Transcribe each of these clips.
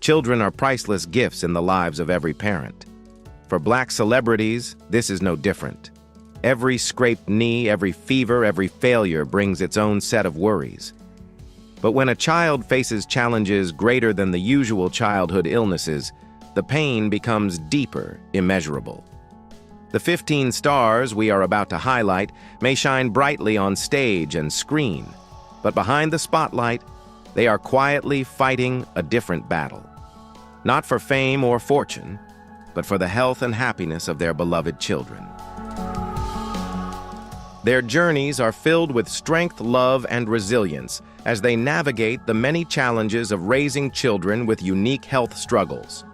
Children are priceless gifts in the lives of every parent. For Black celebrities, this is no different. Every scraped knee, every fever, every failure brings its own set of worries. But when a child faces challenges greater than the usual childhood illnesses, the pain becomes deeper, immeasurable. The 15 stars we are about to highlight may shine brightly on stage and screen, but behind the spotlight, they are quietly fighting a different battle. Not for fame or fortune, but for the health and happiness of their beloved children. Their journeys are filled with strength, love, and resilience as they navigate the many challenges of raising children with unique health struggles.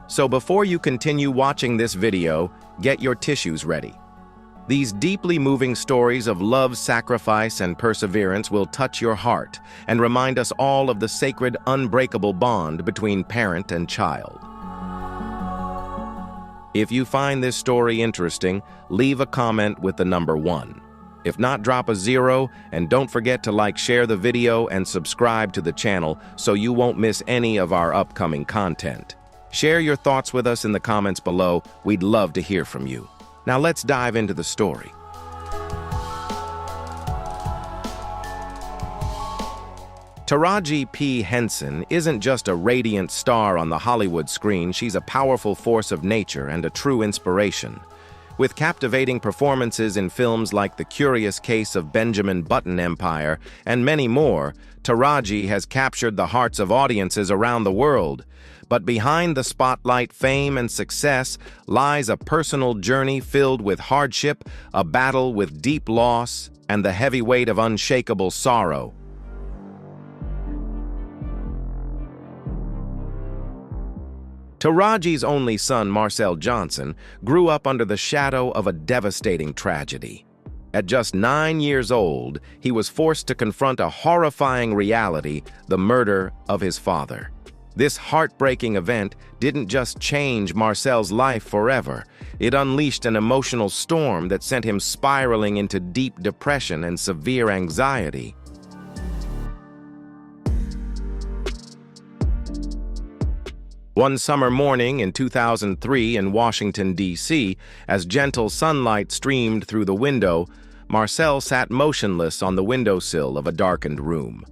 So before you continue watching this video, get your tissues ready. These deeply moving stories of love, sacrifice, and perseverance will touch your heart and remind us all of the sacred, unbreakable bond between parent and child. If you find this story interesting, leave a comment with the number 1. If not, drop a 0, and don't forget to like, share the video, and subscribe to the channel so you won't miss any of our upcoming content. Share your thoughts with us in the comments below. We'd love to hear from you. Now let's dive into the story. Taraji P. Henson isn't just a radiant star on the Hollywood screen, she's a powerful force of nature and a true inspiration. With captivating performances in films like The Curious Case of Benjamin Button Empire and many more, Taraji has captured the hearts of audiences around the world. But behind the spotlight, fame, and success lies a personal journey filled with hardship, a battle with deep loss, and the heavy weight of unshakable sorrow. Taraji's only son, Marcel Johnson, grew up under the shadow of a devastating tragedy. At just 9 years old, he was forced to confront a horrifying reality, the murder of his father. This heartbreaking event didn't just change Marcel's life forever. It unleashed an emotional storm that sent him spiraling into deep depression and severe anxiety. One summer morning in 2003 in Washington, D.C., as gentle sunlight streamed through the window, Marcel sat motionless on the windowsill of a darkened room.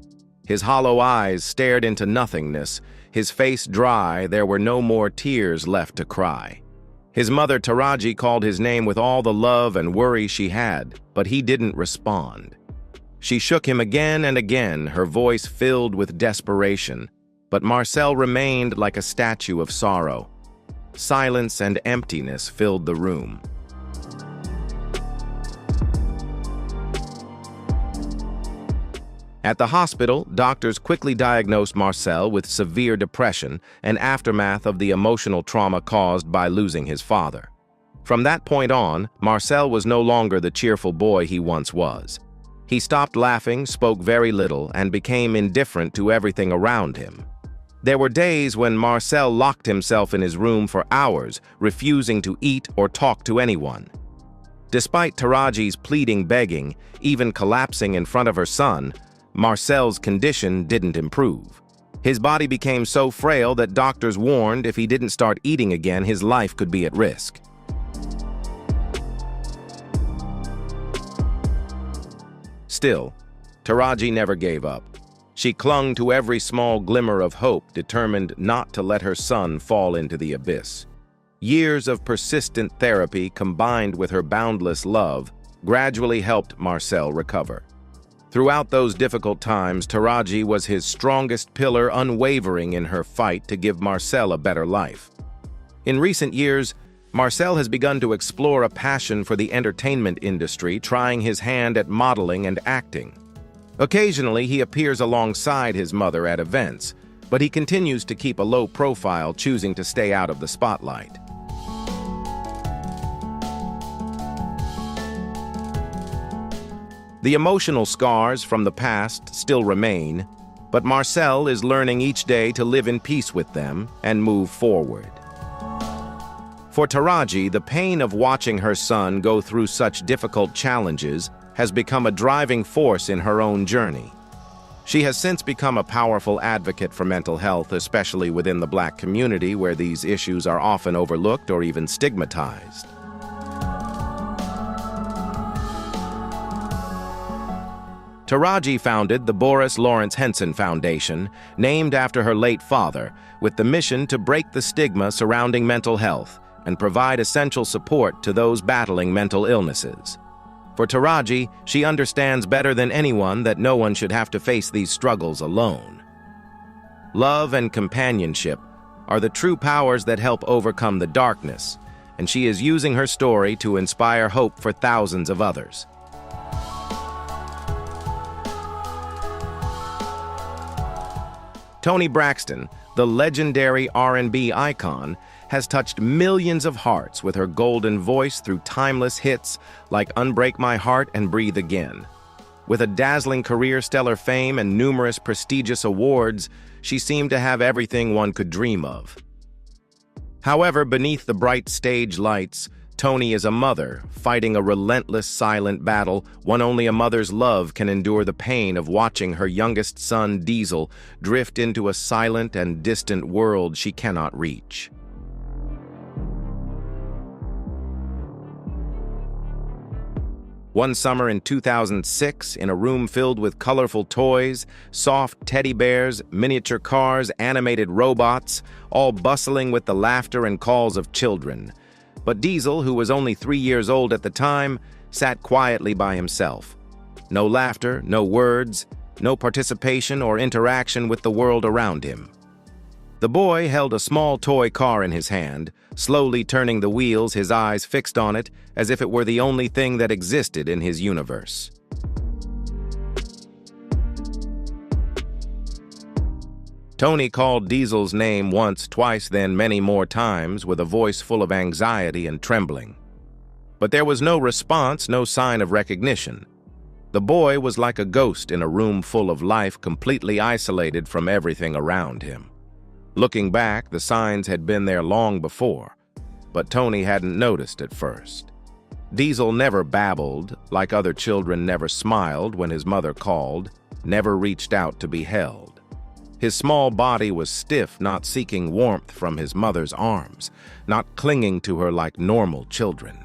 His hollow eyes stared into nothingness, his face dry, there were no more tears left to cry. His mother, Taraji, called his name with all the love and worry she had, but he didn't respond. She shook him again and again, her voice filled with desperation. But Marcel remained like a statue of sorrow. Silence and emptiness filled the room. At the hospital, doctors quickly diagnosed Marcel with severe depression, an aftermath of the emotional trauma caused by losing his father. From that point on, Marcel was no longer the cheerful boy he once was. He stopped laughing, spoke very little, and became indifferent to everything around him. There were days when Marcel locked himself in his room for hours, refusing to eat or talk to anyone. Despite Taraji's pleading, begging, even collapsing in front of her son, Marcel's condition didn't improve. His body became so frail that doctors warned if he didn't start eating again, his life could be at risk. Still, Taraji never gave up. She clung to every small glimmer of hope, determined not to let her son fall into the abyss. Years of persistent therapy combined with her boundless love gradually helped Marcel recover. Throughout those difficult times, Taraji was his strongest pillar, unwavering in her fight to give Marcel a better life. In recent years, Marcel has begun to explore a passion for the entertainment industry, trying his hand at modeling and acting. Occasionally, he appears alongside his mother at events, but he continues to keep a low profile, choosing to stay out of the spotlight. The emotional scars from the past still remain, but Marcel is learning each day to live in peace with them and move forward. For Taraji, the pain of watching her son go through such difficult challenges has become a driving force in her own journey. She has since become a powerful advocate for mental health, especially within the Black community, where these issues are often overlooked or even stigmatized. Taraji founded the Boris Lawrence Henson Foundation, named after her late father, with the mission to break the stigma surrounding mental health and provide essential support to those battling mental illnesses. For Taraji, she understands better than anyone that no one should have to face these struggles alone. Love and companionship are the true powers that help overcome the darkness, and she is using her story to inspire hope for thousands of others. Toni Braxton, the legendary R&B icon, has touched millions of hearts with her golden voice through timeless hits like Unbreak My Heart and Breathe Again. With a dazzling career, stellar fame, and numerous prestigious awards, she seemed to have everything one could dream of. However, beneath the bright stage lights, Toni is a mother, fighting a relentless silent battle. One only a mother's love can endure the pain of watching her youngest son, Diesel, drift into a silent and distant world she cannot reach. One summer in 2006, in a room filled with colorful toys, soft teddy bears, miniature cars, animated robots, all bustling with the laughter and calls of children. But Diesel, who was only 3 years old at the time, sat quietly by himself. No laughter, no words, no participation or interaction with the world around him. The boy held a small toy car in his hand, slowly turning the wheels, his eyes fixed on it, as if it were the only thing that existed in his universe. Toni called Diesel's name once, twice, then many more times, with a voice full of anxiety and trembling. But there was no response, no sign of recognition. The boy was like a ghost in a room full of life, completely isolated from everything around him. Looking back, the signs had been there long before, but Toni hadn't noticed at first. Diesel never babbled, like other children, never smiled when his mother called, never reached out to be held. His small body was stiff, not seeking warmth from his mother's arms, not clinging to her like normal children.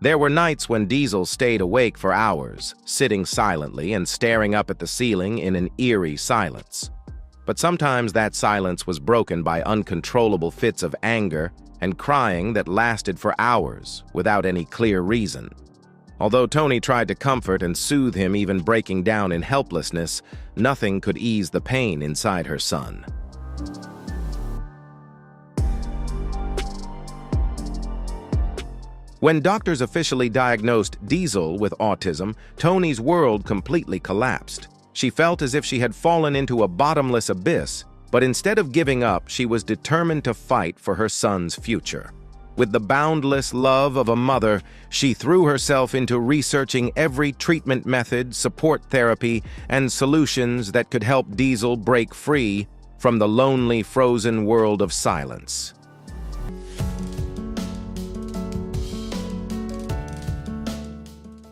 There were nights when Diesel stayed awake for hours, sitting silently and staring up at the ceiling in an eerie silence. But sometimes that silence was broken by uncontrollable fits of anger and crying that lasted for hours without any clear reason. Although Toni tried to comfort and soothe him, even breaking down in helplessness, nothing could ease the pain inside her son. When doctors officially diagnosed Diesel with autism, Toni's world completely collapsed. She felt as if she had fallen into a bottomless abyss, but instead of giving up, she was determined to fight for her son's future. With the boundless love of a mother, she threw herself into researching every treatment method, support therapy, and solutions that could help Diesel break free from the lonely, frozen world of silence.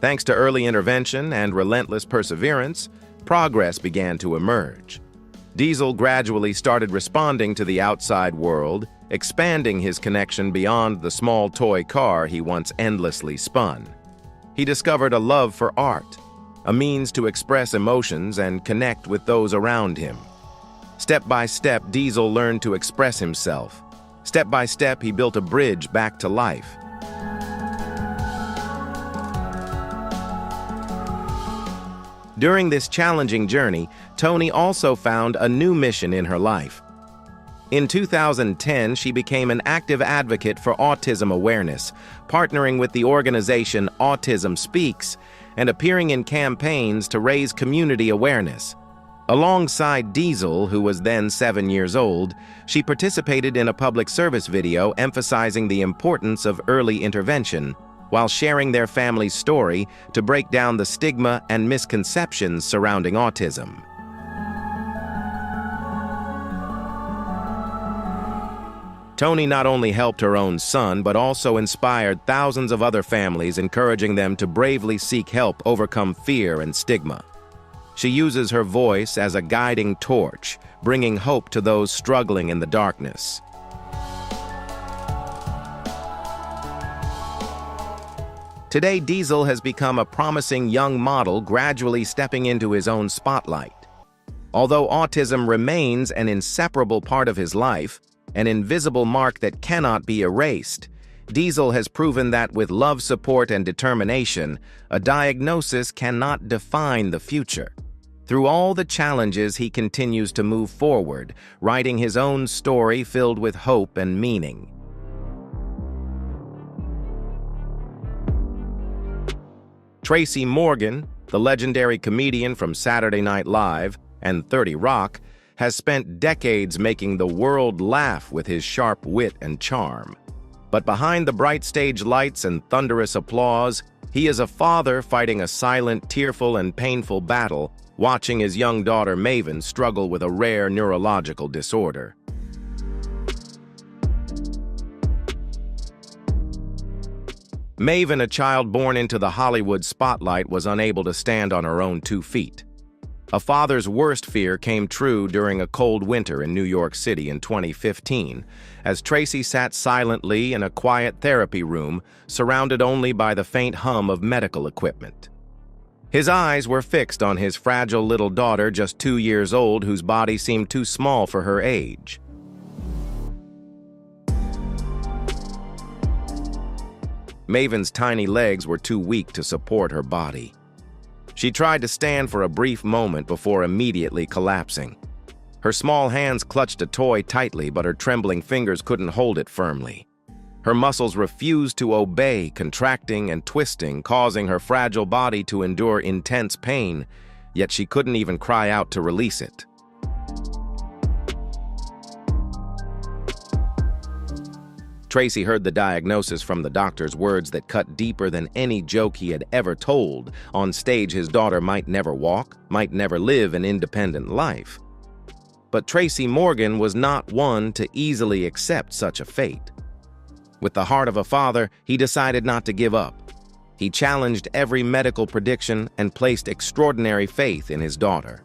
Thanks to early intervention and relentless perseverance, progress began to emerge. Diesel gradually started responding to the outside world, expanding his connection beyond the small toy car he once endlessly spun. He discovered a love for art, a means to express emotions and connect with those around him. Step by step, Diesel learned to express himself. Step by step, he built a bridge back to life. During this challenging journey, Toni also found a new mission in her life. In 2010, she became an active advocate for autism awareness, partnering with the organization Autism Speaks and appearing in campaigns to raise community awareness. Alongside Diesel, who was then 7 years old, she participated in a public service video emphasizing the importance of early intervention, while sharing their family's story to break down the stigma and misconceptions surrounding autism. Toni not only helped her own son, but also inspired thousands of other families, encouraging them to bravely seek help, overcome fear and stigma. She uses her voice as a guiding torch, bringing hope to those struggling in the darkness. Today, Diesel has become a promising young model, gradually stepping into his own spotlight. Although autism remains an inseparable part of his life, an invisible mark that cannot be erased, Diesel has proven that with love, support, and determination, a diagnosis cannot define the future. Through all the challenges, he continues to move forward, writing his own story filled with hope and meaning. Tracy Morgan, the legendary comedian from Saturday Night Live and 30 Rock, has spent decades making the world laugh with his sharp wit and charm. But behind the bright stage lights and thunderous applause, he is a father fighting a silent, tearful, and painful battle, watching his young daughter Maven struggle with a rare neurological disorder. Maven, a child born into the Hollywood spotlight, was unable to stand on her own 2 feet. A father's worst fear came true during a cold winter in New York City in 2015, as Tracy sat silently in a quiet therapy room, surrounded only by the faint hum of medical equipment. His eyes were fixed on his fragile little daughter, just 2 years old, whose body seemed too small for her age. Maven's tiny legs were too weak to support her body. She tried to stand for a brief moment before immediately collapsing. Her small hands clutched a toy tightly, but her trembling fingers couldn't hold it firmly. Her muscles refused to obey, contracting and twisting, causing her fragile body to endure intense pain, yet she couldn't even cry out to release it. Tracy heard the diagnosis from the doctor's words that cut deeper than any joke he had ever told. On stage, his daughter might never walk, might never live an independent life. But Tracy Morgan was not one to easily accept such a fate. With the heart of a father, he decided not to give up. He challenged every medical prediction and placed extraordinary faith in his daughter.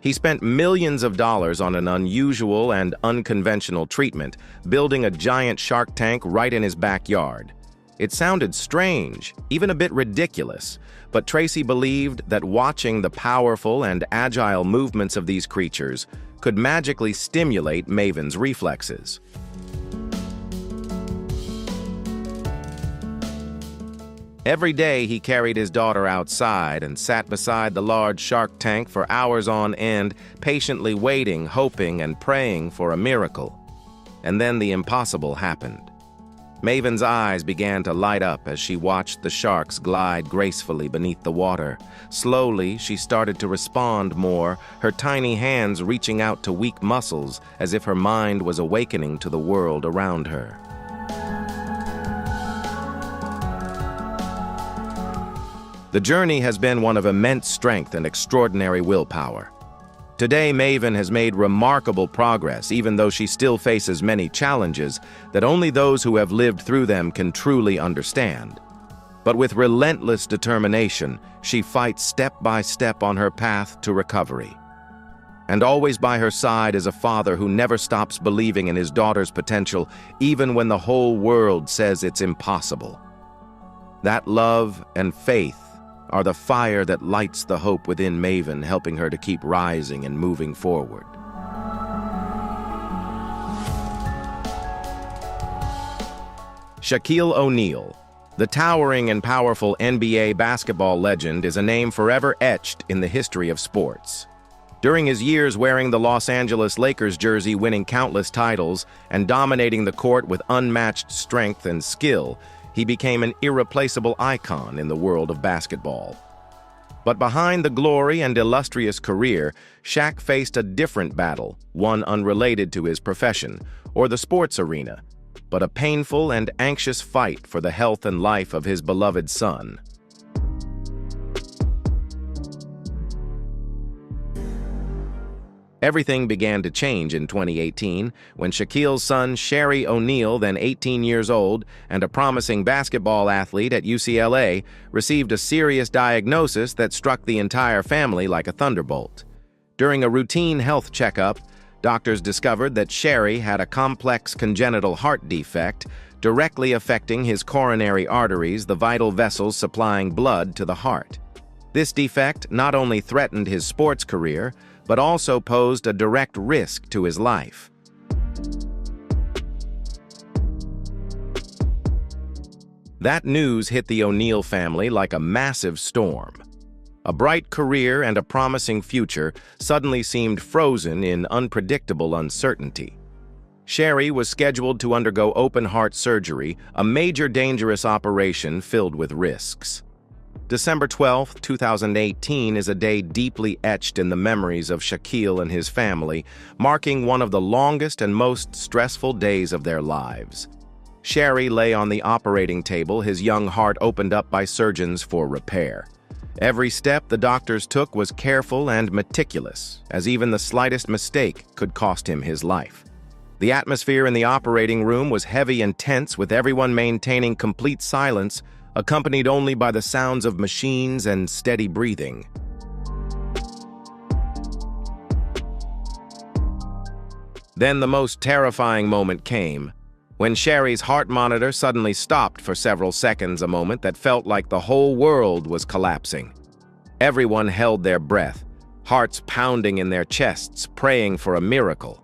He spent millions of dollars on an unusual and unconventional treatment, building a giant shark tank right in his backyard. It sounded strange, even a bit ridiculous, but Tracy believed that watching the powerful and agile movements of these creatures could magically stimulate Maven's reflexes. Every day he carried his daughter outside and sat beside the large shark tank for hours on end, patiently waiting, hoping, and praying for a miracle. And then the impossible happened. Maven's eyes began to light up as she watched the sharks glide gracefully beneath the water. Slowly, she started to respond more, her tiny hands reaching out to weak muscles as if her mind was awakening to the world around her. The journey has been one of immense strength and extraordinary willpower. Today, Maven has made remarkable progress, even though she still faces many challenges that only those who have lived through them can truly understand. But with relentless determination, she fights step by step on her path to recovery. And always by her side is a father who never stops believing in his daughter's potential, even when the whole world says it's impossible. That love and faith are the fire that lights the hope within Maven, helping her to keep rising and moving forward. Shaquille O'Neal, the towering and powerful NBA basketball legend, is a name forever etched in the history of sports. During his years wearing the Los Angeles Lakers jersey, winning countless titles, and dominating the court with unmatched strength and skill, he became an irreplaceable icon in the world of basketball. But behind the glory and illustrious career, Shaq faced a different battle, one unrelated to his profession or the sports arena, but a painful and anxious fight for the health and life of his beloved son. Everything began to change in 2018 when Shaquille's son, Sherry O'Neal, then 18 years old and a promising basketball athlete at UCLA, received a serious diagnosis that struck the entire family like a thunderbolt. During a routine health checkup, doctors discovered that Sherry had a complex congenital heart defect directly affecting his coronary arteries, the vital vessels supplying blood to the heart. This defect not only threatened his sports career, but also posed a direct risk to his life. That news hit the O'Neal family like a massive storm. A bright career and a promising future suddenly seemed frozen in unpredictable uncertainty. Sherry was scheduled to undergo open-heart surgery, a major dangerous operation filled with risks. December 12, 2018 is a day deeply etched in the memories of Shaquille and his family, marking one of the longest and most stressful days of their lives. Sherry lay on the operating table, his young heart opened up by surgeons for repair. Every step the doctors took was careful and meticulous, as even the slightest mistake could cost him his life. The atmosphere in the operating room was heavy and tense, with everyone maintaining complete silence, accompanied only by the sounds of machines and steady breathing. Then the most terrifying moment came, when Sherry's heart monitor suddenly stopped for several seconds, a moment that felt like the whole world was collapsing. Everyone held their breath, hearts pounding in their chests, praying for a miracle.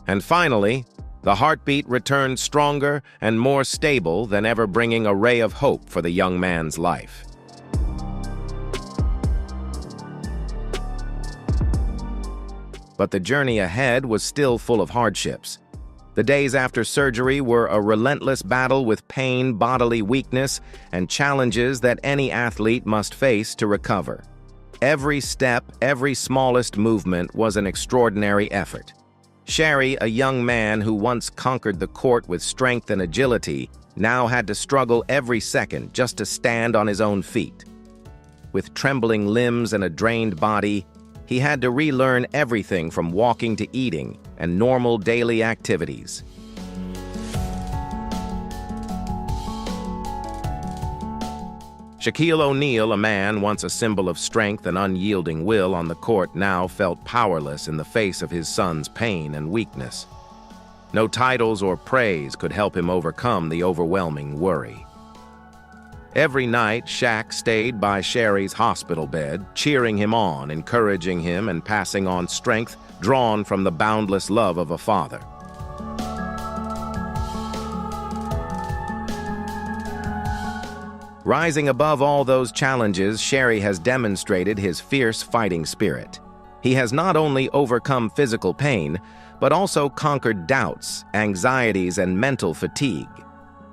And finally, the heartbeat returned stronger and more stable than ever, bringing a ray of hope for the young man's life. But the journey ahead was still full of hardships. The days after surgery were a relentless battle with pain, bodily weakness, and challenges that any athlete must face to recover. Every step, every smallest movement was an extraordinary effort. Sherry, a young man who once conquered the court with strength and agility, now had to struggle every second just to stand on his own feet. With trembling limbs and a drained body, he had to relearn everything from walking to eating and normal daily activities. Shaquille O'Neal, a man once a symbol of strength and unyielding will on the court, now felt powerless in the face of his son's pain and weakness. No titles or praise could help him overcome the overwhelming worry. Every night, Shaq stayed by Sherry's hospital bed, cheering him on, encouraging him, and passing on strength drawn from the boundless love of a father. Rising above all those challenges, Sherry has demonstrated his fierce fighting spirit. He has not only overcome physical pain, but also conquered doubts, anxieties, and mental fatigue.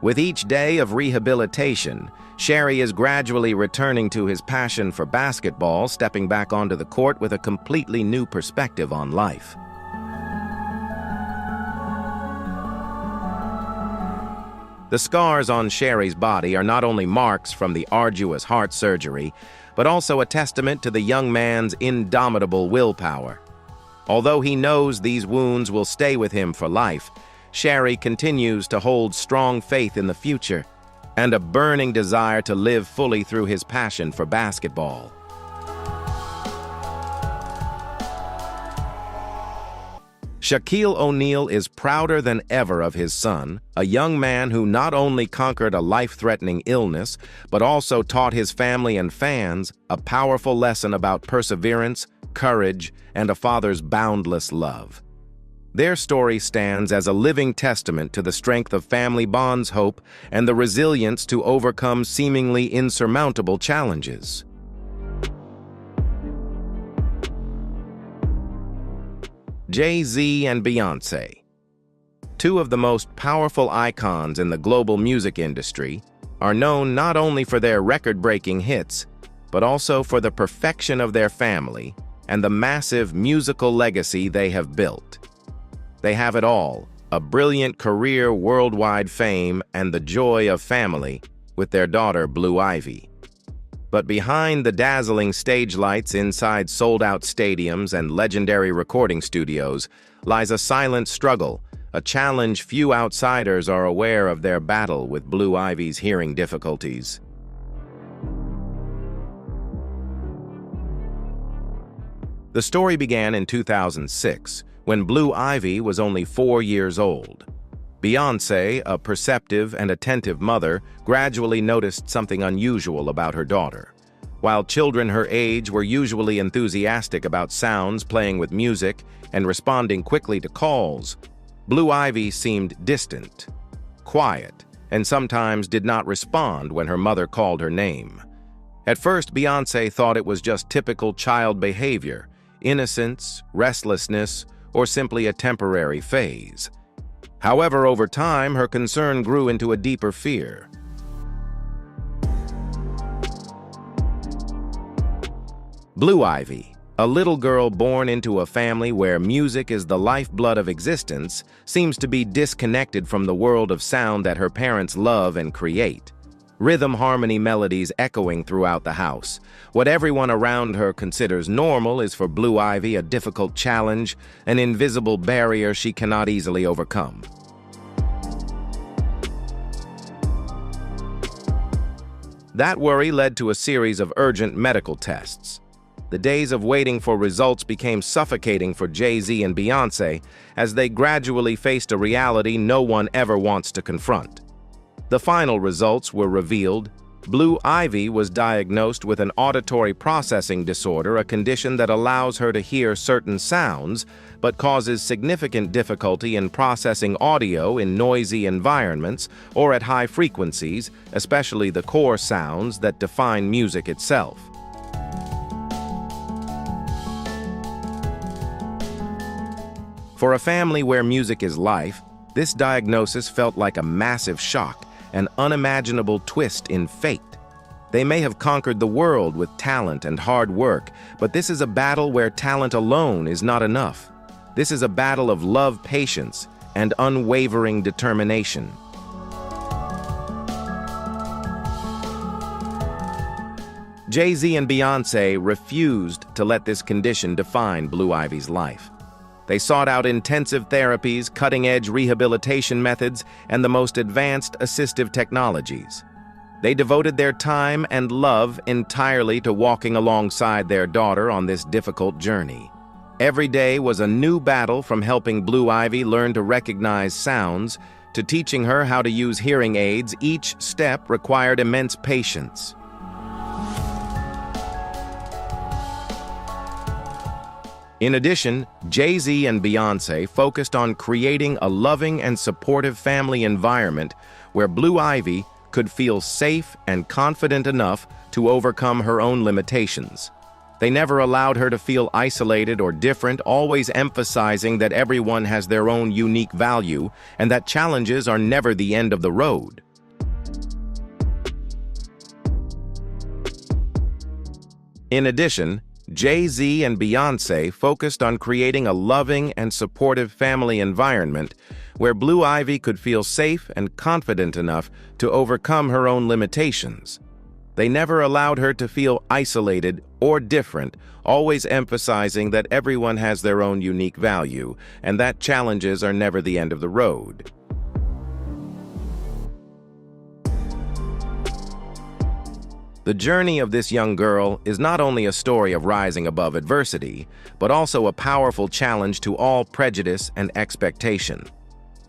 With each day of rehabilitation, Sherry is gradually returning to his passion for basketball, stepping back onto the court with a completely new perspective on life. The scars on Sherry's body are not only marks from the arduous heart surgery, but also a testament to the young man's indomitable willpower. Although he knows these wounds will stay with him for life, Sherry continues to hold strong faith in the future and a burning desire to live fully through his passion for basketball. Shaquille O'Neal is prouder than ever of his son, a young man who not only conquered a life-threatening illness, but also taught his family and fans a powerful lesson about perseverance, courage, and a father's boundless love. Their story stands as a living testament to the strength of family bonds, hope, and the resilience to overcome seemingly insurmountable challenges. Jay-Z and Beyoncé, two of the most powerful icons in the global music industry, are known not only for their record-breaking hits, but also for the perfection of their family and the massive musical legacy they have built. They have it all: a brilliant career, worldwide fame, and the joy of family with their daughter, Blue Ivy. But behind the dazzling stage lights inside sold-out stadiums and legendary recording studios lies a silent struggle, a challenge few outsiders are aware of their battle with Blue Ivy's hearing difficulties. The story began in 2006, when Blue Ivy was only 4 years old. Beyoncé, a perceptive and attentive mother, gradually noticed something unusual about her daughter. While children her age were usually enthusiastic about sounds, playing with music, and responding quickly to calls, Blue Ivy seemed distant, quiet, and sometimes did not respond when her mother called her name. At first, Beyoncé thought it was just typical child behavior, innocence, restlessness, or simply a temporary phase. However, over time, her concern grew into a deeper fear. Blue Ivy, a little girl born into a family where music is the lifeblood of existence, seems to be disconnected from the world of sound that her parents love and create. Rhythm harmony melodies echoing throughout the house. What everyone around her considers normal is for Blue Ivy a difficult challenge, an invisible barrier she cannot easily overcome. That worry led to a series of urgent medical tests. The days of waiting for results became suffocating for Jay-Z and Beyoncé as they gradually faced a reality no one ever wants to confront. The final results were revealed. Blue Ivy was diagnosed with an auditory processing disorder, a condition that allows her to hear certain sounds, but causes significant difficulty in processing audio in noisy environments or at high frequencies, especially the core sounds that define music itself. For a family where music is life, this diagnosis felt like a massive shock, an unimaginable twist in fate. They may have conquered the world with talent and hard work, but this is a battle where talent alone is not enough. This is a battle of love, patience, and unwavering determination. Jay-Z and Beyoncé refused to let this condition define Blue Ivy's life. They sought out intensive therapies, cutting-edge rehabilitation methods, and the most advanced assistive technologies. They devoted their time and love entirely to walking alongside their daughter on this difficult journey. Every day was a new battle, from helping Blue Ivy learn to recognize sounds to teaching her how to use hearing aids. Each step required immense patience. In addition, Jay-Z and Beyoncé focused on creating a loving and supportive family environment where Blue Ivy could feel safe and confident enough to overcome her own limitations. They never allowed her to feel isolated or different, always emphasizing that everyone has their own unique value and that challenges are never the end of the road. In addition, Jay-Z and Beyoncé focused on creating a loving and supportive family environment where Blue Ivy could feel safe and confident enough to overcome her own limitations. They never allowed her to feel isolated or different, always emphasizing that everyone has their own unique value and that challenges are never the end of the road. The journey of this young girl is not only a story of rising above adversity, but also a powerful challenge to all prejudice and expectation.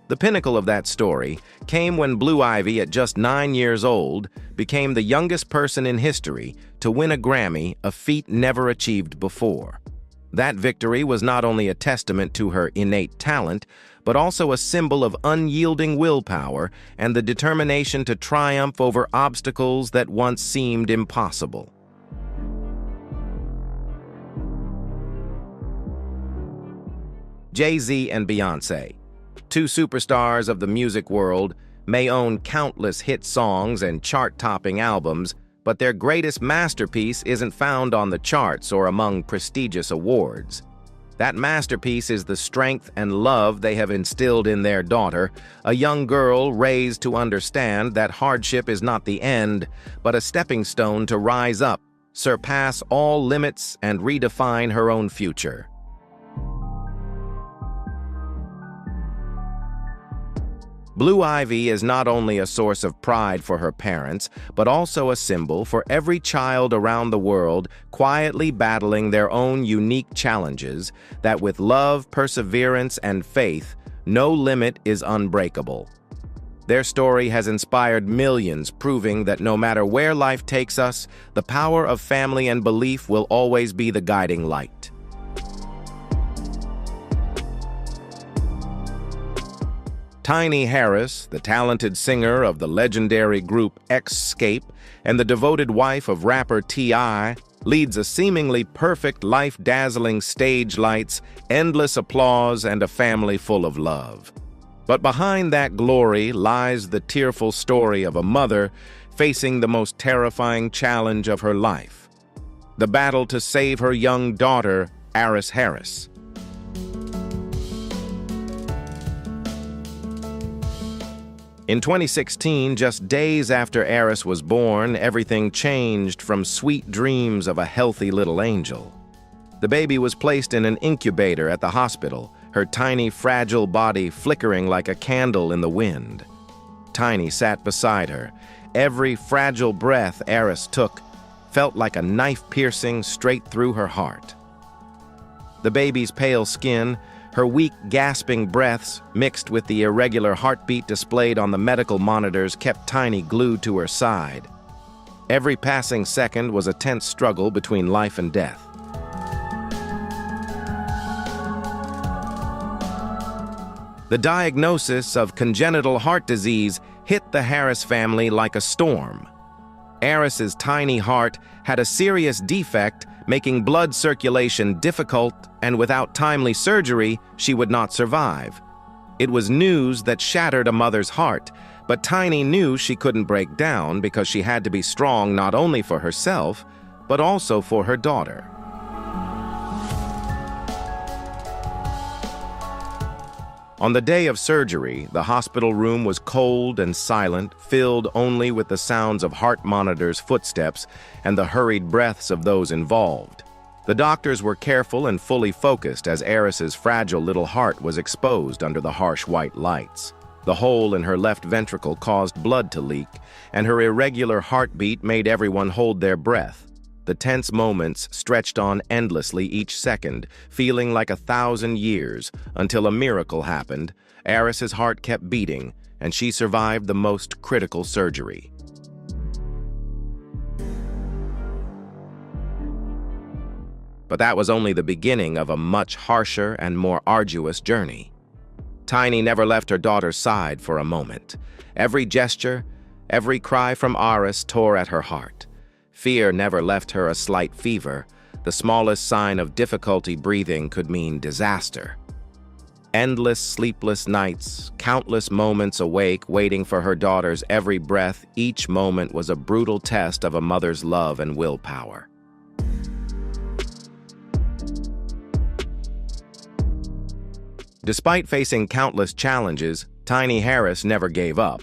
The pinnacle of that story came when Blue Ivy, at just 9 years old, became the youngest person in history to win a Grammy, a feat never achieved before. That victory was not only a testament to her innate talent, but also a symbol of unyielding willpower and the determination to triumph over obstacles that once seemed impossible. Jay-Z and Beyoncé, two superstars of the music world, may own countless hit songs and chart-topping albums, but their greatest masterpiece isn't found on the charts or among prestigious awards. That masterpiece is the strength and love they have instilled in their daughter, a young girl raised to understand that hardship is not the end, but a stepping stone to rise up, surpass all limits, and redefine her own future. Blue Ivy is not only a source of pride for her parents, but also a symbol for every child around the world quietly battling their own unique challenges, that with love, perseverance, and faith, no limit is unbreakable. Their story has inspired millions, proving that no matter where life takes us, the power of family and belief will always be the guiding light. Tiny Harris, the talented singer of the legendary group Xscape and the devoted wife of rapper T.I., leads a seemingly perfect life, dazzling stage lights, endless applause, and a family full of love. But behind that glory lies the tearful story of a mother facing the most terrifying challenge of her life: the battle to save her young daughter, Aris Harris. In 2016, just days after Aris was born, everything changed from sweet dreams of a healthy little angel. The baby was placed in an incubator at the hospital, her tiny, fragile body flickering like a candle in the wind. Tiny sat beside her. Every fragile breath Aris took felt like a knife piercing straight through her heart. The baby's pale skin, her weak, gasping breaths, mixed with the irregular heartbeat displayed on the medical monitors, kept Tiny glued to her side. Every passing second was a tense struggle between life and death. The diagnosis of congenital heart disease hit the Harris family like a storm. Aris's tiny heart had a serious defect, making blood circulation difficult, and without timely surgery, she would not survive. It was news that shattered a mother's heart, but Tiny knew she couldn't break down because she had to be strong not only for herself, but also for her daughter. On the day of surgery, the hospital room was cold and silent, filled only with the sounds of heart monitors' footsteps and the hurried breaths of those involved. The doctors were careful and fully focused as Aris's fragile little heart was exposed under the harsh white lights. The hole in her left ventricle caused blood to leak, and her irregular heartbeat made everyone hold their breath. The tense moments stretched on endlessly each second, feeling like 1,000 years, until a miracle happened. Aris's heart kept beating, and she survived the most critical surgery. But that was only the beginning of a much harsher and more arduous journey. Tiny never left her daughter's side for a moment. Every gesture, every cry from Aris tore at her heart. Fear never left her a slight fever. The smallest sign of difficulty breathing could mean disaster. Endless sleepless nights, countless moments awake waiting for her daughter's every breath, each moment was a brutal test of a mother's love and willpower. Despite facing countless challenges, Tiny Harris never gave up.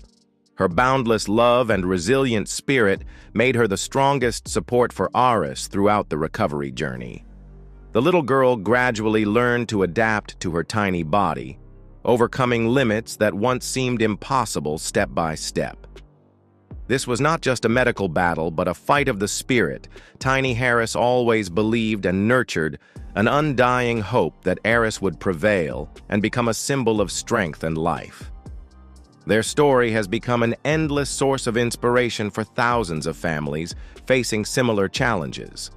Her boundless love and resilient spirit made her the strongest support for Aris throughout the recovery journey. The little girl gradually learned to adapt to her tiny body, overcoming limits that once seemed impossible step by step. This was not just a medical battle, but a fight of the spirit. Tiny Harris always believed and nurtured an undying hope that Aris would prevail and become a symbol of strength and life. Their story has become an endless source of inspiration for thousands of families facing similar challenges.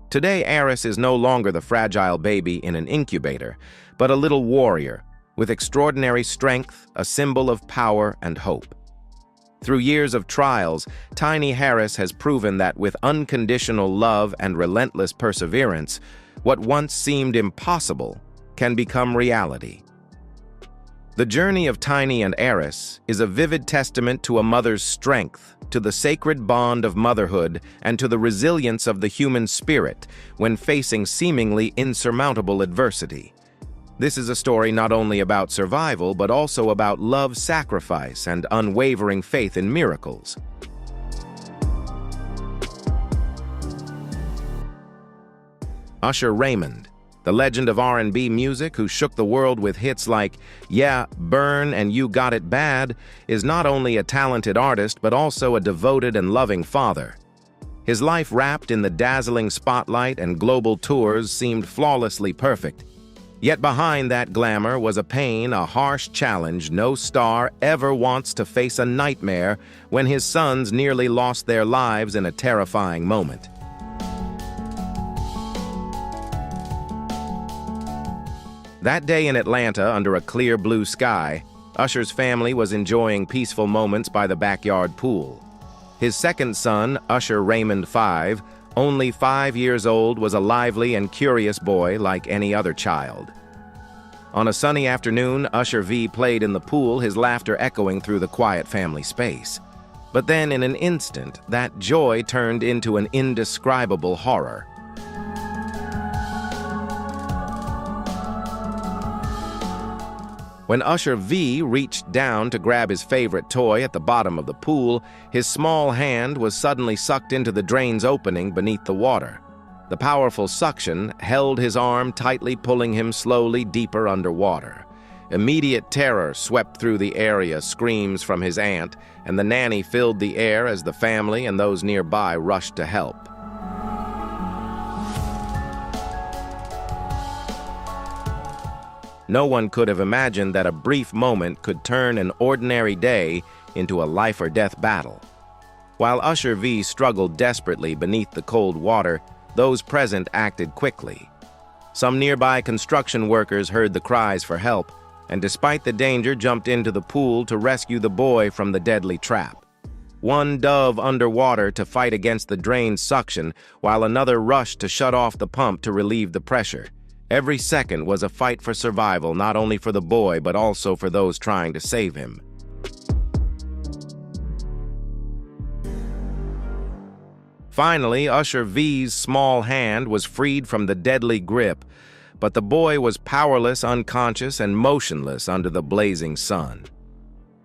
Today, Aris is no longer the fragile baby in an incubator, but a little warrior with extraordinary strength, a symbol of power and hope. Through years of trials, Tiny Harris has proven that with unconditional love and relentless perseverance, what once seemed impossible can become reality. The journey of Tiny and Eris is a vivid testament to a mother's strength, to the sacred bond of motherhood, and to the resilience of the human spirit when facing seemingly insurmountable adversity. This is a story not only about survival, but also about love, sacrifice, and unwavering faith in miracles. Usher Raymond, the legend of R&B music who shook the world with hits like Yeah, Burn, and You Got It Bad, is not only a talented artist but also a devoted and loving father. His life wrapped in the dazzling spotlight and global tours seemed flawlessly perfect. Yet behind that glamour was a pain, a harsh challenge no star ever wants to face a nightmare when his sons nearly lost their lives in a terrifying moment. That day in Atlanta, under a clear blue sky, Usher's family was enjoying peaceful moments by the backyard pool. His second son, Usher Raymond V, only 5 years old, was a lively and curious boy like any other child. On a sunny afternoon, Usher V played in the pool, his laughter echoing through the quiet family space. But then, in an instant, that joy turned into an indescribable horror. When Usher V reached down to grab his favorite toy at the bottom of the pool, his small hand was suddenly sucked into the drain's opening beneath the water. The powerful suction held his arm tightly, pulling him slowly deeper underwater. Immediate terror swept through the area, screams from his aunt, and the nanny filled the air as the family and those nearby rushed to help. No one could have imagined that a brief moment could turn an ordinary day into a life-or-death battle. While Usher V struggled desperately beneath the cold water, those present acted quickly. Some nearby construction workers heard the cries for help, and despite the danger, jumped into the pool to rescue the boy from the deadly trap. One dove underwater to fight against the drain's suction, while another rushed to shut off the pump to relieve the pressure. Every second was a fight for survival, not only for the boy, but also for those trying to save him. Finally, Usher V's small hand was freed from the deadly grip, but the boy was powerless, unconscious, and motionless under the blazing sun.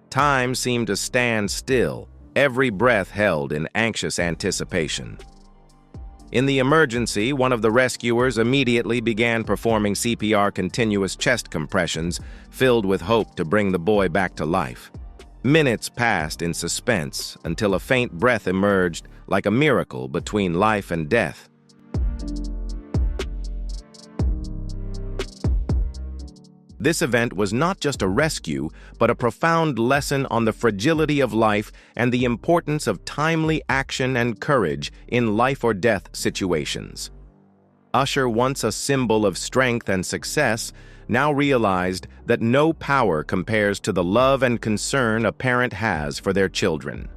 Time seemed to stand still, every breath held in anxious anticipation. In the emergency, one of the rescuers immediately began performing CPR, continuous chest compressions, filled with hope to bring the boy back to life. Minutes passed in suspense until a faint breath emerged like a miracle between life and death. This event was not just a rescue, but a profound lesson on the fragility of life and the importance of timely action and courage in life-or-death situations. Usher, once a symbol of strength and success, now realized that no power compares to the love and concern a parent has for their children.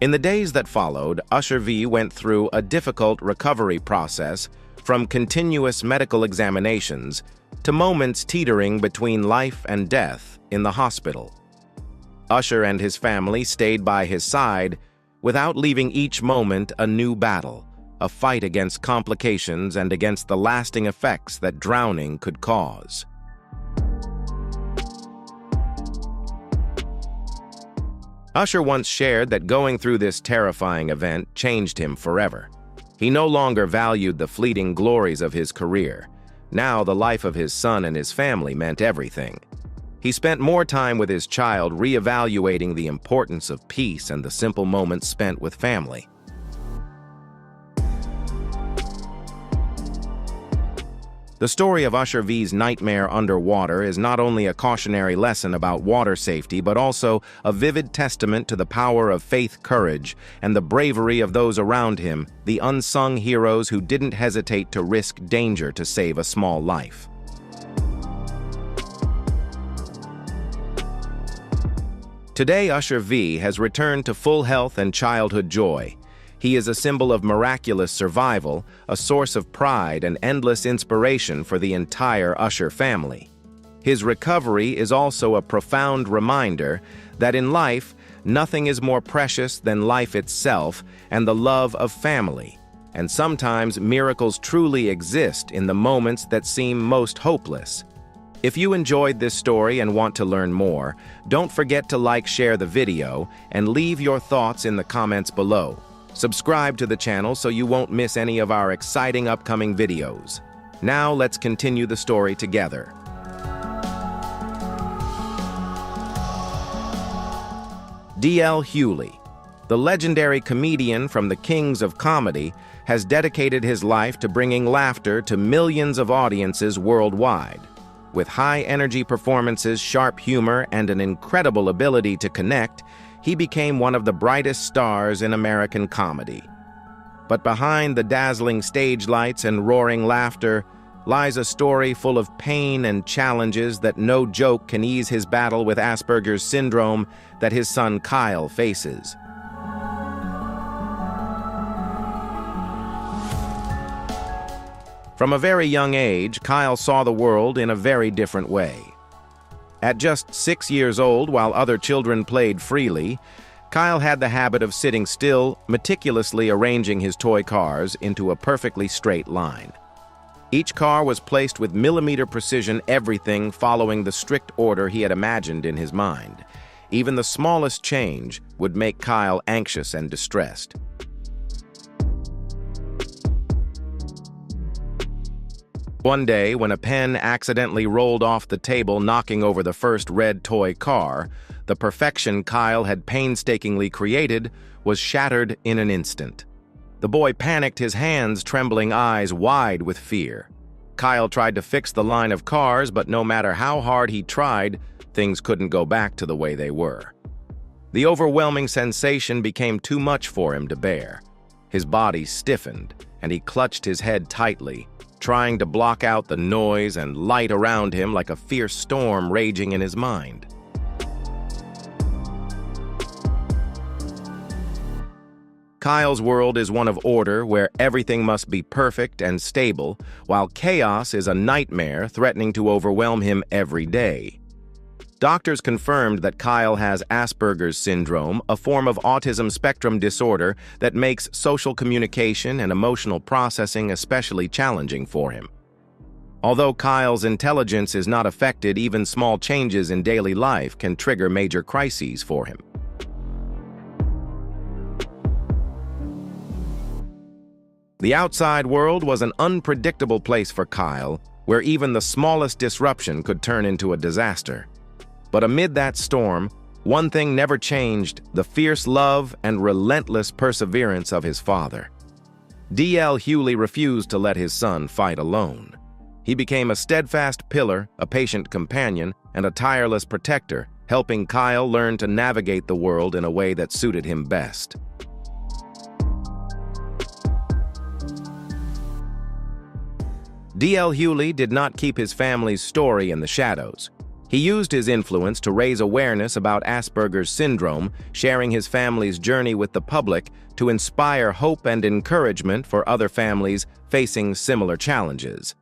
In the days that followed, Usher V went through a difficult recovery process, from continuous medical examinations to moments teetering between life and death in the hospital. Usher and his family stayed by his side, without leaving each moment a new battle, a fight against complications and against the lasting effects that drowning could cause. Usher once shared that going through this terrifying event changed him forever. He no longer valued the fleeting glories of his career. Now the life of his son and his family meant everything. He spent more time with his child, reevaluating the importance of peace and the simple moments spent with family. The story of Usher V's nightmare underwater is not only a cautionary lesson about water safety, but also a vivid testament to the power of faith, courage, and the bravery of those around him, the unsung heroes who didn't hesitate to risk danger to save a small life. Today, Usher V has returned to full health and childhood joy. He is a symbol of miraculous survival, a source of pride and endless inspiration for the entire Usher family. His recovery is also a profound reminder that in life, nothing is more precious than life itself and the love of family. And sometimes miracles truly exist in the moments that seem most hopeless. If you enjoyed this story and want to learn more, don't forget to like, share the video, and leave your thoughts in the comments below. Subscribe to the channel so you won't miss any of our exciting upcoming videos. Now let's continue the story together. D.L. Hewley, the legendary comedian from the Kings of Comedy, has dedicated his life to bringing laughter to millions of audiences worldwide. With high-energy performances, sharp humor, and an incredible ability to connect, he became one of the brightest stars in American comedy. But behind the dazzling stage lights and roaring laughter lies a story full of pain and challenges that no joke can ease his battle with Asperger's syndrome that his son Kyle faces. From a very young age, Kyle saw the world in a very different way. At just 6 years old, while other children played freely, Kyle had the habit of sitting still, meticulously arranging his toy cars into a perfectly straight line. Each car was placed with millimeter precision, everything following the strict order he had imagined in his mind. Even the smallest change would make Kyle anxious and distressed. One day, when a pen accidentally rolled off the table, knocking over the first red toy car, the perfection Kyle had painstakingly created was shattered in an instant. The boy panicked, his hands trembling, eyes wide with fear. Kyle tried to fix the line of cars, but no matter how hard he tried, things couldn't go back to the way they were. The overwhelming sensation became too much for him to bear. His body stiffened, and he clutched his head tightly, trying to block out the noise and light around him like a fierce storm raging in his mind. Kyle's world is one of order, where everything must be perfect and stable, while chaos is a nightmare threatening to overwhelm him every day. Doctors confirmed that Kyle has Asperger's syndrome, a form of autism spectrum disorder that makes social communication and emotional processing especially challenging for him. Although Kyle's intelligence is not affected, even small changes in daily life can trigger major crises for him. The outside world was an unpredictable place for Kyle, where even the smallest disruption could turn into a disaster. But amid that storm, one thing never changed: the fierce love and relentless perseverance of his father. D.L. Hewley refused to let his son fight alone. He became a steadfast pillar, a patient companion, and a tireless protector, helping Kyle learn to navigate the world in a way that suited him best. D.L. Hewley did not keep his family's story in the shadows. He used his influence to raise awareness about Asperger's syndrome, sharing his family's journey with the public to inspire hope and encouragement for other families facing similar challenges.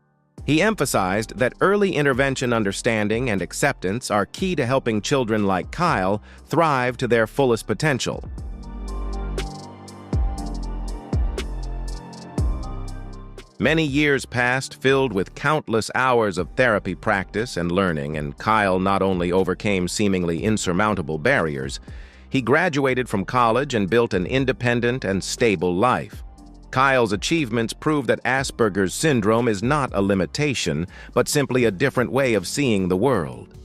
He emphasized that early intervention, understanding, and acceptance are key to helping children like Kyle thrive to their fullest potential. Many years passed, filled with countless hours of therapy practice and learning, and Kyle not only overcame seemingly insurmountable barriers, he graduated from college and built an independent and stable life. Kyle's achievements prove that Asperger's syndrome is not a limitation, but simply a different way of seeing the world.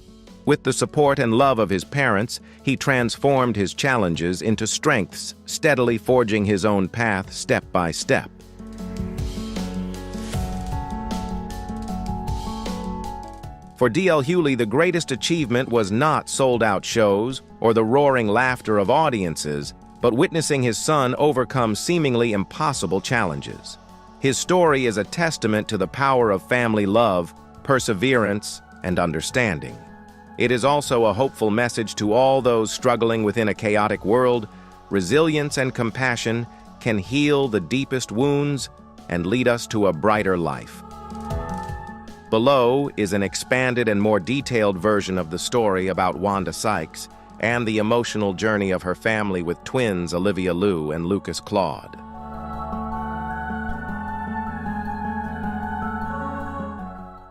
With the support and love of his parents, he transformed his challenges into strengths, steadily forging his own path step by step. For D.L. Hewley, the greatest achievement was not sold-out shows or the roaring laughter of audiences, but witnessing his son overcome seemingly impossible challenges. His story is a testament to the power of family love, perseverance, and understanding. It is also a hopeful message to all those struggling within a chaotic world. Resilience and compassion can heal the deepest wounds and lead us to a brighter life. Below is an expanded and more detailed version of the story about Wanda Sykes and the emotional journey of her family with twins Olivia Liu and Lucas Claude.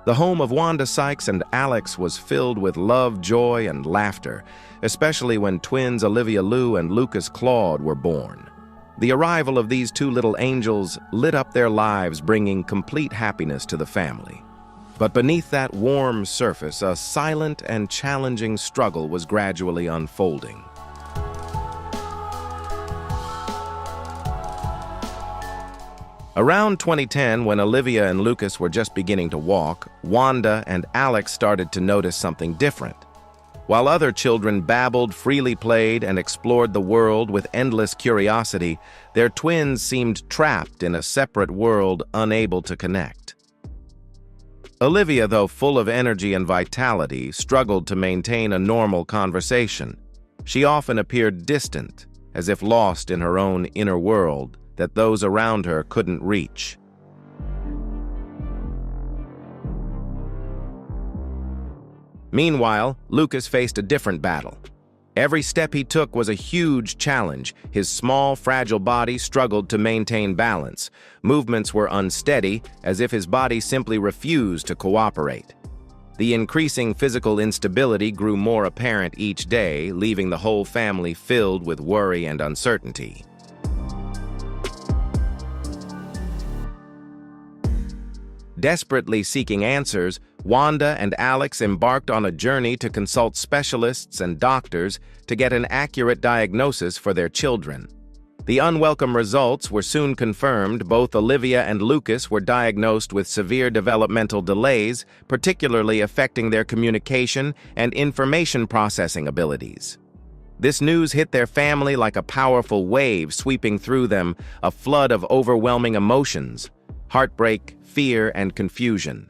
The home of Wanda Sykes and Alex was filled with love, joy, and laughter, especially when twins Olivia Liu and Lucas Claude were born. The arrival of these two little angels lit up their lives, bringing complete happiness to the family. But beneath that warm surface, a silent and challenging struggle was gradually unfolding. Around 2010, when Olivia and Lucas were just beginning to walk, Wanda and Alex started to notice something different. While other children babbled, freely played, and explored the world with endless curiosity, their twins seemed trapped in a separate world, unable to connect. Olivia, though full of energy and vitality, struggled to maintain a normal conversation. She often appeared distant, as if lost in her own inner world that those around her couldn't reach. Meanwhile, Lucas faced a different battle. Every step he took was a huge challenge. His small, fragile body struggled to maintain balance. Movements were unsteady, as if his body simply refused to cooperate. The increasing physical instability grew more apparent each day, leaving the whole family filled with worry and uncertainty. Desperately seeking answers, Wanda and Alex embarked on a journey to consult specialists and doctors to get an accurate diagnosis for their children. The unwelcome results were soon confirmed. Both Olivia and Lucas were diagnosed with severe developmental delays, particularly affecting their communication and information processing abilities. This news hit their family like a powerful wave sweeping through them, a flood of overwhelming emotions, heartbreak, fear, and confusion.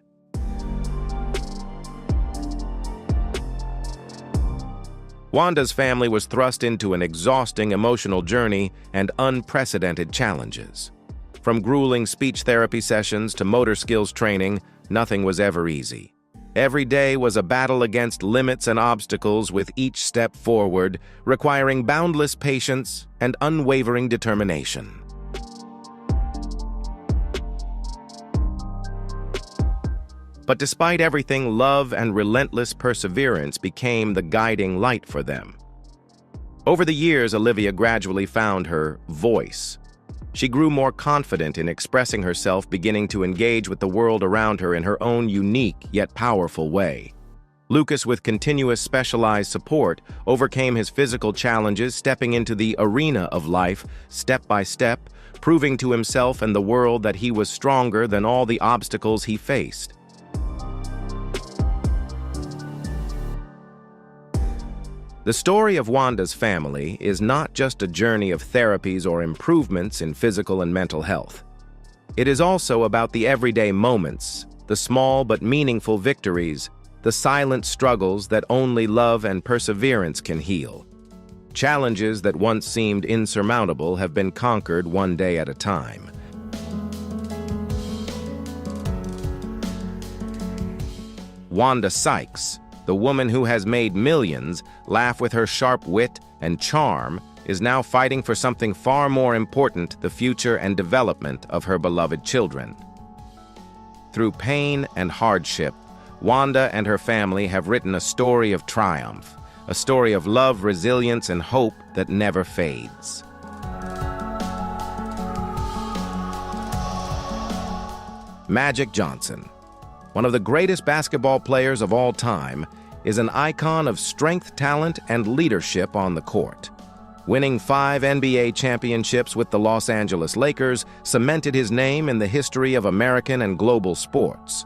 Wanda's family was thrust into an exhausting emotional journey and unprecedented challenges. From grueling speech therapy sessions to motor skills training, nothing was ever easy. Every day was a battle against limits and obstacles, with each step forward requiring boundless patience and unwavering determination. But despite everything, love and relentless perseverance became the guiding light for them. Over the years, Olivia gradually found her voice. She grew more confident in expressing herself, beginning to engage with the world around her in her own unique yet powerful way. Lucas, with continuous specialized support, overcame his physical challenges, stepping into the arena of life step by step, proving to himself and the world that he was stronger than all the obstacles he faced. The story of Wanda's family is not just a journey of therapies or improvements in physical and mental health. It is also about the everyday moments, the small but meaningful victories, the silent struggles that only love and perseverance can heal. Challenges that once seemed insurmountable have been conquered one day at a time. Wanda Sykes, the woman who has made millions laugh with her sharp wit and charm, is now fighting for something far more important: the future and development of her beloved children. Through pain and hardship, Wanda and her family have written a story of triumph, a story of love, resilience, and hope that never fades. Magic Johnson, one of the greatest basketball players of all time, is an icon of strength, talent, and leadership on the court. Winning 5 NBA championships with the Los Angeles Lakers cemented his name in the history of American and global sports.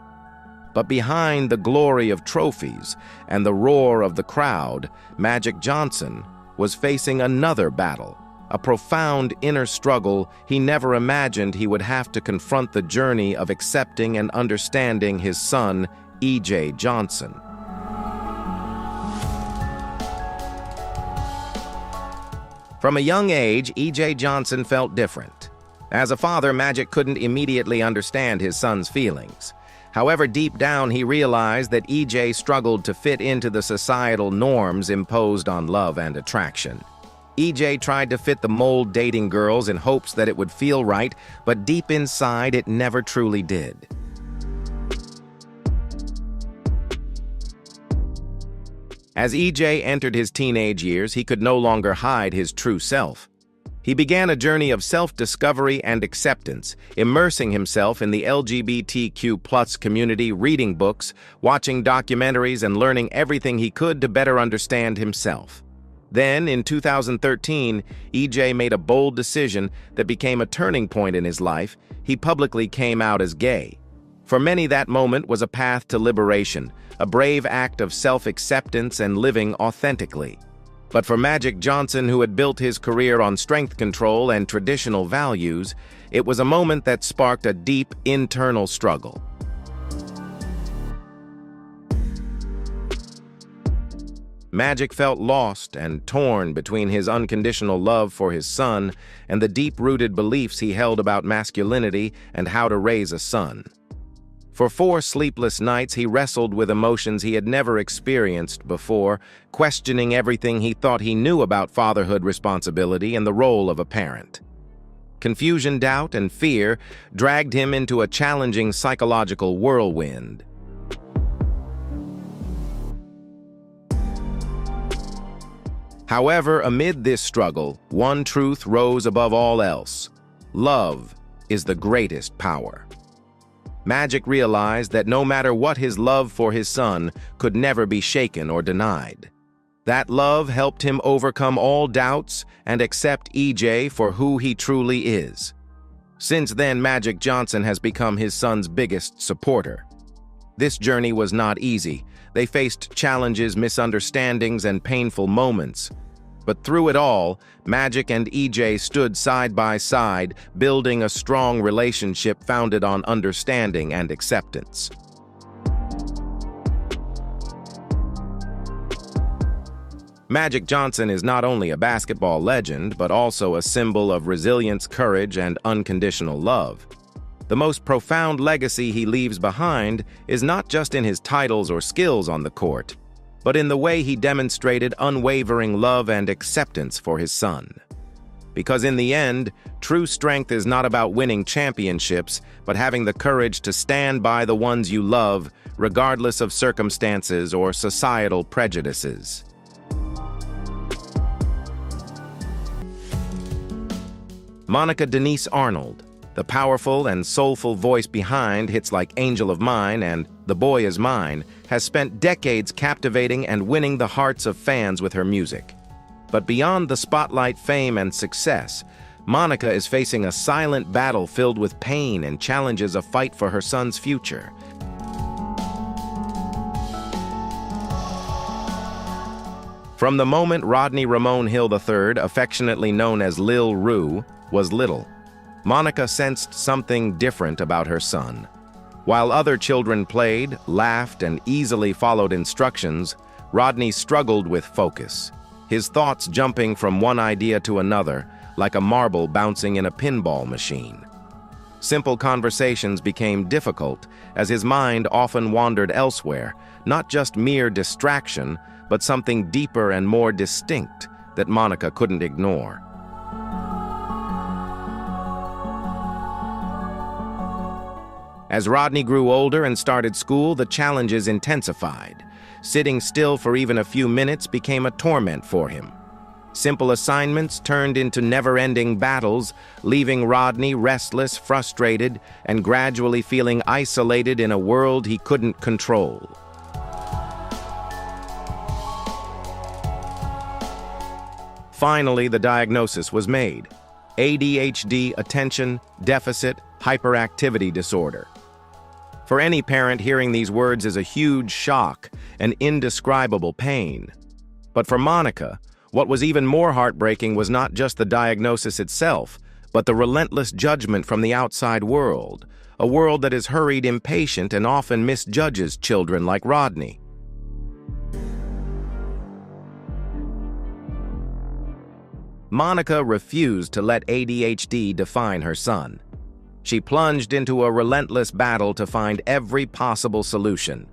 But behind the glory of trophies and the roar of the crowd, Magic Johnson was facing another battle, a profound inner struggle he never imagined he would have to confront: the journey of accepting and understanding his son, E.J. Johnson. From a young age, E.J. Johnson felt different. As a father, Magic couldn't immediately understand his son's feelings. However, deep down he realized that EJ struggled to fit into the societal norms imposed on love and attraction. EJ tried to fit the mold dating girls in hopes that it would feel right, but deep inside it never truly did. As EJ entered his teenage years, he could no longer hide his true self. He began a journey of self-discovery and acceptance, immersing himself in the LGBTQ+ community, reading books, watching documentaries, and learning everything he could to better understand himself. Then, in 2013, EJ made a bold decision that became a turning point in his life. He publicly came out as gay. For many, that moment was a path to liberation, a brave act of self-acceptance and living authentically. But for Magic Johnson, who had built his career on strength control and traditional values, it was a moment that sparked a deep internal struggle. Magic felt lost and torn between his unconditional love for his son and the deep-rooted beliefs he held about masculinity and how to raise a son. For 4 sleepless nights, he wrestled with emotions he had never experienced before, questioning everything he thought he knew about fatherhood responsibility and the role of a parent. Confusion, doubt, and fear dragged him into a challenging psychological whirlwind. However, amid this struggle, one truth rose above all else: love is the greatest power. Magic realized that no matter what, his love for his son could never be shaken or denied. That love helped him overcome all doubts and accept EJ for who he truly is. Since then, Magic Johnson has become his son's biggest supporter. This journey was not easy. They faced challenges, misunderstandings, and painful moments. But through it all, Magic and EJ stood side by side, building a strong relationship founded on understanding and acceptance. Magic Johnson is not only a basketball legend, but also a symbol of resilience, courage, and unconditional love. The most profound legacy he leaves behind is not just in his titles or skills on the court, but in the way he demonstrated unwavering love and acceptance for his son. Because in the end, true strength is not about winning championships, but having the courage to stand by the ones you love, regardless of circumstances or societal prejudices. Monica Denise Arnold, the powerful and soulful voice behind hits like Angel of Mine and The Boy Is Mine, has spent decades captivating and winning the hearts of fans with her music. But beyond the spotlight, fame, and success, Monica is facing a silent battle filled with pain and challenges a fight for her son's future. From the moment Rodney Ramon Hill III, affectionately known as Lil Rue, was little, Monica sensed something different about her son. While other children played, laughed, and easily followed instructions, Rodney struggled with focus, his thoughts jumping from one idea to another, like a marble bouncing in a pinball machine. Simple conversations became difficult, as his mind often wandered elsewhere, not just mere distraction, but something deeper and more distinct that Monica couldn't ignore. As Rodney grew older and started school, the challenges intensified. Sitting still for even a few minutes became a torment for him. Simple assignments turned into never-ending battles, leaving Rodney restless, frustrated, and gradually feeling isolated in a world he couldn't control. Finally, the diagnosis was made: ADHD, attention deficit hyperactivity disorder. For any parent, hearing these words is a huge shock, an indescribable pain. But for Monica, what was even more heartbreaking was not just the diagnosis itself, but the relentless judgment from the outside world, a world that is hurried, impatient, and often misjudges children like Rodney. Monica refused to let ADHD define her son. She plunged into a relentless battle to find every possible solution.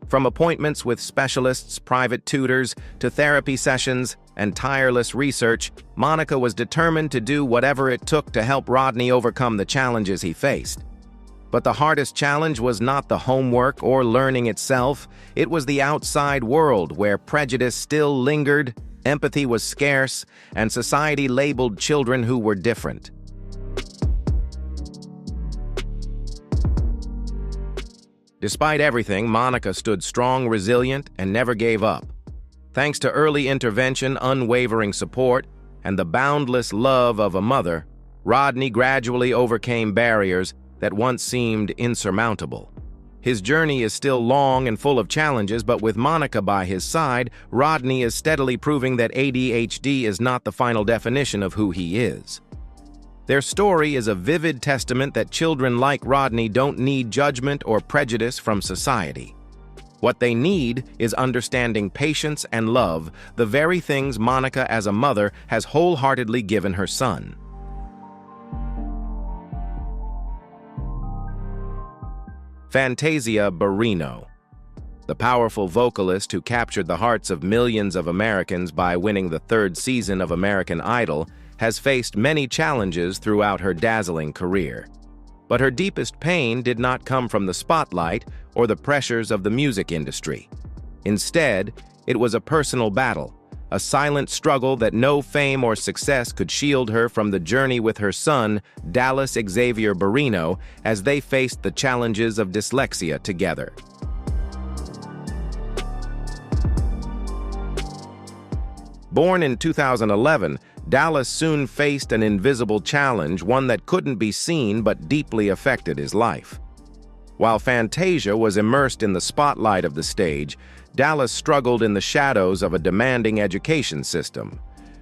From appointments with specialists, private tutors, to therapy sessions, and tireless research, Monica was determined to do whatever it took to help Rodney overcome the challenges he faced. But the hardest challenge was not the homework or learning itself, it was the outside world where prejudice still lingered, empathy was scarce, and society labeled children who were different. Despite everything, Monica stood strong, resilient, and never gave up. Thanks to early intervention, unwavering support, and the boundless love of a mother, Rodney gradually overcame barriers that once seemed insurmountable. His journey is still long and full of challenges, but with Monica by his side, Rodney is steadily proving that ADHD is not the final definition of who he is. Their story is a vivid testament that children like Rodney don't need judgment or prejudice from society. What they need is understanding, patience, and love, the very things Monica as a mother has wholeheartedly given her son. Fantasia Barrino. The powerful vocalist who captured the hearts of millions of Americans by winning the third season of American Idol has faced many challenges throughout her dazzling career. But her deepest pain did not come from the spotlight or the pressures of the music industry. Instead, it was a personal battle, a silent struggle that no fame or success could shield her from the journey with her son, Dallas Xavier Barrino, as they faced the challenges of dyslexia together. Born in 2011, Dallas soon faced an invisible challenge, one that couldn't be seen but deeply affected his life. While Fantasia was immersed in the spotlight of the stage, Dallas struggled in the shadows of a demanding education system.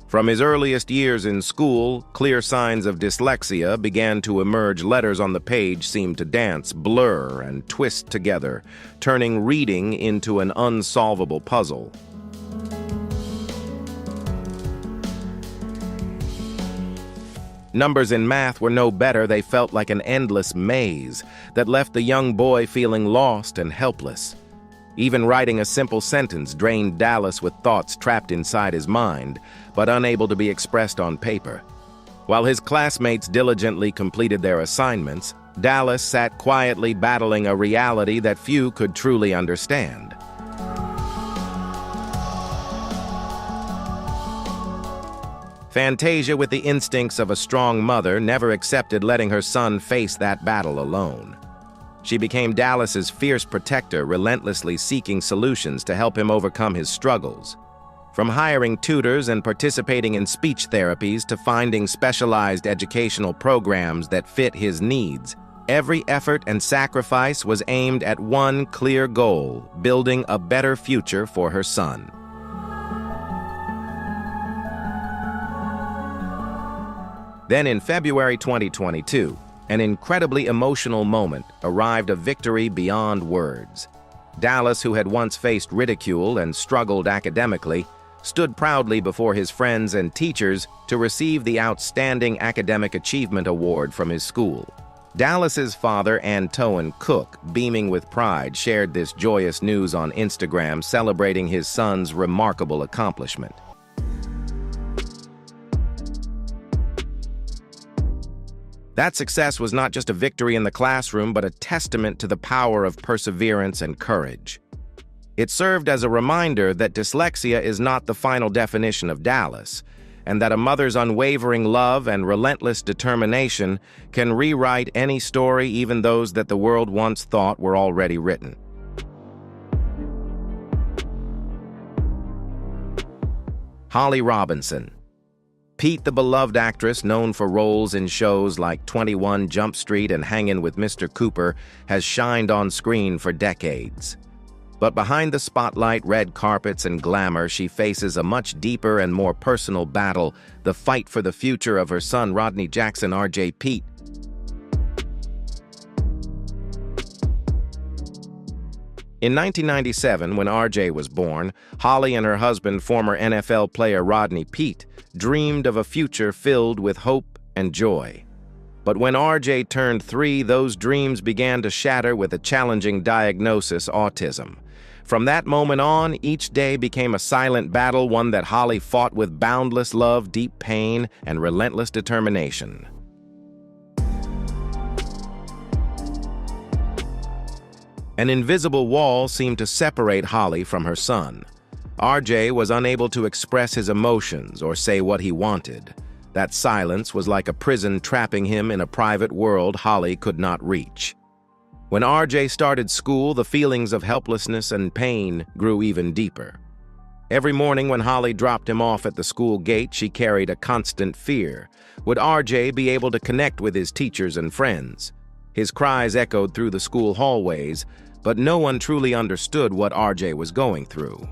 From his earliest years in school, clear signs of dyslexia began to emerge. Letters on the page seemed to dance, blur, and twist together, turning reading into an unsolvable puzzle. Numbers in math were no better. They felt like an endless maze that left the young boy feeling lost and helpless. Even writing a simple sentence drained Dallas with thoughts trapped inside his mind, but unable to be expressed on paper. While his classmates diligently completed their assignments, Dallas sat quietly battling a reality that few could truly understand. Fantasia, with the instincts of a strong mother, never accepted letting her son face that battle alone. She became Dallas's fierce protector, relentlessly seeking solutions to help him overcome his struggles. From hiring tutors and participating in speech therapies to finding specialized educational programs that fit his needs, every effort and sacrifice was aimed at one clear goal: building a better future for her son. Then in February 2022, an incredibly emotional moment arrived, a victory beyond words. Dallas, who had once faced ridicule and struggled academically, stood proudly before his friends and teachers to receive the Outstanding Academic Achievement Award from his school. Dallas's father, Antoine Cook, beaming with pride, shared this joyous news on Instagram, celebrating his son's remarkable accomplishment. That success was not just a victory in the classroom, but a testament to the power of perseverance and courage. It served as a reminder that dyslexia is not the final definition of Dallas, and that a mother's unwavering love and relentless determination can rewrite any story, even those that the world once thought were already written. Holly Robinson. Pete, the beloved actress known for roles in shows like 21 Jump Street and Hangin' with Mr. Cooper, has shined on screen for decades. But behind the spotlight, red carpets, and glamour, she faces a much deeper and more personal battle: the fight for the future of her son, Rodney Jackson R.J. Pete. In 1997, when RJ was born, Holly and her husband, former NFL player Rodney Peete, dreamed of a future filled with hope and joy. But when RJ turned 3, those dreams began to shatter with a challenging diagnosis: autism. From that moment on, each day became a silent battle, one that Holly fought with boundless love, deep pain, and relentless determination. An invisible wall seemed to separate Holly from her son. RJ was unable to express his emotions or say what he wanted. That silence was like a prison trapping him in a private world Holly could not reach. When RJ started school, the feelings of helplessness and pain grew even deeper. Every morning when Holly dropped him off at the school gate, she carried a constant fear. Would RJ be able to connect with his teachers and friends? His cries echoed through the school hallways, but no one truly understood what RJ was going through.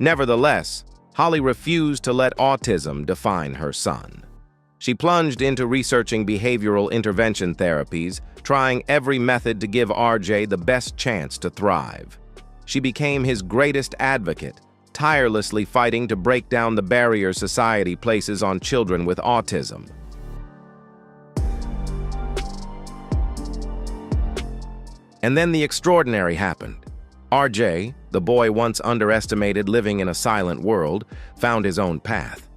Nevertheless, Holly refused to let autism define her son. She plunged into researching behavioral intervention therapies, trying every method to give RJ the best chance to thrive. She became his greatest advocate, tirelessly fighting to break down the barriers society places on children with autism. And then the extraordinary happened. RJ, the boy once underestimated living in a silent world, found his own path.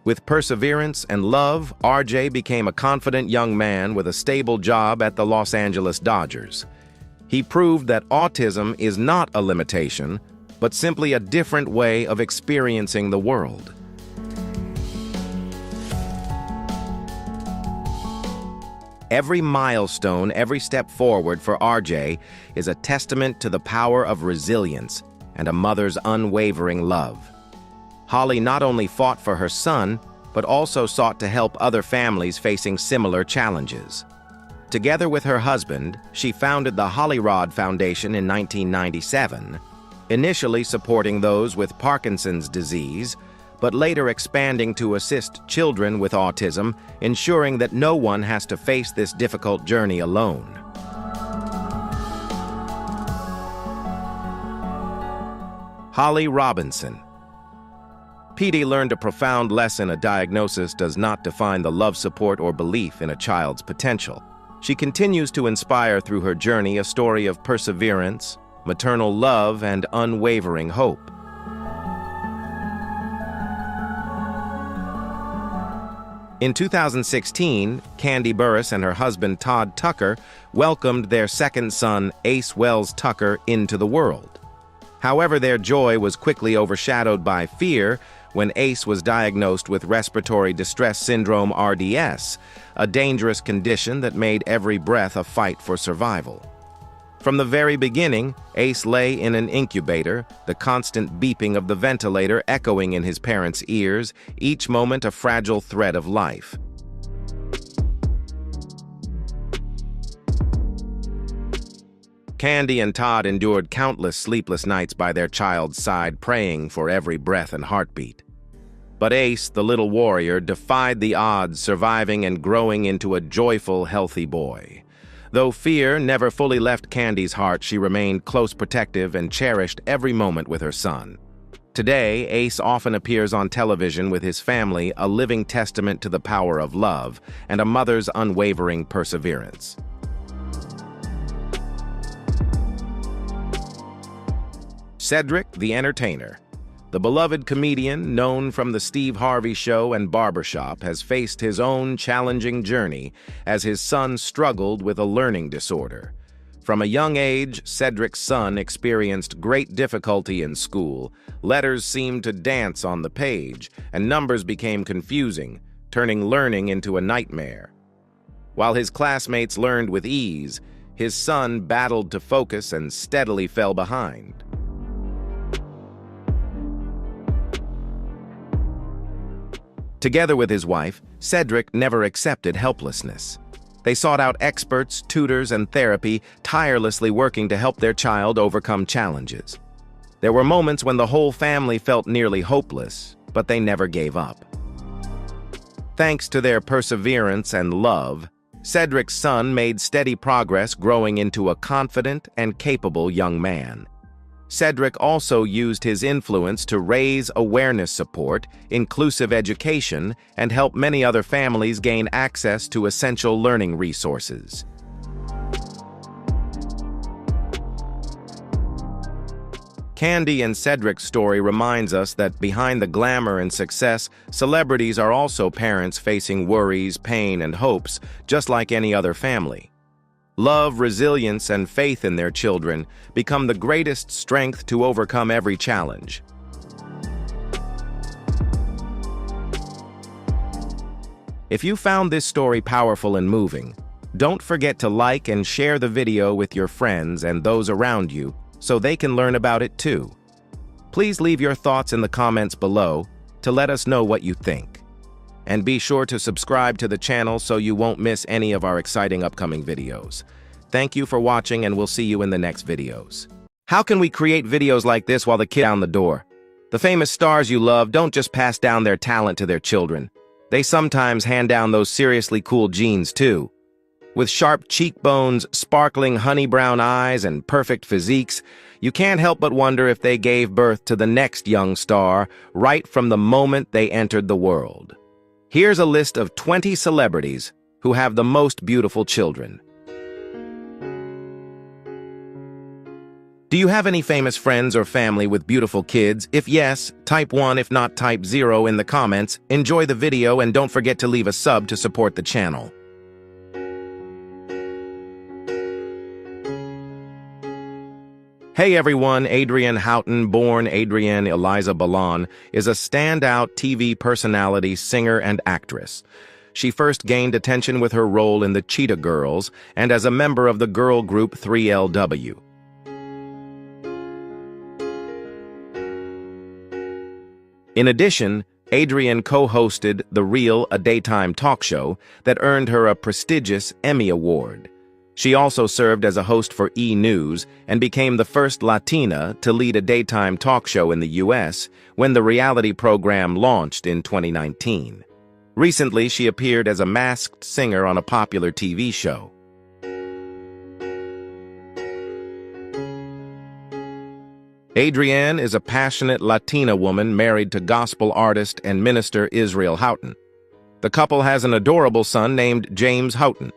With perseverance and love, RJ became a confident young man with a stable job at the Los Angeles Dodgers. He proved that autism is not a limitation, but simply a different way of experiencing the world. Every milestone, every step forward for RJ is a testament to the power of resilience and a mother's unwavering love. Holly not only fought for her son, but also sought to help other families facing similar challenges. Together with her husband, she founded the Holly Rod Foundation in 1997, initially supporting those with Parkinson's disease, but later expanding to assist children with autism, ensuring that no one has to face this difficult journey alone. Holly Robinson. Petey learned a profound lesson: a diagnosis does not define the love, support, or belief in a child's potential. She continues to inspire through her journey, a story of perseverance, maternal love, and unwavering hope. In 2016, Kandi Burruss and her husband Todd Tucker welcomed their second son, Ace Wells Tucker, into the world. However, their joy was quickly overshadowed by fear when Ace was diagnosed with respiratory distress syndrome, RDS, a dangerous condition that made every breath a fight for survival. From the very beginning, Ace lay in an incubator, the constant beeping of the ventilator echoing in his parents' ears, each moment a fragile thread of life. Kandi and Todd endured countless sleepless nights by their child's side, praying for every breath and heartbeat. But Ace, the little warrior, defied the odds, surviving and growing into a joyful, healthy boy. Though fear never fully left Kandi's heart, she remained close, protective, and cherished every moment with her son. Today, Ace often appears on television with his family, a living testament to the power of love and a mother's unwavering perseverance. Cedric the Entertainer. The beloved comedian, known from The Steve Harvey Show and Barbershop, has faced his own challenging journey as his son struggled with a learning disorder. From a young age, Cedric's son experienced great difficulty in school. Letters seemed to dance on the page, and numbers became confusing, turning learning into a nightmare. While his classmates learned with ease, his son battled to focus and steadily fell behind. Together with his wife, Cedric never accepted helplessness. They sought out experts, tutors, and therapy, tirelessly working to help their child overcome challenges. There were moments when the whole family felt nearly hopeless, but they never gave up. Thanks to their perseverance and love, Cedric's son made steady progress, growing into a confident and capable young man. Cedric also used his influence to raise awareness, support inclusive education, and help many other families gain access to essential learning resources. Candy and Cedric's story reminds us that behind the glamour and success, celebrities are also parents facing worries, pain, and hopes, just like any other family. Love, resilience, and faith in their children become the greatest strength to overcome every challenge. If you found this story powerful and moving, don't forget to like and share the video with your friends and those around you so they can learn about it too. Please leave your thoughts in the comments below to let us know what you think. And be sure to subscribe to the channel so you won't miss any of our exciting upcoming videos. Thank you for watching, and we'll see you in the next videos. How can we create videos like this while the kid down the door? The famous stars you love don't just pass down their talent to their children. They sometimes hand down those seriously cool genes too. With sharp cheekbones, sparkling honey brown eyes, and perfect physiques, you can't help but wonder if they gave birth to the next young star right from the moment they entered the world. Here's a list of 20 celebrities who have the most beautiful children. Do you have any famous friends or family with beautiful kids? If yes, type 1, if not, type 0 in the comments. Enjoy the video and don't forget to leave a sub to support the channel. Hey everyone, Adrienne Houghton, born Adrienne Eliza Ballon, is a standout TV personality, singer, and actress. She first gained attention with her role in the Cheetah Girls and as a member of the girl group 3LW. In addition, Adrienne co-hosted The Real, a daytime talk show that earned her a prestigious Emmy Award. She also served as a host for E! News and became the first Latina to lead a daytime talk show in the U.S. when the reality program launched in 2019. Recently, she appeared as a masked singer on a popular TV show. Adrienne is a passionate Latina woman married to gospel artist and minister Israel Houghton. The couple has an adorable son named James Houghton.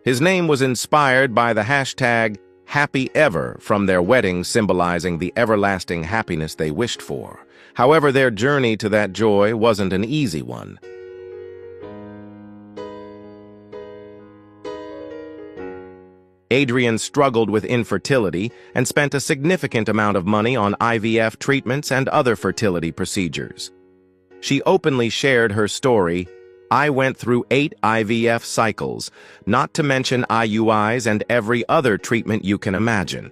His name was inspired by the hashtag #HappyEver from their wedding, symbolizing the everlasting happiness they wished for. However, their journey to that joy wasn't an easy one. Adrienne struggled with infertility and spent a significant amount of money on IVF treatments and other fertility procedures. She openly shared her story, "I went through 8 IVF cycles, not to mention IUIs and every other treatment you can imagine."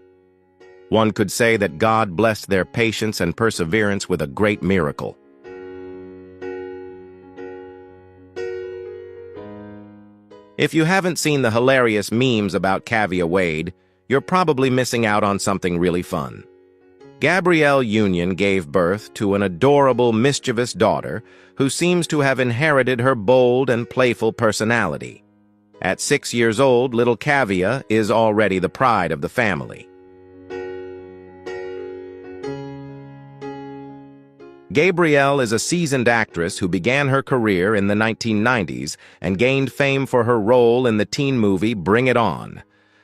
One could say that God blessed their patience and perseverance with a great miracle. If you haven't seen the hilarious memes about Kavya Wade, you're probably missing out on something really fun. Gabrielle Union gave birth to an adorable, mischievous daughter who seems to have inherited her bold and playful personality. At 6 years old, little Kavya is already the pride of the family. Gabrielle is a seasoned actress who began her career in the 1990s and gained fame for her role in the teen movie Bring It On.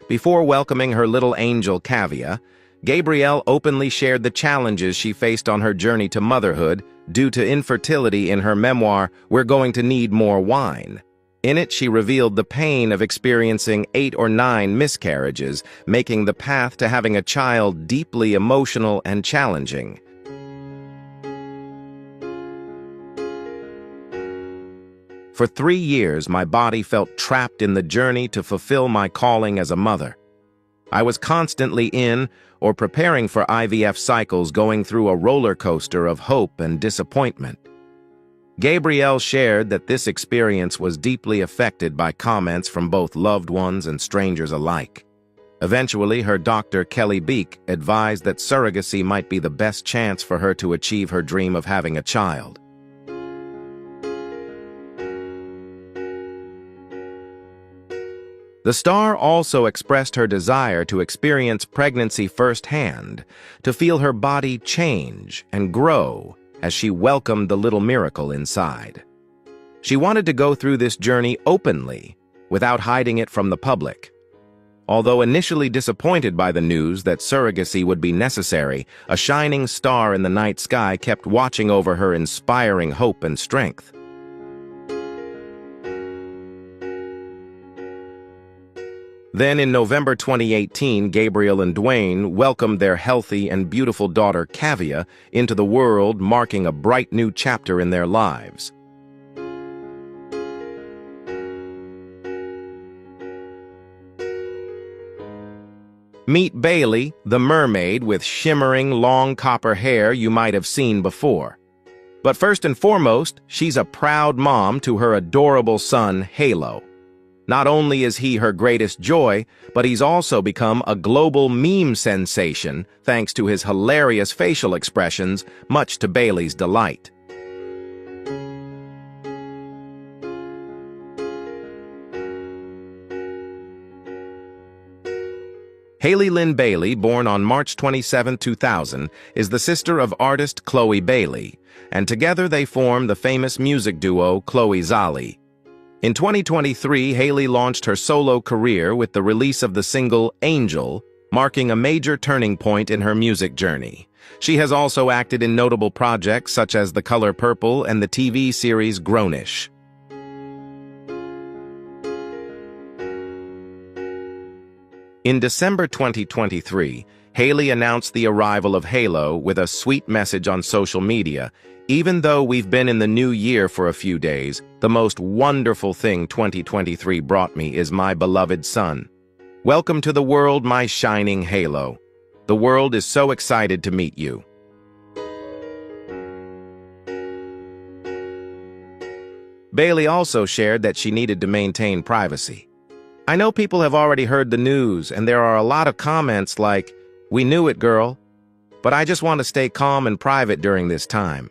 Before welcoming her little angel Kavya, Gabrielle openly shared the challenges she faced on her journey to motherhood due to infertility in her memoir, We're Going to Need More Wine. In it, she revealed the pain of experiencing 8 or 9 miscarriages, making the path to having a child deeply emotional and challenging. For 3 years, my body felt trapped in the journey to fulfill my calling as a mother. I was constantly in or preparing for IVF cycles, going through a roller coaster of hope and disappointment. Gabrielle shared that this experience was deeply affected by comments from both loved ones and strangers alike. Eventually, her doctor, Kelly Beek, advised that surrogacy might be the best chance for her to achieve her dream of having a child. The star also expressed her desire to experience pregnancy firsthand, to feel her body change and grow as she welcomed the little miracle inside. She wanted to go through this journey openly, without hiding it from the public. Although initially disappointed by the news that surrogacy would be necessary, a shining star in the night sky kept watching over her, inspiring hope and strength. Then in November 2018, Gabriel and Dwayne welcomed their healthy and beautiful daughter, Kavia, into the world, marking a bright new chapter in their lives. Meet Bailey, the mermaid with shimmering, long copper hair you might have seen before. But first and foremost, she's a proud mom to her adorable son, Halo. Not only is he her greatest joy, but he's also become a global meme sensation thanks to his hilarious facial expressions, much to Bailey's delight. Hailey Lynn Bailey, born on March 27, 2000, is the sister of artist Chloe Bailey, and together they form the famous music duo Chloe Zali. In 2023, Hailey launched her solo career with the release of the single Angel, marking a major turning point in her music journey. She has also acted in notable projects such as The Color Purple and the TV series Grownish. In December 2023, Hailey announced the arrival of Halo with a sweet message on social media. Even though we've been in the new year for a few days, the most wonderful thing 2023 brought me is my beloved son. Welcome to the world, my shining Halo. The world is so excited to meet you. Bailey also shared that she needed to maintain privacy. I know people have already heard the news, and there are a lot of comments like, "We knew it, girl." But I just want to stay calm and private during this time.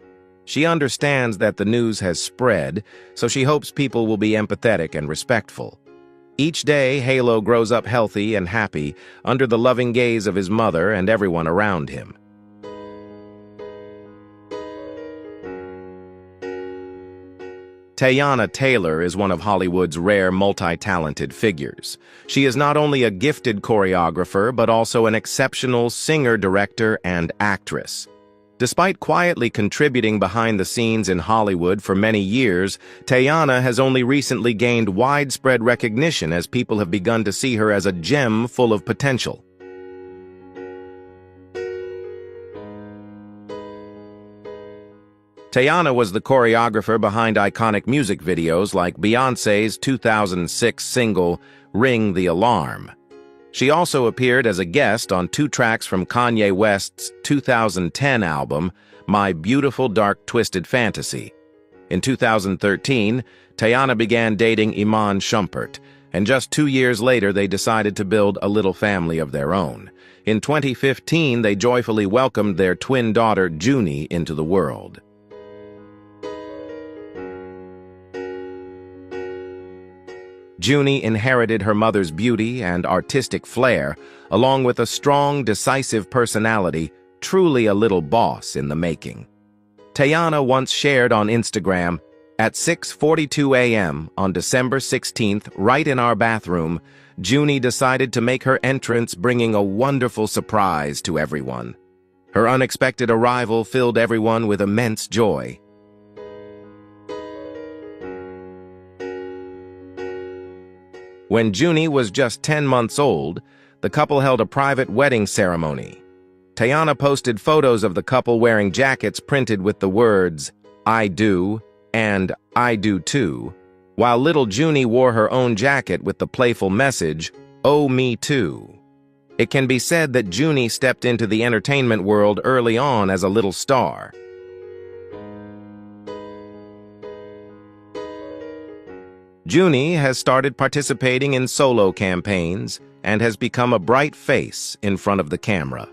She understands that the news has spread, so she hopes people will be empathetic and respectful. Each day, Halo grows up healthy and happy under the loving gaze of his mother and everyone around him. Teyana Taylor is one of Hollywood's rare multi-talented figures. She is not only a gifted choreographer, but also an exceptional singer, director, and actress. Despite quietly contributing behind the scenes in Hollywood for many years, Teyana has only recently gained widespread recognition as people have begun to see her as a gem full of potential. Teyana was the choreographer behind iconic music videos like Beyoncé's 2006 single, Ring the Alarm. She also appeared as a guest on 2 tracks from Kanye West's 2010 album, My Beautiful Dark Twisted Fantasy. In 2013, Teyana began dating Iman Shumpert, and just 2 years later they decided to build a little family of their own. In 2015, they joyfully welcomed their twin daughter, Junie, into the world. Junie inherited her mother's beauty and artistic flair, along with a strong, decisive personality, truly a little boss in the making. Teyana once shared on Instagram, "At 6:42 a.m. on December 16th, right in our bathroom, Junie decided to make her entrance, bringing a wonderful surprise to everyone. Her unexpected arrival filled everyone with immense joy." When Junie was just 10 months old, the couple held a private wedding ceremony. Teyana posted photos of the couple wearing jackets printed with the words, "I do" and "I do too," while little Junie wore her own jacket with the playful message, "Oh, me too." It can be said that Junie stepped into the entertainment world early on as a little star. Junie has started participating in solo campaigns and has become a bright face in front of the camera.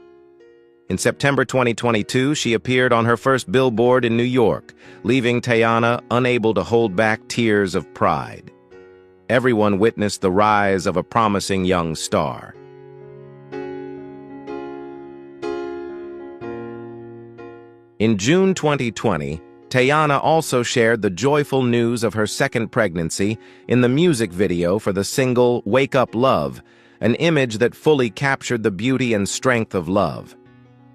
In September 2022, she appeared on her first billboard in New York, leaving Teyana unable to hold back tears of pride. Everyone witnessed the rise of a promising young star. In June 2020, Teyana also shared the joyful news of her second pregnancy in the music video for the single Wake Up Love, an image that fully captured the beauty and strength of love.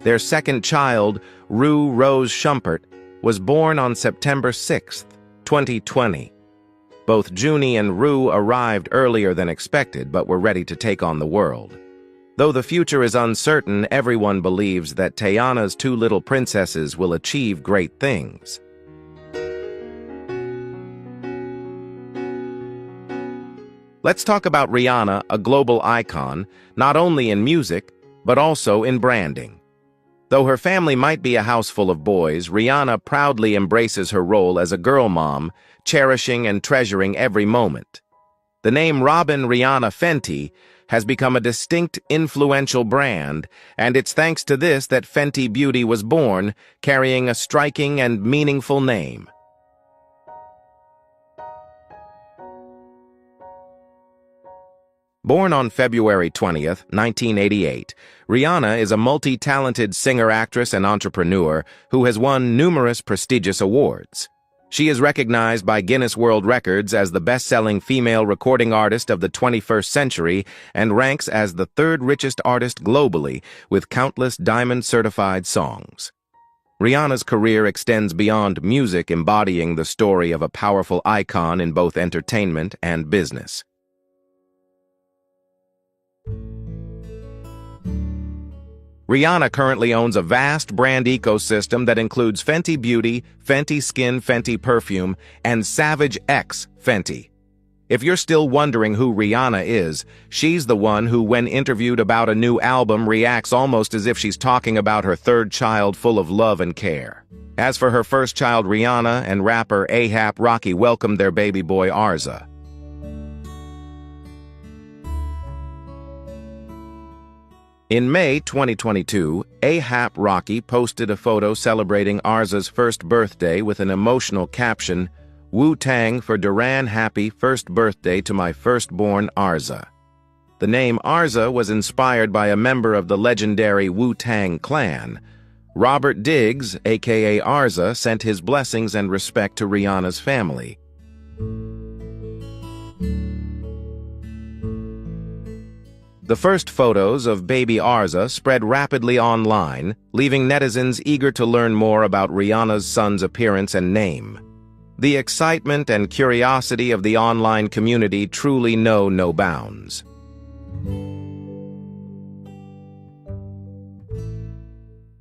Their second child, Rue Rose Schumpert, was born on September 6, 2020. Both Junie and Rue arrived earlier than expected but were ready to take on the world. Though the future is uncertain, everyone believes that Teyana's two little princesses will achieve great things. Let's talk about Rihanna, a global icon, not only in music, but also in branding. Though her family might be a house full of boys, Rihanna proudly embraces her role as a girl mom, cherishing and treasuring every moment. The name Robin Rihanna Fenty has become a distinct, influential brand, and it's thanks to this that Fenty Beauty was born, carrying a striking and meaningful name. Born on February 20th, 1988, Rihanna is a multi-talented singer, actress, and entrepreneur who has won numerous prestigious awards. She is recognized by Guinness World Records as the best-selling female recording artist of the 21st century and ranks as the third richest artist globally with countless diamond-certified songs. Rihanna's career extends beyond music, embodying the story of a powerful icon in both entertainment and business. Rihanna currently owns a vast brand ecosystem that includes Fenty Beauty, Fenty Skin, Fenty Perfume, and Savage X Fenty. If you're still wondering who Rihanna is, she's the one who, when interviewed about a new album, reacts almost as if she's talking about her third child full of love and care. As for her first child, Rihanna and rapper A$AP Rocky welcomed their baby boy Arza. In May 2022, A$AP Rocky posted a photo celebrating Arza's first birthday with an emotional caption, "Wu-Tang for Duran, happy first birthday to my firstborn Arza." The name Arza was inspired by a member of the legendary Wu-Tang Clan. Robert Diggs, aka Arza, sent his blessings and respect to Rihanna's family. The first photos of baby Arza spread rapidly online, leaving netizens eager to learn more about Rihanna's son's appearance and name. The excitement and curiosity of the online community truly know no bounds.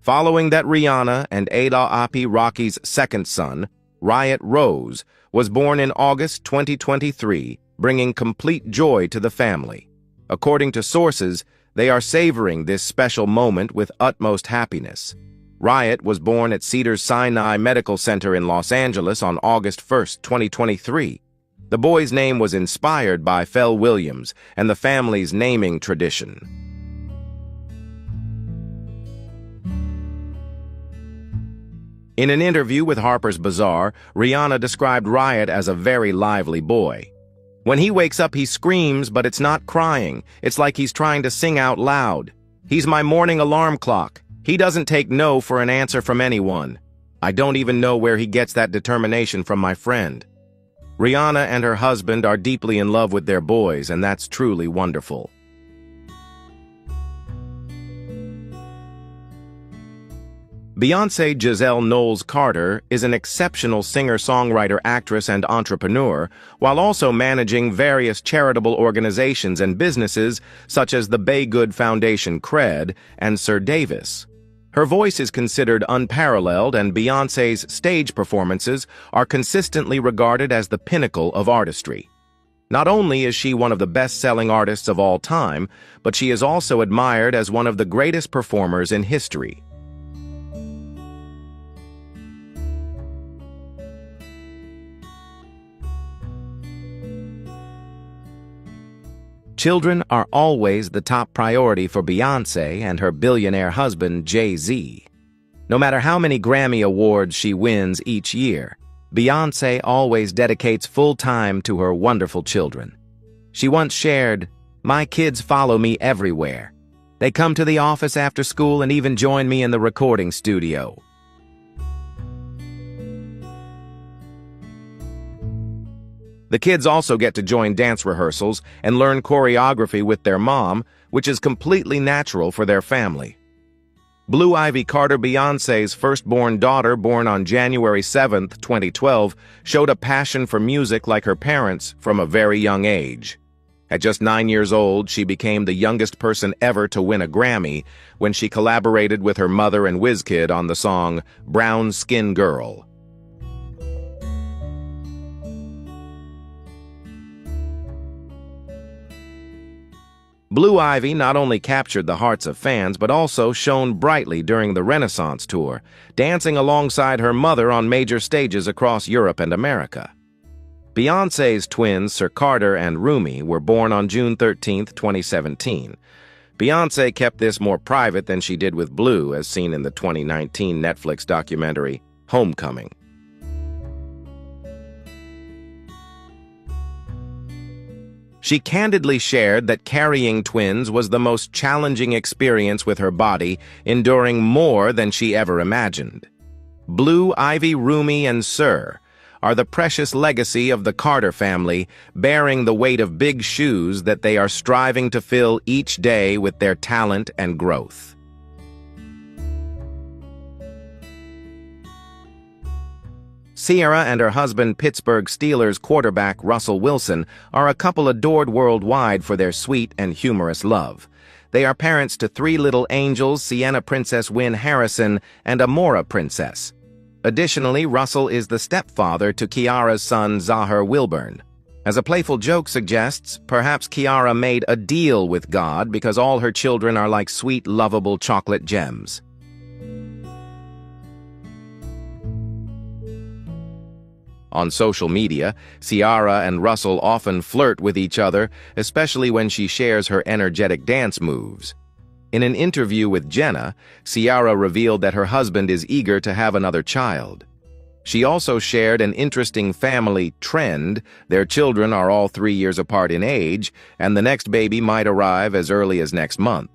Following that, Rihanna and A$AP Rocky's second son, Riot Rose, was born in August 2023, bringing complete joy to the family. According to sources, they are savoring this special moment with utmost happiness. Riot was born at Cedars-Sinai Medical Center in Los Angeles on August 1, 2023. The boy's name was inspired by Pharrell Williams and the family's naming tradition. In an interview with Harper's Bazaar, Rihanna described Riot as a very lively boy. When he wakes up, he screams, but it's not crying. It's like he's trying to sing out loud. He's my morning alarm clock. He doesn't take no for an answer from anyone. I don't even know where he gets that determination from, my friend. Rihanna and her husband are deeply in love with their boys, and that's truly wonderful. Beyoncé Giselle Knowles-Carter is an exceptional singer-songwriter, actress, and entrepreneur, while also managing various charitable organizations and businesses such as the Bay Good Foundation CRED and Sir Davis. Her voice is considered unparalleled, and Beyoncé's stage performances are consistently regarded as the pinnacle of artistry. Not only is she one of the best-selling artists of all time, but she is also admired as one of the greatest performers in history. Children are always the top priority for Beyoncé and her billionaire husband, Jay-Z. No matter how many Grammy Awards she wins each year, Beyoncé always dedicates full time to her wonderful children. She once shared, "My kids follow me everywhere. They come to the office after school and even join me in the recording studio." The kids also get to join dance rehearsals and learn choreography with their mom, which is completely natural for their family. Blue Ivy Carter, Beyoncé's firstborn daughter, born on January 7, 2012, showed a passion for music like her parents from a very young age. At just 9 years old, she became the youngest person ever to win a Grammy when she collaborated with her mother and Wizkid on the song Brown Skin Girl. Blue Ivy not only captured the hearts of fans but also shone brightly during the Renaissance tour, dancing alongside her mother on major stages across Europe and America. Beyoncé's twins, Sir Carter and Rumi, were born on June 13, 2017. Beyoncé kept this more private than she did with Blue, as seen in the 2019 Netflix documentary Homecoming. She candidly shared that carrying twins was the most challenging experience with her body, enduring more than she ever imagined. Blue Ivy, Rumi, and Sir are the precious legacy of the Carter family, bearing the weight of big shoes that they are striving to fill each day with their talent and growth. Ciara and her husband, Pittsburgh Steelers quarterback Russell Wilson, are a couple adored worldwide for their sweet and humorous love. They are parents to 3 little angels, Sienna Princess Wynn Harrison and Amora Princess. Additionally, Russell is the stepfather to Kiara's son, Zahir Wilburn. As a playful joke suggests, perhaps Kiara made a deal with God because all her children are like sweet, lovable chocolate gems. On social media, Ciara and Russell often flirt with each other, especially when she shares her energetic dance moves. In an interview with Jenna, Ciara revealed that her husband is eager to have another child. She also shared an interesting family trend. Their children are all 3 years apart in age, and the next baby might arrive as early as next month.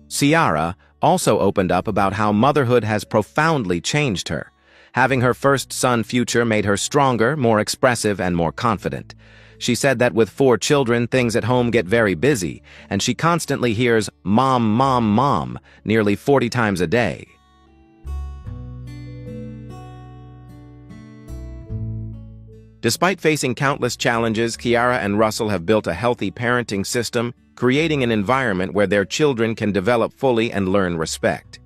Ciara also opened up about how motherhood has profoundly changed her. Having her first son, Future, made her stronger, more expressive, and more confident. She said that with 4 children, things at home get very busy, and she constantly hears "mom, mom, mom" nearly 40 times a day. Despite facing countless challenges, Ciara and Russell have built a healthy parenting system, creating an environment where their children can develop fully and learn respect.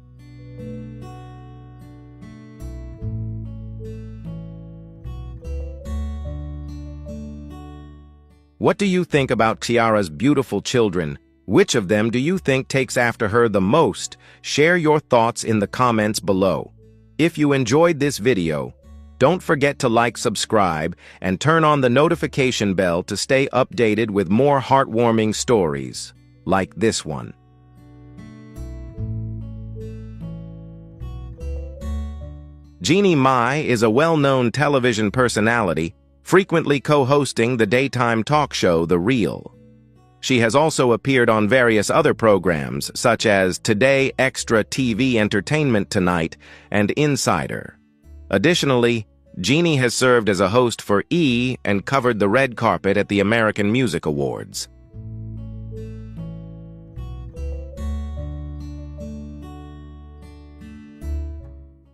What do you think about Ciara's beautiful children? Which of them do you think takes after her the most? Share your thoughts in the comments below. If you enjoyed this video, don't forget to like, subscribe, and turn on the notification bell to stay updated with more heartwarming stories like this one. Jeannie Mai is a well-known television personality, frequently co-hosting the daytime talk show The Real. She has also appeared on various other programs such as Today Extra TV Entertainment Tonight and Insider. Additionally, Jeannie has served as a host for E! And covered the red carpet at the American Music Awards.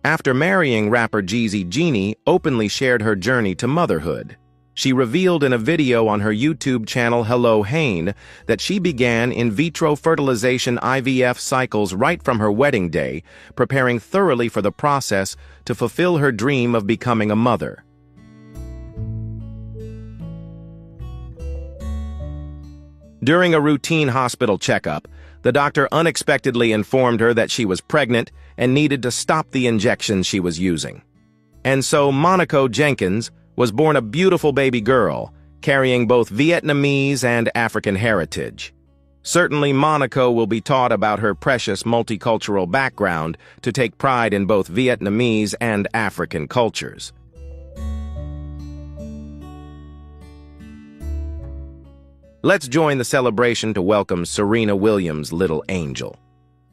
After marrying rapper Jeezy, Jeannie openly shared her journey to motherhood. She revealed in a video on her YouTube channel Hello Hayne that she began in vitro fertilization IVF cycles right from her wedding day, preparing thoroughly for the process to fulfill her dream of becoming a mother. During a routine hospital checkup, the doctor unexpectedly informed her that she was pregnant and needed to stop the injections she was using. And so Monaco Jenkins was born a beautiful baby girl, carrying both Vietnamese and African heritage. Certainly, Monaco will be taught about her precious multicultural background to take pride in both Vietnamese and African cultures. Let's join the celebration to welcome Serena Williams' little angel.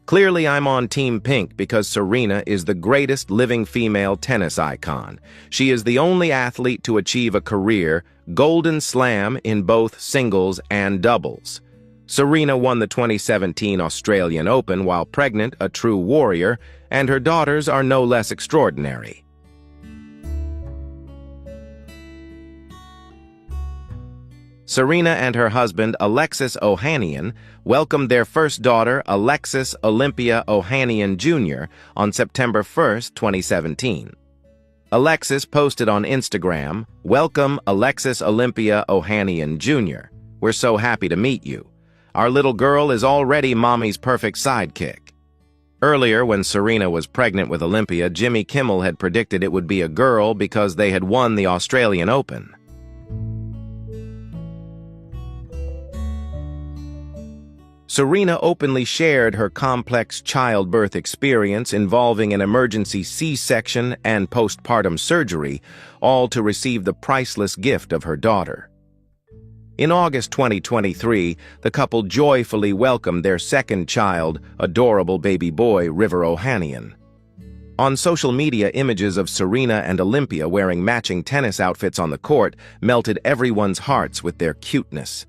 Clearly, I'm on Team Pink because Serena is the greatest living female tennis icon. She is the only athlete to achieve a career Golden Slam in both singles and doubles. Serena won the 2017 Australian Open while pregnant, a true warrior, and her daughters are no less extraordinary. Serena and her husband, Alexis Ohanian, welcomed their first daughter, Alexis Olympia Ohanian Jr., on September 1, 2017. Alexis posted on Instagram, "Welcome Alexis Olympia Ohanian Jr. We're so happy to meet you. Our little girl is already mommy's perfect sidekick." Earlier, when Serena was pregnant with Olympia, Jimmy Kimmel had predicted it would be a girl because they had won the Australian Open. Serena openly shared her complex childbirth experience involving an emergency C-section and postpartum surgery, all to receive the priceless gift of her daughter. In August 2023, the couple joyfully welcomed their second child, adorable baby boy River Ohanian. On social media, images of Serena and Olympia wearing matching tennis outfits on the court melted everyone's hearts with their cuteness.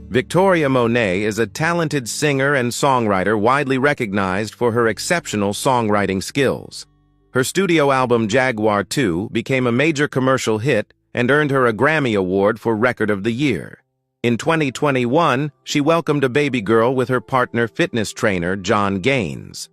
Victoria Monet is a talented singer and songwriter widely recognized for her exceptional songwriting skills. Her studio album Jaguar 2 became a major commercial hit and earned her a Grammy Award for Record of the Year. In 2021, she welcomed a baby girl with her partner fitness trainer John Gaines.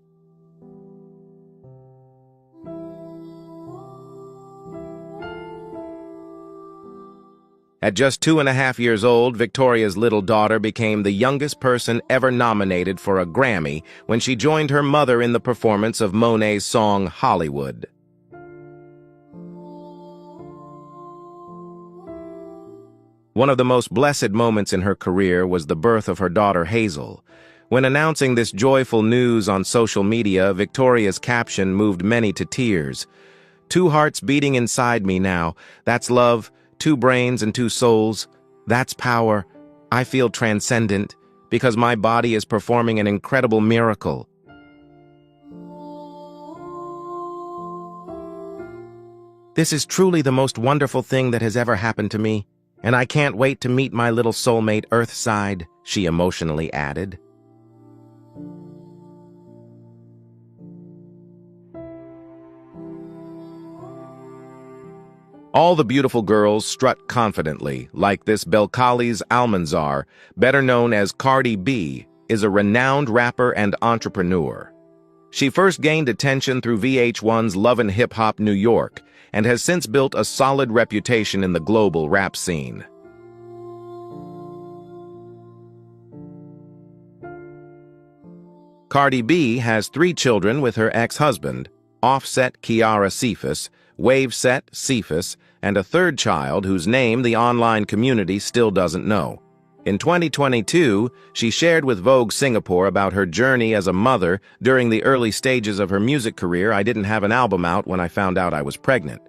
At just 2.5 years old, Victoria's little daughter became the youngest person ever nominated for a Grammy when she joined her mother in the performance of Monet's song Hollywood. One of the most blessed moments in her career was the birth of her daughter Hazel. When announcing this joyful news on social media, Victoria's caption moved many to tears. "Two hearts beating inside me now. That's love. Two brains and two souls. That's power. I feel transcendent because my body is performing an incredible miracle." "This is truly the most wonderful thing that has ever happened to me, and I can't wait to meet my little soulmate Earthside," she emotionally added. All the beautiful girls strut confidently, like this Belcalis Almanzar, better known as Cardi B, is a renowned rapper and entrepreneur. She first gained attention through VH1's Love & Hip Hop New York and has since built a solid reputation in the global rap scene. Cardi B has 3 children with her ex-husband, Offset Kiara Cephas, Waveset Cephas, and a third child whose name the online community still doesn't know. In 2022, she shared with Vogue Singapore about her journey as a mother. "During the early stages of her music career, I didn't have an album out when I found out I was pregnant.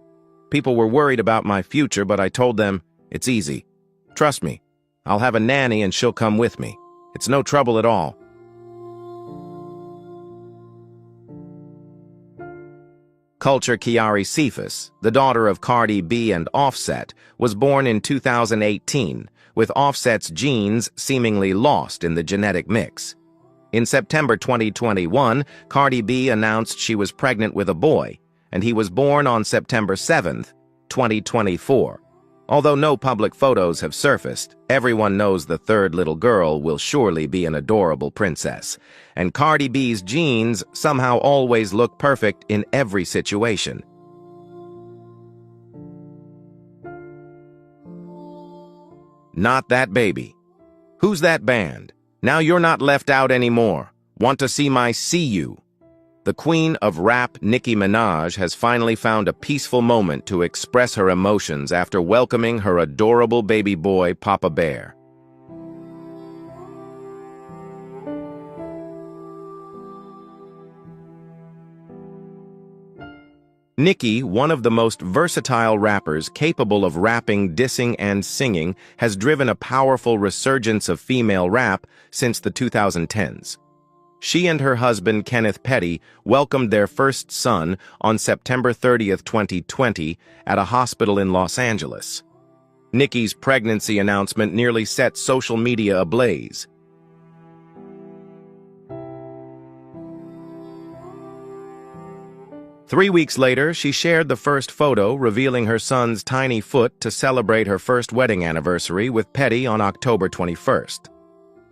People were worried about my future, but I told them, it's easy. Trust me, I'll have a nanny and she'll come with me. It's no trouble at all." Culture Kiara Cephas, the daughter of Cardi B and Offset, was born in 2018, with Offset's genes seemingly lost in the genetic mix. In September 2021, Cardi B announced she was pregnant with a boy, and he was born on September 7, 2024. Although no public photos have surfaced, everyone knows the third little girl will surely be an adorable princess, and Cardi B's genes somehow always look perfect in every situation. Not That Baby. Who's that band? Now you're not left out anymore. Want to see my See You? The queen of rap, Nicki Minaj, has finally found a peaceful moment to express her emotions after welcoming her adorable baby boy, Papa Bear. Nicki, one of the most versatile rappers capable of rapping, dissing, and singing, has driven a powerful resurgence of female rap since the 2010s. She and her husband, Kenneth Petty, welcomed their first son on September 30th, 2020, at a hospital in Los Angeles. Nicki's pregnancy announcement nearly set social media ablaze. Three weeks later, she shared the first photo revealing her son's tiny foot to celebrate her first wedding anniversary with Petty on October 21st.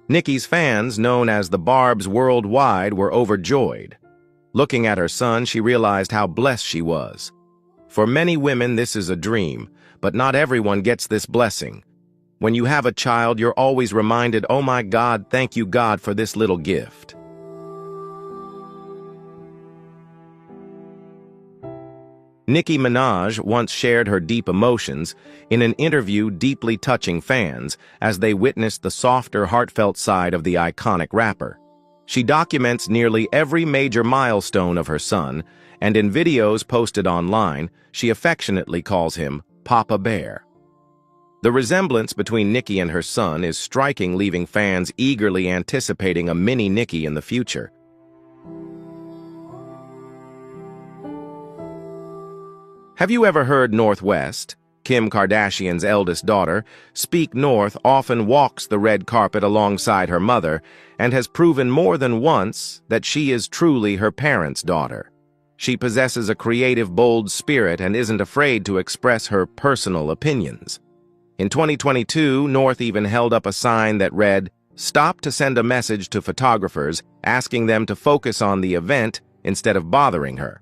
Nicki's fans, known as the Barbs worldwide, were overjoyed. Looking at her son, she realized how blessed she was. For many women, this is a dream, but not everyone gets this blessing. When you have a child, you're always reminded, "Oh my God, thank you God for this little gift." Nicki Minaj once shared her deep emotions in an interview, deeply touching fans as they witnessed the softer, heartfelt side of the iconic rapper. She documents nearly every major milestone of her son, and in videos posted online, she affectionately calls him Papa Bear. The resemblance between Nicki and her son is striking, leaving fans eagerly anticipating a mini Nicki in the future. Have you ever heard North West? Kim Kardashian's eldest daughter, Speak North, often walks the red carpet alongside her mother and has proven more than once that she is truly her parents' daughter. She possesses a creative, bold spirit and isn't afraid to express her personal opinions. In 2022, North even held up a sign that read, "Stop to send a message to photographers asking them to focus on the event instead of bothering her."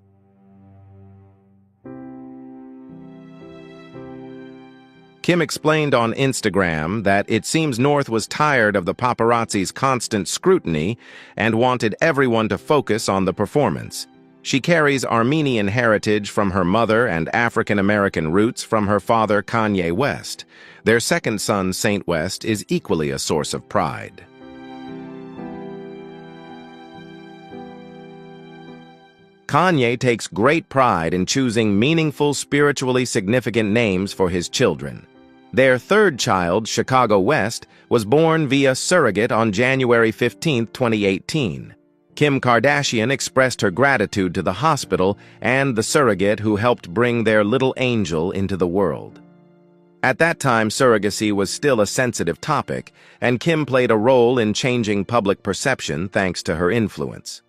Kim explained on Instagram that it seems North was tired of the paparazzi's constant scrutiny and wanted everyone to focus on the performance. She carries Armenian heritage from her mother and African-American roots from her father, Kanye West. Their second son, Saint West, is equally a source of pride. Kanye takes great pride in choosing meaningful, spiritually significant names for his children. Their third child, Chicago West, was born via surrogate on January 15, 2018. Kim Kardashian expressed her gratitude to the hospital and the surrogate who helped bring their little angel into the world. At that time, surrogacy was still a sensitive topic, and Kim played a role in changing public perception thanks to her influence.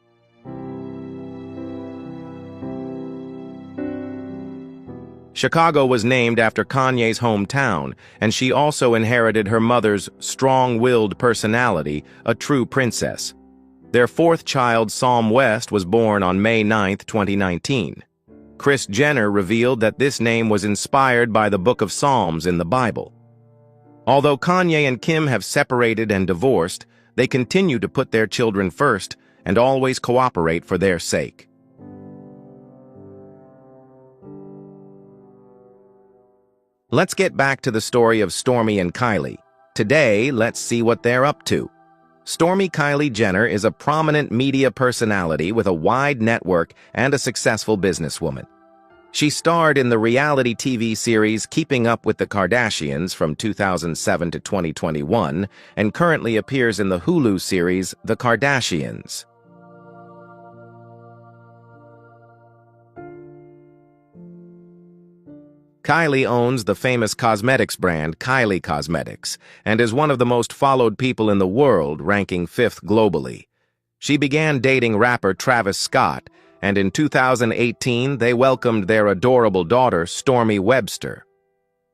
Chicago was named after Kanye's hometown, and she also inherited her mother's strong-willed personality, a true princess. Their fourth child, Psalm West, was born on May 9, 2019. Kris Jenner revealed that this name was inspired by the Book of Psalms in the Bible. Although Kanye and Kim have separated and divorced, they continue to put their children first and always cooperate for their sake. Let's get back to the story of Stormi and Kylie. Today, let's see what they're up to. Stormi Kylie Jenner is a prominent media personality with a wide network and a successful businesswoman. She starred in the reality TV series Keeping Up with the Kardashians from 2007 to 2021 and currently appears in the Hulu series The Kardashians. Kylie owns the famous cosmetics brand Kylie Cosmetics and is one of the most followed people in the world, ranking 5th globally. She began dating rapper Travis Scott, and in 2018 they welcomed their adorable daughter, Stormi Webster.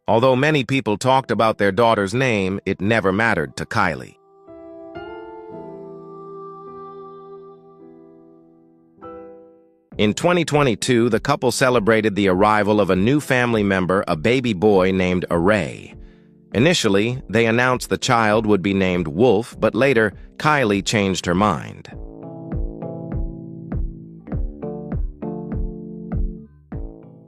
Although many people talked about their daughter's name, it never mattered to Kylie. In 2022, the couple celebrated the arrival of a new family member, a baby boy named Array. Initially, they announced the child would be named Wolf, but later, Kylie changed her mind.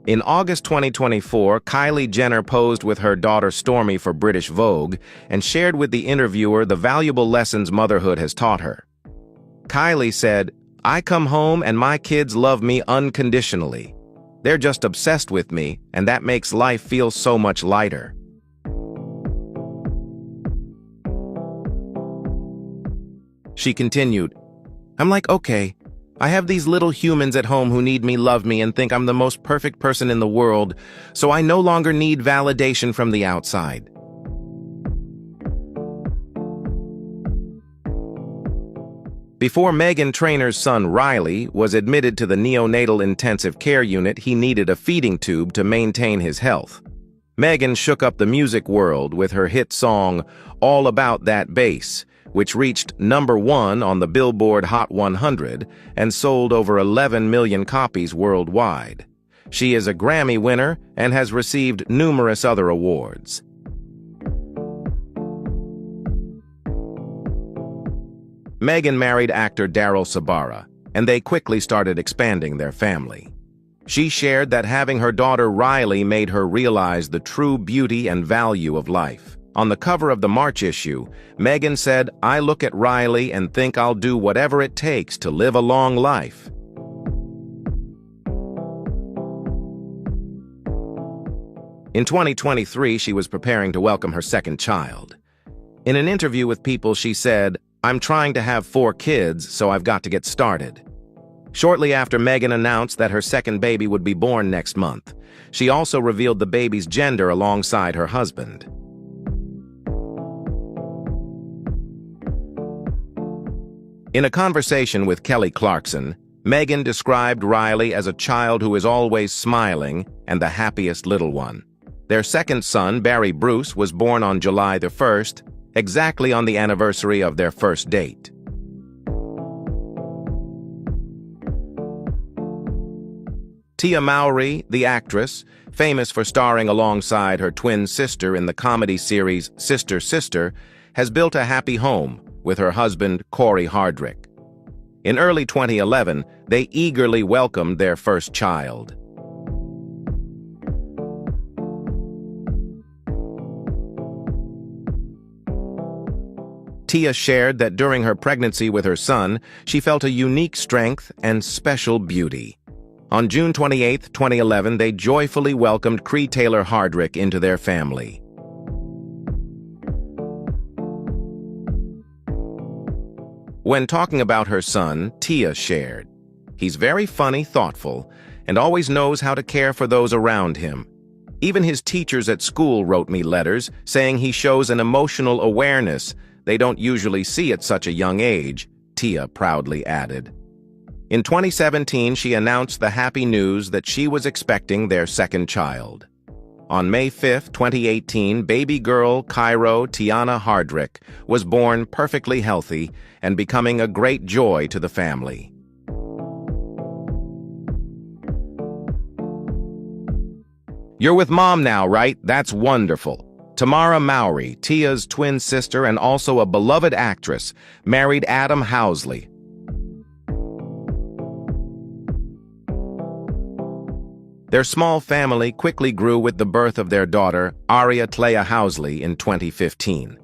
In August 2024, Kylie Jenner posed with her daughter Stormi for British Vogue and shared with the interviewer the valuable lessons motherhood has taught her. Kylie said, "I come home and my kids love me unconditionally. They're just obsessed with me, and that makes life feel so much lighter. She continued, I'm like, okay, I have these little humans at home who need me, love me, and think I'm the most perfect person in the world, so I no longer need validation from the outside. Before Meghan Trainor's son Riley was admitted to the neonatal intensive care unit, he needed a feeding tube to maintain his health. Meghan shook up the music world with her hit song, All About That Bass, which reached #1 on the Billboard Hot 100 and sold over 11 million copies worldwide. She is a Grammy winner and has received numerous other awards. Meghan married actor Daryl Sabara, and they quickly started expanding their family. She shared that having her daughter Riley made her realize the true beauty and value of life. On the cover of the March issue, Meghan said, I look at Riley and think I'll do whatever it takes to live a long life. In 2023, she was preparing to welcome her second child. In an interview with People, she said, I'm trying to have 4 kids, so I've got to get started. Shortly after Meghan announced that her second baby would be born next month, she also revealed the baby's gender alongside her husband. In a conversation with Kelly Clarkson, Meghan described Riley as a child who is always smiling and the happiest little one. Their second son, Barry Bruce, was born on July the 1st, exactly on the anniversary of their first date. Tia Mowry, the actress, famous for starring alongside her twin sister in the comedy series Sister Sister, has built a happy home with her husband, Corey Hardrick. In early 2011, they eagerly welcomed their first child. Tia shared that during her pregnancy with her son, she felt a unique strength and special beauty. On June 28, 2011, they joyfully welcomed Cree Taylor Hardrick into their family. When talking about her son, Tia shared, he's very funny, thoughtful, and always knows how to care for those around him. Even his teachers at school wrote me letters saying he shows an emotional awareness they don't usually see at such a young age, Tia proudly added. In 2017, she announced the happy news that she was expecting their second child. On May 5, 2018, baby girl Cairo Tiana Hardrick was born perfectly healthy and becoming a great joy to the family. You're with Mom now, right? That's wonderful. Tamara Mowry, Tia's twin sister and also a beloved actress, married Adam Housley. Their small family quickly grew with the birth of their daughter, Aria Tlea Housley, in 2015.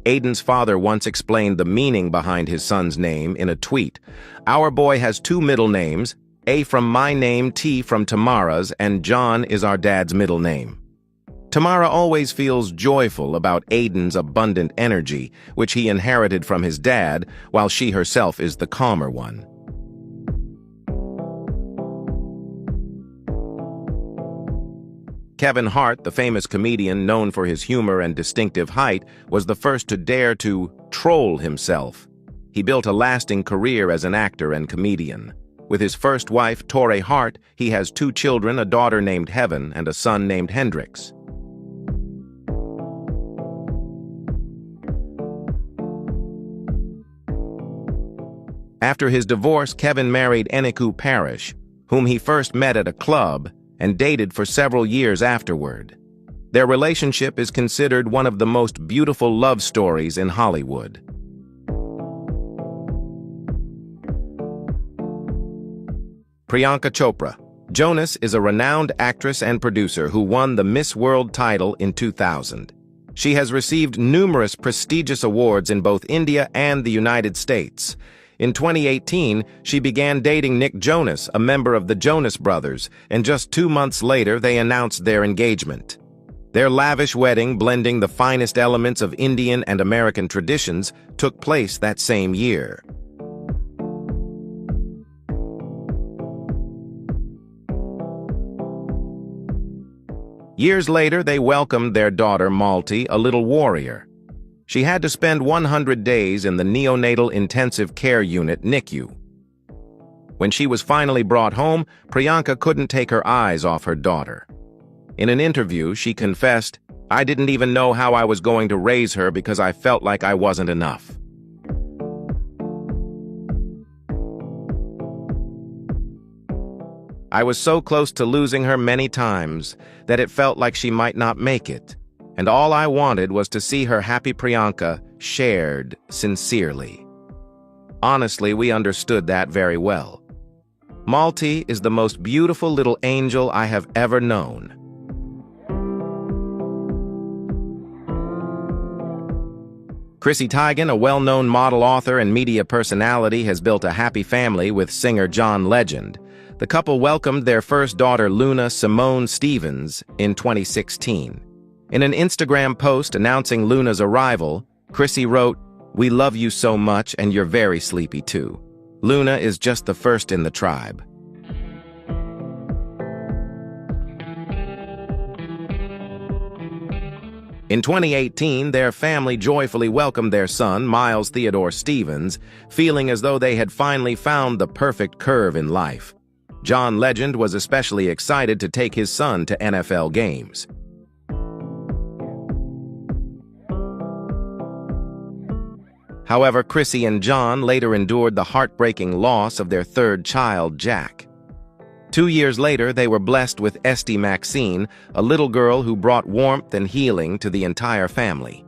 Aiden's father once explained the meaning behind his son's name in a tweet. Our boy has 2 middle names, A from my name, T from Tamara's, and John is our dad's middle name. Tamara always feels joyful about Aiden's abundant energy, which he inherited from his dad, while she herself is the calmer one. Kevin Hart, the famous comedian known for his humor and distinctive height, was the first to dare to troll himself. He built a lasting career as an actor and comedian. With his first wife, Torrei Hart, he has 2 children, a daughter named Heaven and a son named Hendrix. After his divorce, Kevin married Eniku Parrish, whom he first met at a club and dated for several years afterward. Their relationship is considered one of the most beautiful love stories in Hollywood. Priyanka Chopra. Jonas is a renowned actress and producer who won the Miss World title in 2000. She has received numerous prestigious awards in both India and the United States. In 2018, she began dating Nick Jonas, a member of the Jonas Brothers, and just 2 months later they announced their engagement. Their lavish wedding, blending the finest elements of Indian and American traditions, took place that same year. Years later, they welcomed their daughter Malti, a little warrior. She had to spend 100 days in the neonatal intensive care unit NICU. When she was finally brought home, Priyanka couldn't take her eyes off her daughter. In an interview, she confessed, "I didn't even know how I was going to raise her because I felt like I wasn't enough." "I was so close to losing her many times that it felt like she might not make it, and all I wanted was to see her happy." Priyanka shared sincerely. Honestly, we understood that very well. Malti is the most beautiful little angel I have ever known. Chrissy Teigen, a well-known model, author, and media personality, has built a happy family with singer John Legend. The couple welcomed their first daughter, Luna Simone Stevens, in 2016. In an Instagram post announcing Luna's arrival, Chrissy wrote, "We love you so much and you're very sleepy too. Luna is just the first in the tribe." In 2018, their family joyfully welcomed their son, Miles Theodore Stevens, feeling as though they had finally found the perfect curve in life. John Legend was especially excited to take his son to NFL games. However, Chrissy and John later endured the heartbreaking loss of their third child, Jack. 2 years later, they were blessed with Esty Maxine, a little girl who brought warmth and healing to the entire family.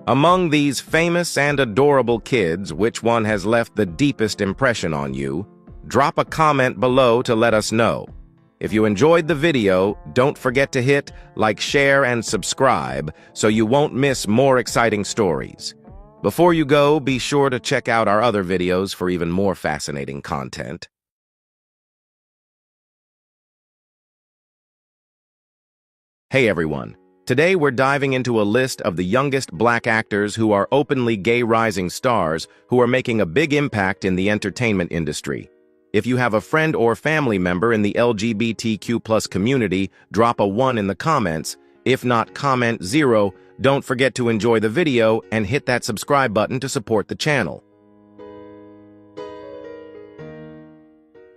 Among these famous and adorable kids, which one has left the deepest impression on you? Drop a comment below to let us know. If you enjoyed the video, don't forget to hit like, share, and subscribe so you won't miss more exciting stories. Before you go, be sure to check out our other videos for even more fascinating content. Hey everyone, today we're diving into a list of the youngest Black actors who are openly gay rising stars who are making a big impact in the entertainment industry. If you have a friend or family member in the LGBTQ+ community, drop a 1 in the comments. If not, comment 0. Don't forget to enjoy the video and hit that subscribe button to support the channel.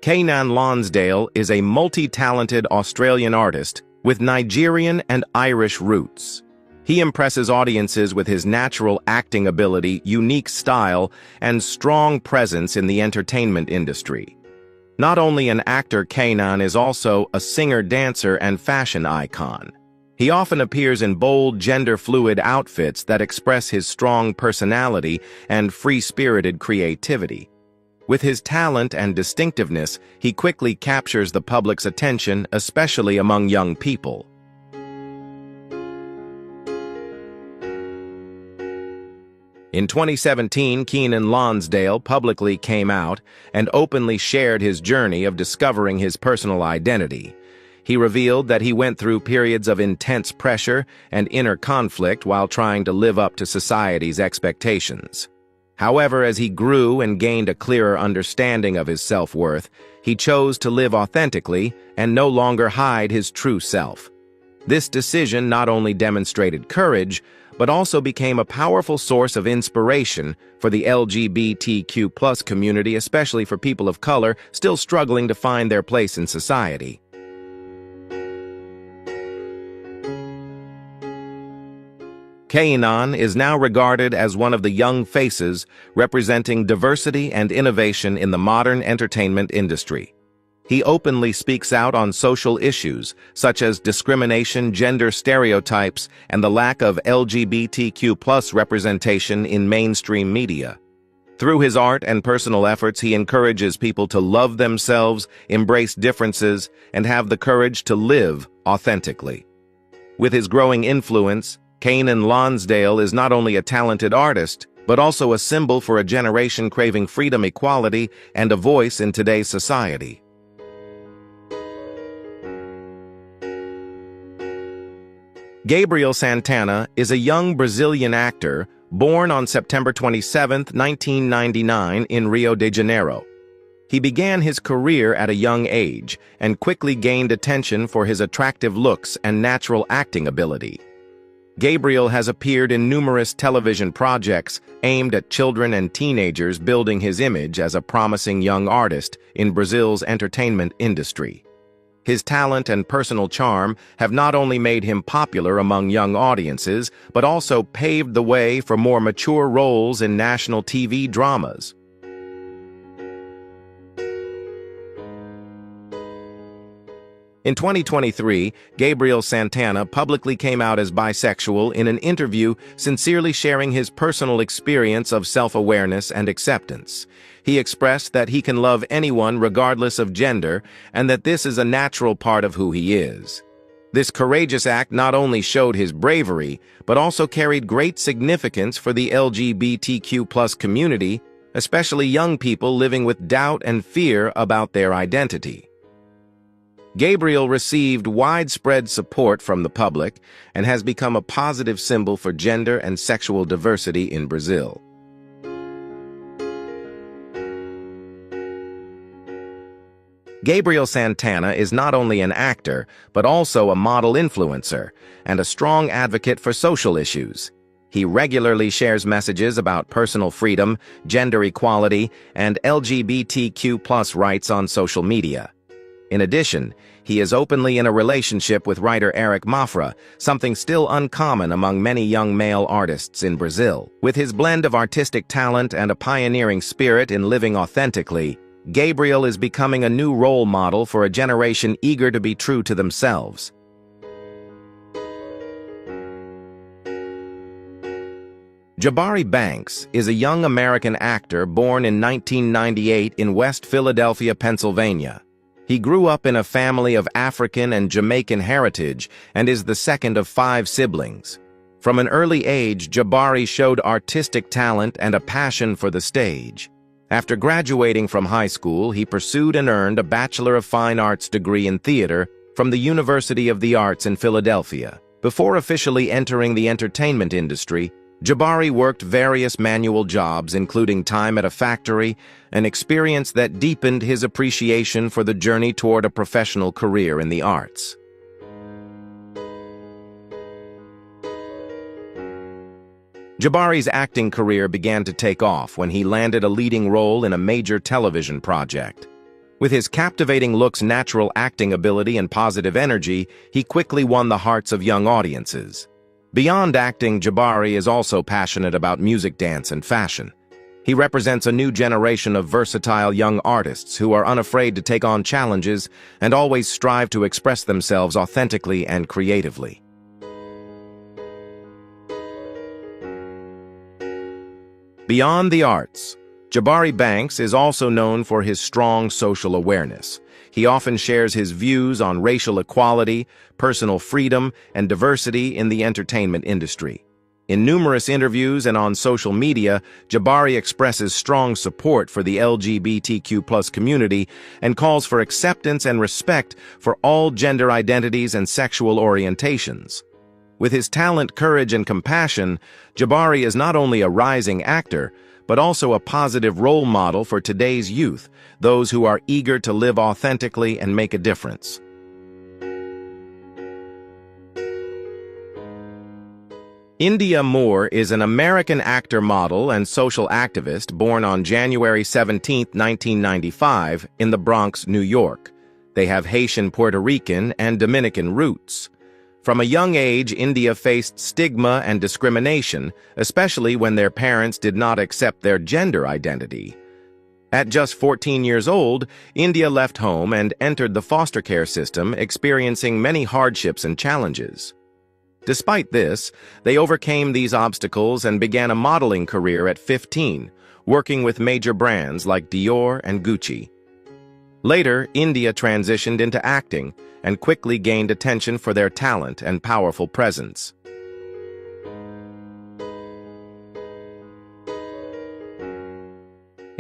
Keynan Lonsdale is a multi-talented Australian artist with Nigerian and Irish roots. He impresses audiences with his natural acting ability, unique style, and strong presence in the entertainment industry. Not only an actor, Keynan is also a singer, dancer, and fashion icon. He often appears in bold, gender-fluid outfits that express his strong personality and free-spirited creativity. With his talent and distinctiveness, he quickly captures the public's attention, especially among young people. In 2017, Keynan Lonsdale publicly came out and openly shared his journey of discovering his personal identity. He revealed that he went through periods of intense pressure and inner conflict while trying to live up to society's expectations. However, as he grew and gained a clearer understanding of his self-worth, he chose to live authentically and no longer hide his true self. This decision not only demonstrated courage, but also became a powerful source of inspiration for the LGBTQ+ community, especially for people of color still struggling to find their place in society. Keynan is now regarded as one of the young faces representing diversity and innovation in the modern entertainment industry. He openly speaks out on social issues such as discrimination, gender stereotypes, and the lack of LGBTQ+ representation in mainstream media. Through his art and personal efforts, he encourages people to love themselves, embrace differences, and have the courage to live authentically. With his growing influence, Kanan Lonsdale is not only a talented artist, but also a symbol for a generation craving freedom, equality, and a voice in today's society. Gabriel Santana is a young Brazilian actor born on September 27, 1999 in Rio de Janeiro. He began his career at a young age and quickly gained attention for his attractive looks and natural acting ability. Gabriel has appeared in numerous television projects aimed at children and teenagers, building his image as a promising young artist in Brazil's entertainment industry. His talent and personal charm have not only made him popular among young audiences, but also paved the way for more mature roles in national TV dramas. In 2023, Gabriel Santana publicly came out as bisexual in an interview, sincerely sharing his personal experience of self-awareness and acceptance. He expressed that he can love anyone regardless of gender and that this is a natural part of who he is. This courageous act not only showed his bravery, but also carried great significance for the LGBTQ+ community, especially young people living with doubt and fear about their identity. Gabriel received widespread support from the public and has become a positive symbol for gender and sexual diversity in Brazil. Gabriel Santana is not only an actor, but also a model influencer and a strong advocate for social issues. He regularly shares messages about personal freedom, gender equality, and LGBTQ+ rights on social media. In addition, he is openly in a relationship with writer Eric Mafra, something still uncommon among many young male artists in Brazil. With his blend of artistic talent and a pioneering spirit in living authentically, Gabriel is becoming a new role model for a generation eager to be true to themselves. Jabari Banks is a young American actor born in 1998 in West Philadelphia, Pennsylvania. He grew up in a family of African and Jamaican heritage and is the second of 5 siblings. From an early age, Jabari showed artistic talent and a passion for the stage. After graduating from high school, he pursued and earned a Bachelor of Fine Arts degree in theater from the University of the Arts in Philadelphia. Before officially entering the entertainment industry, Jabari worked various manual jobs, including time at a factory, an experience that deepened his appreciation for the journey toward a professional career in the arts. Jabari's acting career began to take off when he landed a leading role in a major television project. With his captivating looks, natural acting ability, and positive energy, he quickly won the hearts of young audiences. Beyond acting, Jabari is also passionate about music, dance, and fashion. He represents a new generation of versatile young artists who are unafraid to take on challenges and always strive to express themselves authentically and creatively. Beyond the arts, Jabari Banks is also known for his strong social awareness. He often shares his views on racial equality, personal freedom, and diversity in the entertainment industry. In numerous interviews and on social media, Jabari expresses strong support for the LGBTQ+ community and calls for acceptance and respect for all gender identities and sexual orientations. With his talent, courage, and compassion, Jabari is not only a rising actor, but also a positive role model for today's youth, those who are eager to live authentically and make a difference. India Moore is an American actor, model, and social activist born on January 17, 1995, in the Bronx, New York. They have Haitian, Puerto Rican, and Dominican roots. From a young age, India faced stigma and discrimination, especially when their parents did not accept their gender identity. At just 14 years old, India left home and entered the foster care system, experiencing many hardships and challenges. Despite this, they overcame these obstacles and began a modeling career at 15, working with major brands like Dior and Gucci. Later, India transitioned into acting and quickly gained attention for their talent and powerful presence.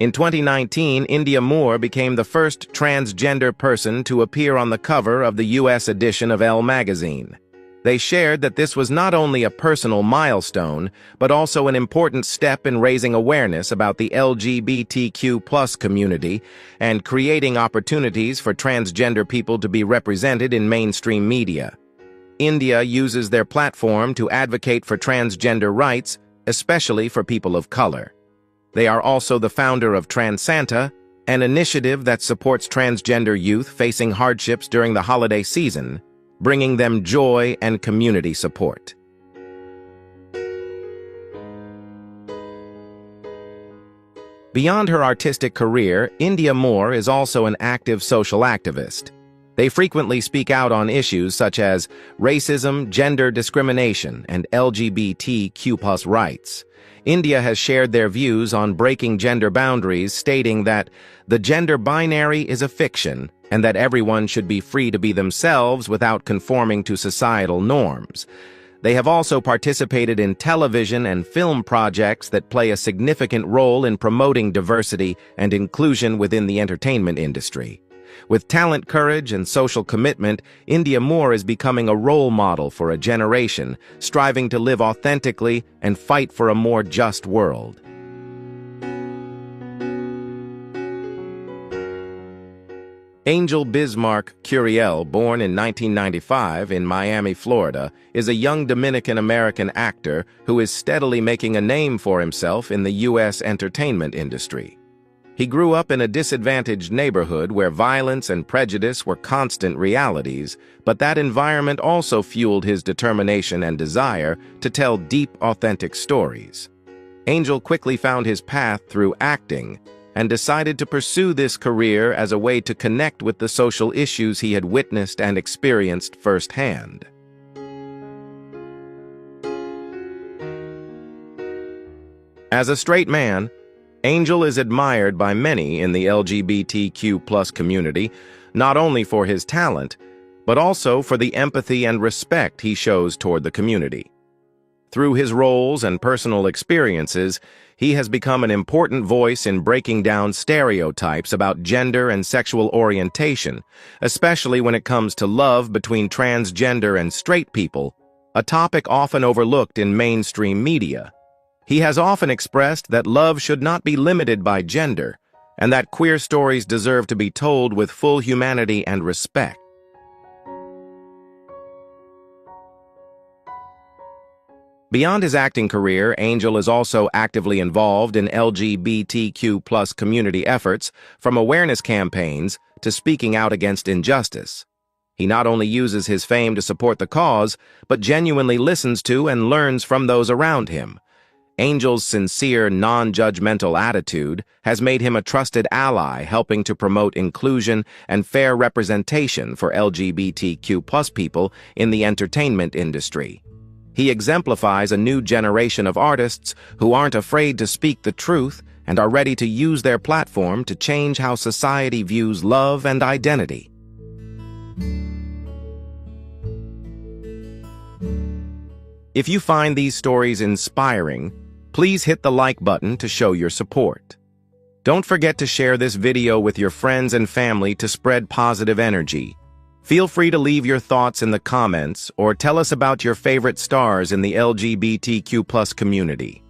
In 2019, India Moore became the first transgender person to appear on the cover of the U.S. edition of Elle magazine. They shared that this was not only a personal milestone, but also an important step in raising awareness about the LGBTQ+ community and creating opportunities for transgender people to be represented in mainstream media. India uses their platform to advocate for transgender rights, especially for people of color. They are also the founder of TransSanta, an initiative that supports transgender youth facing hardships during the holiday season, bringing them joy and community support. Beyond her artistic career, India Moore is also an active social activist. They frequently speak out on issues such as racism, gender discrimination, and LGBTQ+ rights. India has shared their views on breaking gender boundaries, stating that the gender binary is a fiction and that everyone should be free to be themselves without conforming to societal norms. They have also participated in television and film projects that play a significant role in promoting diversity and inclusion within the entertainment industry. With talent, courage, and social commitment, India Moore is becoming a role model for a generation, striving to live authentically and fight for a more just world. Angel Bismarck Curiel, born in 1995 in Miami, Florida, is a young Dominican-American actor who is steadily making a name for himself in the U.S. entertainment industry. He grew up in a disadvantaged neighborhood where violence and prejudice were constant realities, but that environment also fueled his determination and desire to tell deep, authentic stories. Angel quickly found his path through acting and decided to pursue this career as a way to connect with the social issues he had witnessed and experienced firsthand. As a straight man, Angel is admired by many in the LGBTQ+ community, not only for his talent, but also for the empathy and respect he shows toward the community. Through his roles and personal experiences, he has become an important voice in breaking down stereotypes about gender and sexual orientation, especially when it comes to love between transgender and straight people, a topic often overlooked in mainstream media. He has often expressed that love should not be limited by gender, and that queer stories deserve to be told with full humanity and respect. Beyond his acting career, Angel is also actively involved in LGBTQ+ community efforts, from awareness campaigns to speaking out against injustice. He not only uses his fame to support the cause, but genuinely listens to and learns from those around him. Angel's sincere, non-judgmental attitude has made him a trusted ally, helping to promote inclusion and fair representation for LGBTQ+ people in the entertainment industry. He exemplifies a new generation of artists who aren't afraid to speak the truth and are ready to use their platform to change how society views love and identity. If you find these stories inspiring, please hit the like button to show your support. Don't forget to share this video with your friends and family to spread positive energy. Feel free to leave your thoughts in the comments or tell us about your favorite stars in the LGBTQ+ community.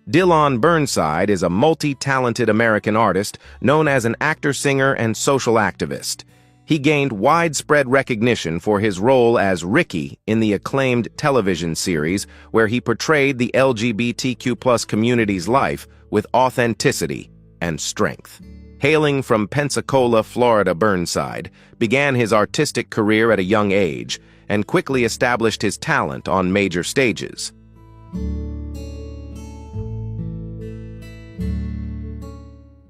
Dillon Burnside is a multi-talented American artist known as an actor, singer, and social activist. He gained widespread recognition for his role as Ricky in the acclaimed television series, where he portrayed the LGBTQ+ community's life with authenticity and strength. Hailing from Pensacola, Florida, Burnside began his artistic career at a young age and quickly established his talent on major stages.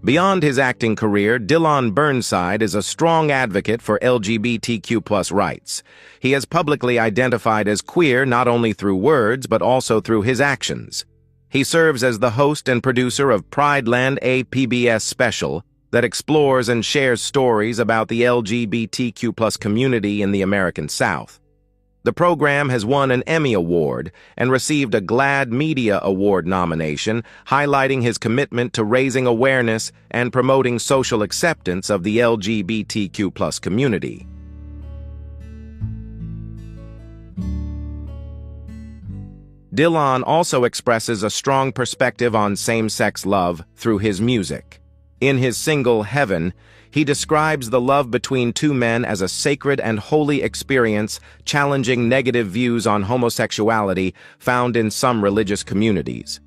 Beyond his acting career, Dillon Burnside is a strong advocate for LGBTQ+ rights. He has publicly identified as queer not only through words but also through his actions. He serves as the host and producer of Prideland, a PBS special that explores and shares stories about the LGBTQ+ community in the American South. The program has won an Emmy Award and received a GLAAD Media Award nomination, highlighting his commitment to raising awareness and promoting social acceptance of the LGBTQ+ community. Dillon also expresses a strong perspective on same-sex love through his music. In his single Heaven, he describes the love between two men as a sacred and holy experience, challenging negative views on homosexuality found in some religious communities.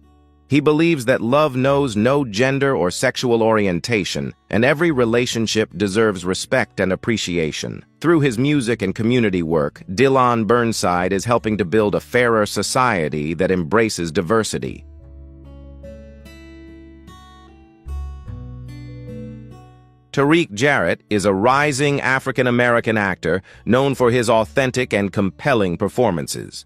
He believes that love knows no gender or sexual orientation, and every relationship deserves respect and appreciation. Through his music and community work, Dillon Burnside is helping to build a fairer society that embraces diversity. Tariq Jarrett is a rising African-American actor known for his authentic and compelling performances.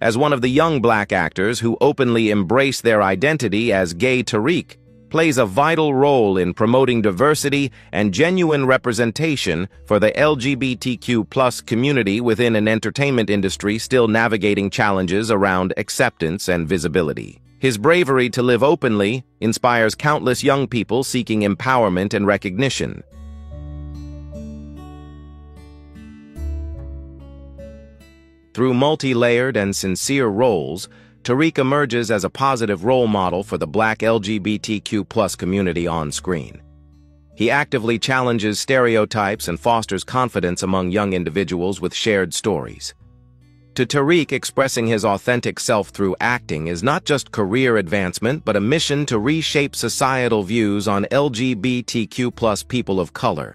As one of the young black actors who openly embrace their identity as gay, Tariq plays a vital role in promoting diversity and genuine representation for the LGBTQ+ community within an entertainment industry still navigating challenges around acceptance and visibility. His bravery to live openly inspires countless young people seeking empowerment and recognition. Through multi-layered and sincere roles, Tariq emerges as a positive role model for the Black LGBTQ+ community on screen. He actively challenges stereotypes and fosters confidence among young individuals with shared stories. To Tariq, expressing his authentic self through acting is not just career advancement, but a mission to reshape societal views on LGBTQ+ people of color.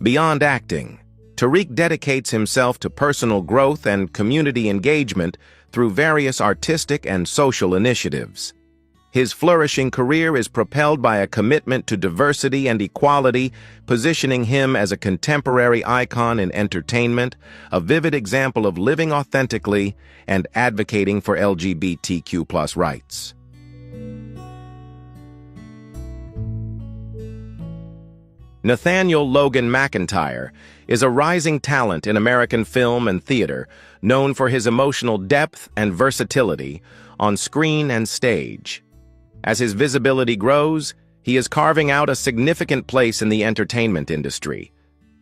Beyond acting, Tariq dedicates himself to personal growth and community engagement through various artistic and social initiatives. His flourishing career is propelled by a commitment to diversity and equality, positioning him as a contemporary icon in entertainment, a vivid example of living authentically and advocating for LGBTQ+ rights. Nathaniel Logan McIntyre is a rising talent in American film and theater, known for his emotional depth and versatility on screen and stage. As his visibility grows, he is carving out a significant place in the entertainment industry.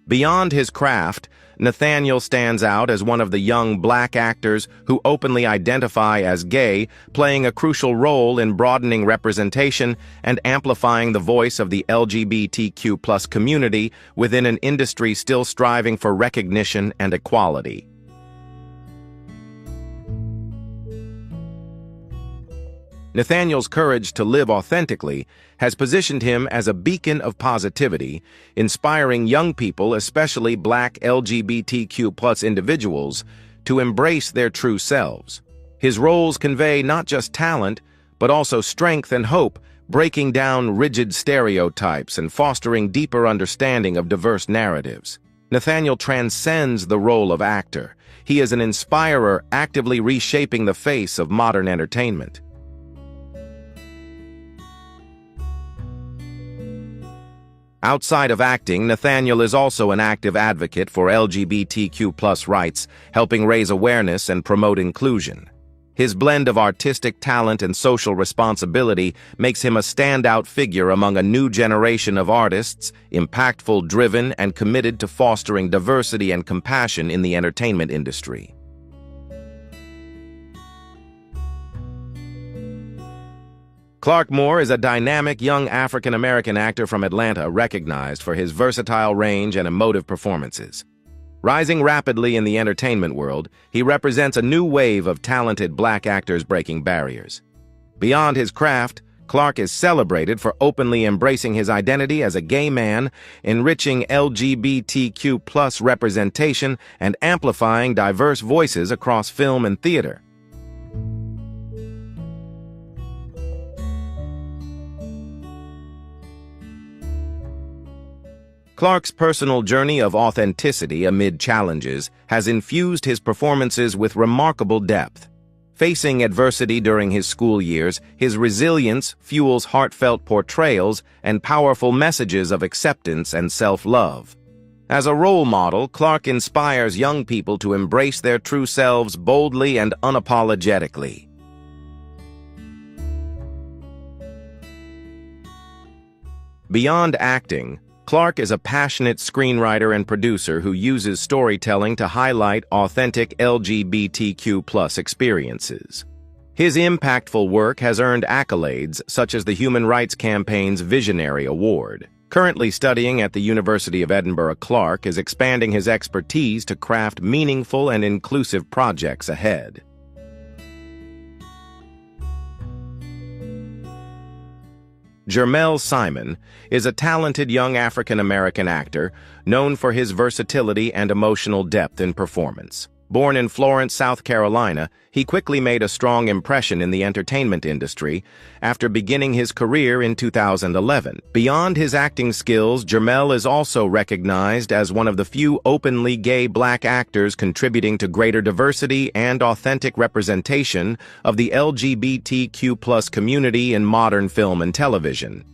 Beyond his craft, Nathaniel stands out as one of the young black actors who openly identify as gay, playing a crucial role in broadening representation and amplifying the voice of the LGBTQ+ community within an industry still striving for recognition and equality. Nathaniel's courage to live authentically has positioned him as a beacon of positivity, inspiring young people, especially Black LGBTQ+ individuals, to embrace their true selves. His roles convey not just talent, but also strength and hope, breaking down rigid stereotypes and fostering deeper understanding of diverse narratives. Nathaniel transcends the role of actor. He is an inspirer, actively reshaping the face of modern entertainment. Outside of acting, Nathaniel is also an active advocate for LGBTQ+ rights, helping raise awareness and promote inclusion. His blend of artistic talent and social responsibility makes him a standout figure among a new generation of artists, impactful, driven, and committed to fostering diversity and compassion in the entertainment industry. Clark Moore is a dynamic young African-American actor from Atlanta recognized for his versatile range and emotive performances. Rising rapidly in the entertainment world, he represents a new wave of talented black actors breaking barriers. Beyond his craft, Clark is celebrated for openly embracing his identity as a gay man, enriching LGBTQ+ representation, and amplifying diverse voices across film and theater. Clark's personal journey of authenticity amid challenges has infused his performances with remarkable depth. Facing adversity during his school years, his resilience fuels heartfelt portrayals and powerful messages of acceptance and self-love. As a role model, Clarke inspires young people to embrace their true selves boldly and unapologetically. Beyond acting, Clarke is a passionate screenwriter and producer who uses storytelling to highlight authentic LGBTQ+ experiences. His impactful work has earned accolades such as the Human Rights Campaign's Visionary Award. Currently studying at the University of Edinburgh, Clarke is expanding his expertise to craft meaningful and inclusive projects ahead. Jermell Simon is a talented young African-American actor known for his versatility and emotional depth in performance. Born in Florence, South Carolina, he quickly made a strong impression in the entertainment industry after beginning his career in 2011. Beyond his acting skills, Jermell is also recognized as one of the few openly gay Black actors contributing to greater diversity and authentic representation of the LGBTQ+ community in modern film and television.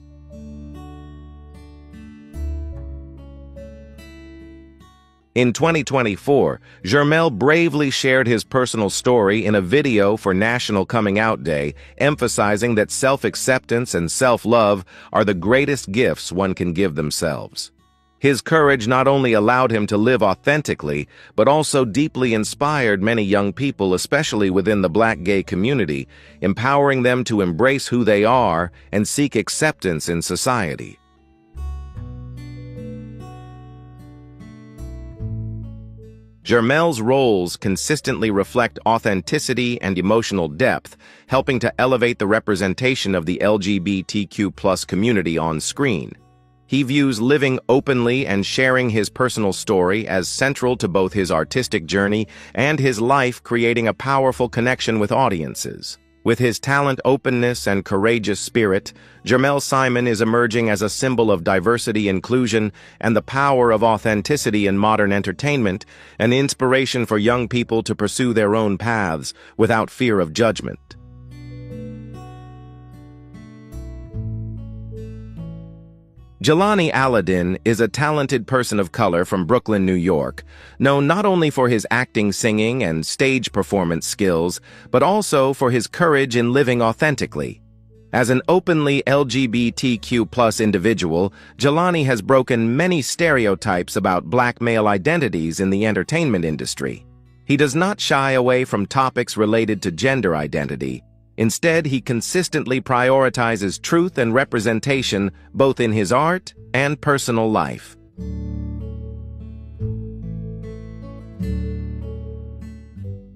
In 2024, Jermell bravely shared his personal story in a video for National Coming Out Day, emphasizing that self-acceptance and self-love are the greatest gifts one can give themselves. His courage not only allowed him to live authentically, but also deeply inspired many young people, especially within the Black gay community, empowering them to embrace who they are and seek acceptance in society. Jermell's roles consistently reflect authenticity and emotional depth, helping to elevate the representation of the LGBTQ+ community on screen. He views living openly and sharing his personal story as central to both his artistic journey and his life, creating a powerful connection with audiences. With his talent, openness, and courageous spirit, Jermell Simon is emerging as a symbol of diversity, inclusion, and the power of authenticity in modern entertainment, an inspiration for young people to pursue their own paths without fear of judgment. Jelani Alladin is a talented person of color from Brooklyn, New York, known not only for his acting, singing, and stage performance skills, but also for his courage in living authentically. As an openly LGBTQ+ individual, Jelani has broken many stereotypes about Black male identities in the entertainment industry. He does not shy away from topics related to gender identity. Instead, he consistently prioritizes truth and representation both in his art and personal life.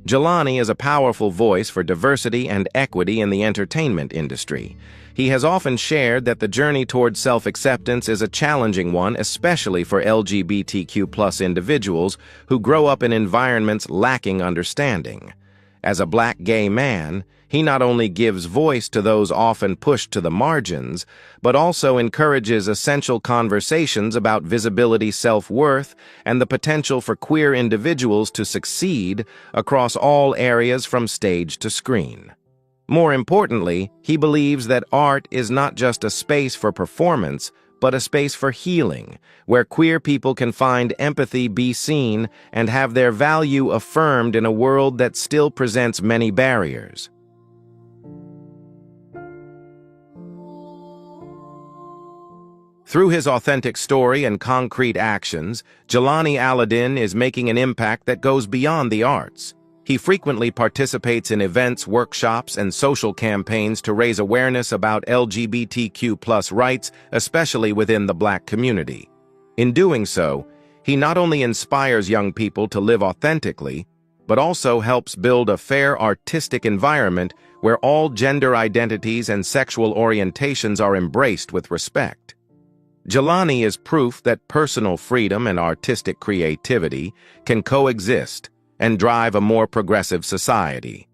Jelani is a powerful voice for diversity and equity in the entertainment industry. He has often shared that the journey towards self-acceptance is a challenging one, especially for LGBTQ+ individuals who grow up in environments lacking understanding. As a Black gay man, he not only gives voice to those often pushed to the margins, but also encourages essential conversations about visibility, self-worth, and the potential for queer individuals to succeed across all areas from stage to screen. More importantly, he believes that art is not just a space for performance, but a space for healing, where queer people can find empathy, be seen, and have their value affirmed in a world that still presents many barriers. Through his authentic story and concrete actions, Jelani Alladin is making an impact that goes beyond the arts. He frequently participates in events, workshops, and social campaigns to raise awareness about LGBTQ+ rights, especially within the Black community. In doing so, he not only inspires young people to live authentically, but also helps build a fair artistic environment where all gender identities and sexual orientations are embraced with respect. Jelani is proof that personal freedom and artistic creativity can coexist and drive a more progressive society.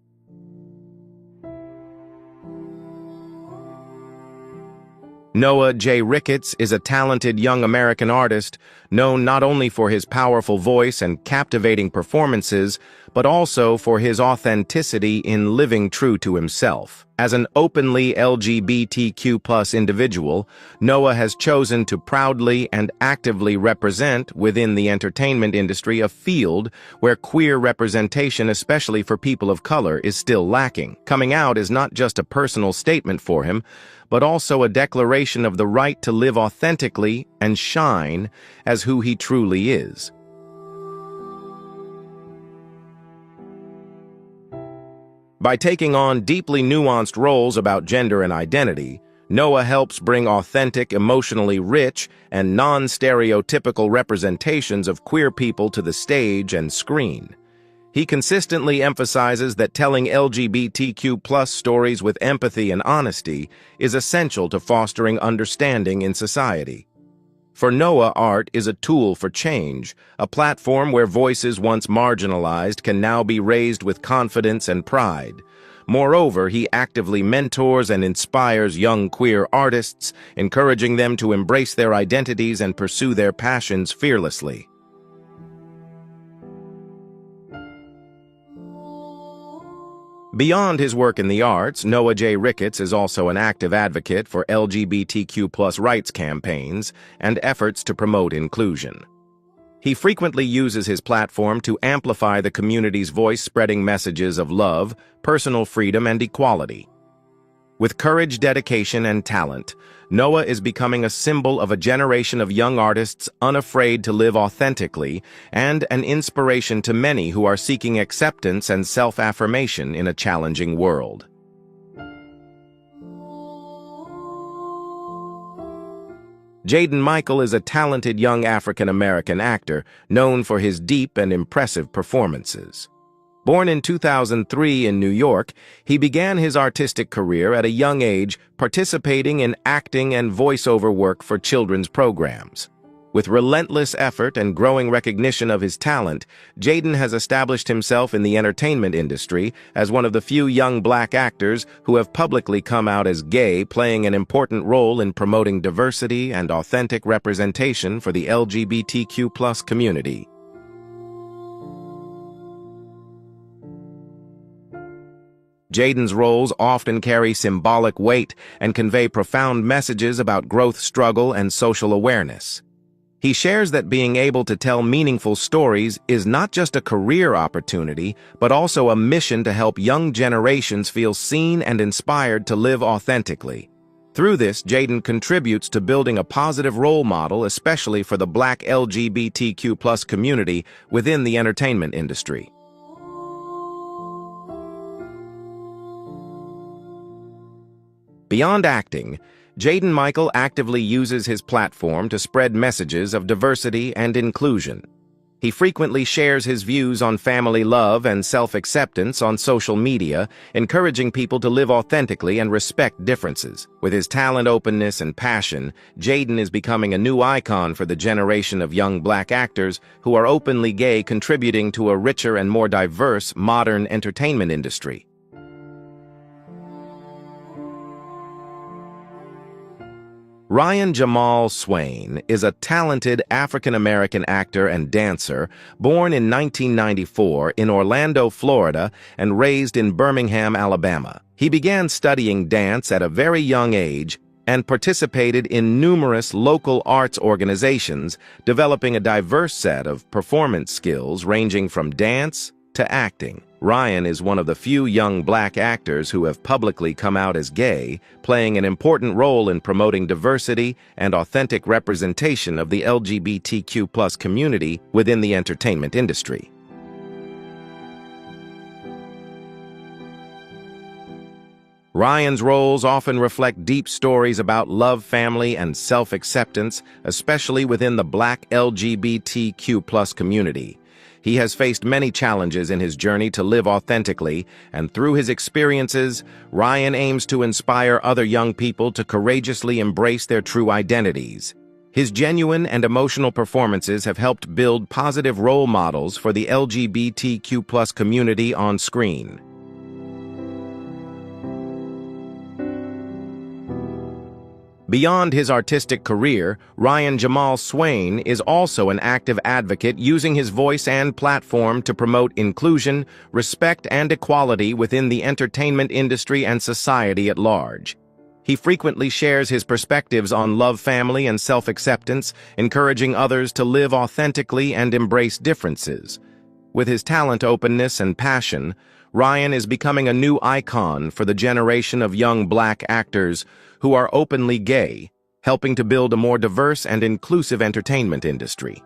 Noah J. Ricketts is a talented young American artist known not only for his powerful voice and captivating performances, but also for his authenticity in living true to himself. As an openly LGBTQ+ individual, Noah has chosen to proudly and actively represent within the entertainment industry a field where queer representation, especially for people of color, is still lacking. Coming out is not just a personal statement for him, but also a declaration of the right to live authentically and shine as who he truly is. By taking on deeply nuanced roles about gender and identity, Noah helps bring authentic, emotionally rich, and non-stereotypical representations of queer people to the stage and screen. He consistently emphasizes that telling LGBTQ+ stories with empathy and honesty is essential to fostering understanding in society. For Noah, art is a tool for change, a platform where voices once marginalized can now be raised with confidence and pride. Moreover, he actively mentors and inspires young queer artists, encouraging them to embrace their identities and pursue their passions fearlessly. Beyond his work in the arts, Noah J. Ricketts is also an active advocate for LGBTQ+ rights campaigns and efforts to promote inclusion. He frequently uses his platform to amplify the community's voice, spreading messages of love, personal freedom, and equality. With courage, dedication, and talent, Noah is becoming a symbol of a generation of young artists unafraid to live authentically and an inspiration to many who are seeking acceptance and self-affirmation in a challenging world. Jaden Michael is a talented young African-American actor known for his deep and impressive performances. Born in 2003 in New York, he began his artistic career at a young age participating in acting and voiceover work for children's programs. With relentless effort and growing recognition of his talent, Jaden has established himself in the entertainment industry as one of the few young black actors who have publicly come out as gay, playing an important role in promoting diversity and authentic representation for the LGBTQ+ community. Jaden's roles often carry symbolic weight and convey profound messages about growth, struggle, and social awareness. He shares that being able to tell meaningful stories is not just a career opportunity, but also a mission to help young generations feel seen and inspired to live authentically. Through this, Jaden contributes to building a positive role model, especially for the Black LGBTQ+ community within the entertainment industry. Beyond acting, Jaden Michael actively uses his platform to spread messages of diversity and inclusion. He frequently shares his views on family love and self-acceptance on social media, encouraging people to live authentically and respect differences. With his talent, openness, and passion, Jaden is becoming a new icon for the generation of young black actors who are openly gay, contributing to a richer and more diverse modern entertainment industry. Ryan Jamal Swain is a talented African-American actor and dancer born in 1994 in Orlando, Florida, and raised in Birmingham, Alabama. He began studying dance at a very young age and participated in numerous local arts organizations, developing a diverse set of performance skills ranging from dance to acting. Ryan is one of the few young black actors who have publicly come out as gay, playing an important role in promoting diversity and authentic representation of the LGBTQ+ community within the entertainment industry. Ryan's roles often reflect deep stories about love, family, and self-acceptance, especially within the Black LGBTQ+ community. He has faced many challenges in his journey to live authentically, and through his experiences, Ryan aims to inspire other young people to courageously embrace their true identities. His genuine and emotional performances have helped build positive role models for the LGBTQ+ community on screen. Beyond his artistic career, Ryan Jamal Swain is also an active advocate using his voice and platform to promote inclusion, respect, and equality within the entertainment industry and society at large. He frequently shares his perspectives on love, family, and self-acceptance, encouraging others to live authentically and embrace differences. With his talent, openness, and passion, Ryan is becoming a new icon for the generation of young Black actors who are openly gay, helping to build a more diverse and inclusive entertainment industry.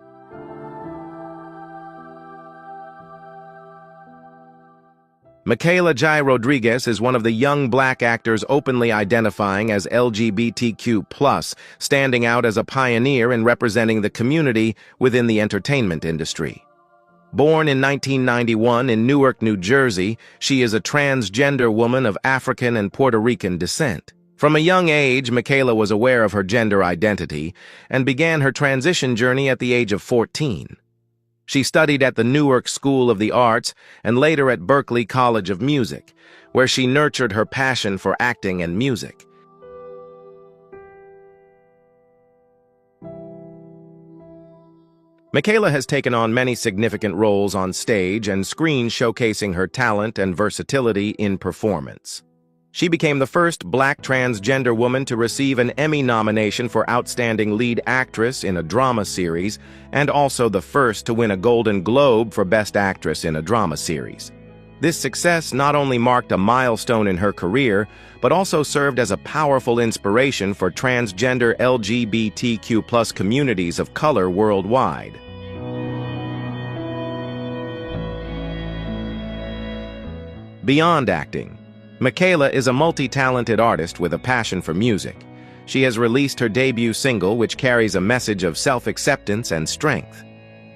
Michaela Jai Rodriguez is one of the young Black actors openly identifying as LGBTQ+, standing out as a pioneer in representing the community within the entertainment industry. Born in 1991 in Newark, New Jersey, she is a transgender woman of African and Puerto Rican descent. From a young age, Michaela was aware of her gender identity and began her transition journey at the age of 14. She studied at the Newark School of the Arts and later at Berklee College of Music, where she nurtured her passion for acting and music. Michaela has taken on many significant roles on stage and screen, showcasing her talent and versatility in performance. She became the first Black transgender woman to receive an Emmy nomination for Outstanding Lead Actress in a Drama Series, and also the first to win a Golden Globe for Best Actress in a Drama Series. This success not only marked a milestone in her career, but also served as a powerful inspiration for transgender LGBTQ+ communities of color worldwide. Beyond acting, Michaela is a multi-talented artist with a passion for music. She has released her debut single, which carries a message of self-acceptance and strength.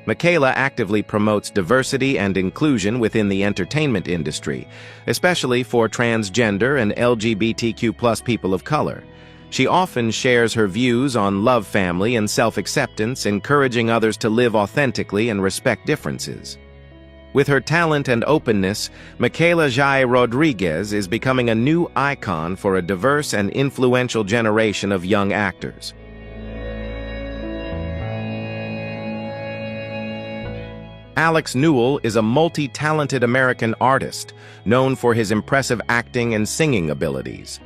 Michaela actively promotes diversity and inclusion within the entertainment industry, especially for transgender and LGBTQ+ people of color. She often shares her views on love, family, and self-acceptance, encouraging others to live authentically and respect differences. With her talent and openness, Michaela Jai Rodriguez is becoming a new icon for a diverse and influential generation of young actors. Alex Newell is a multi-talented American artist, known for his impressive acting and singing abilities.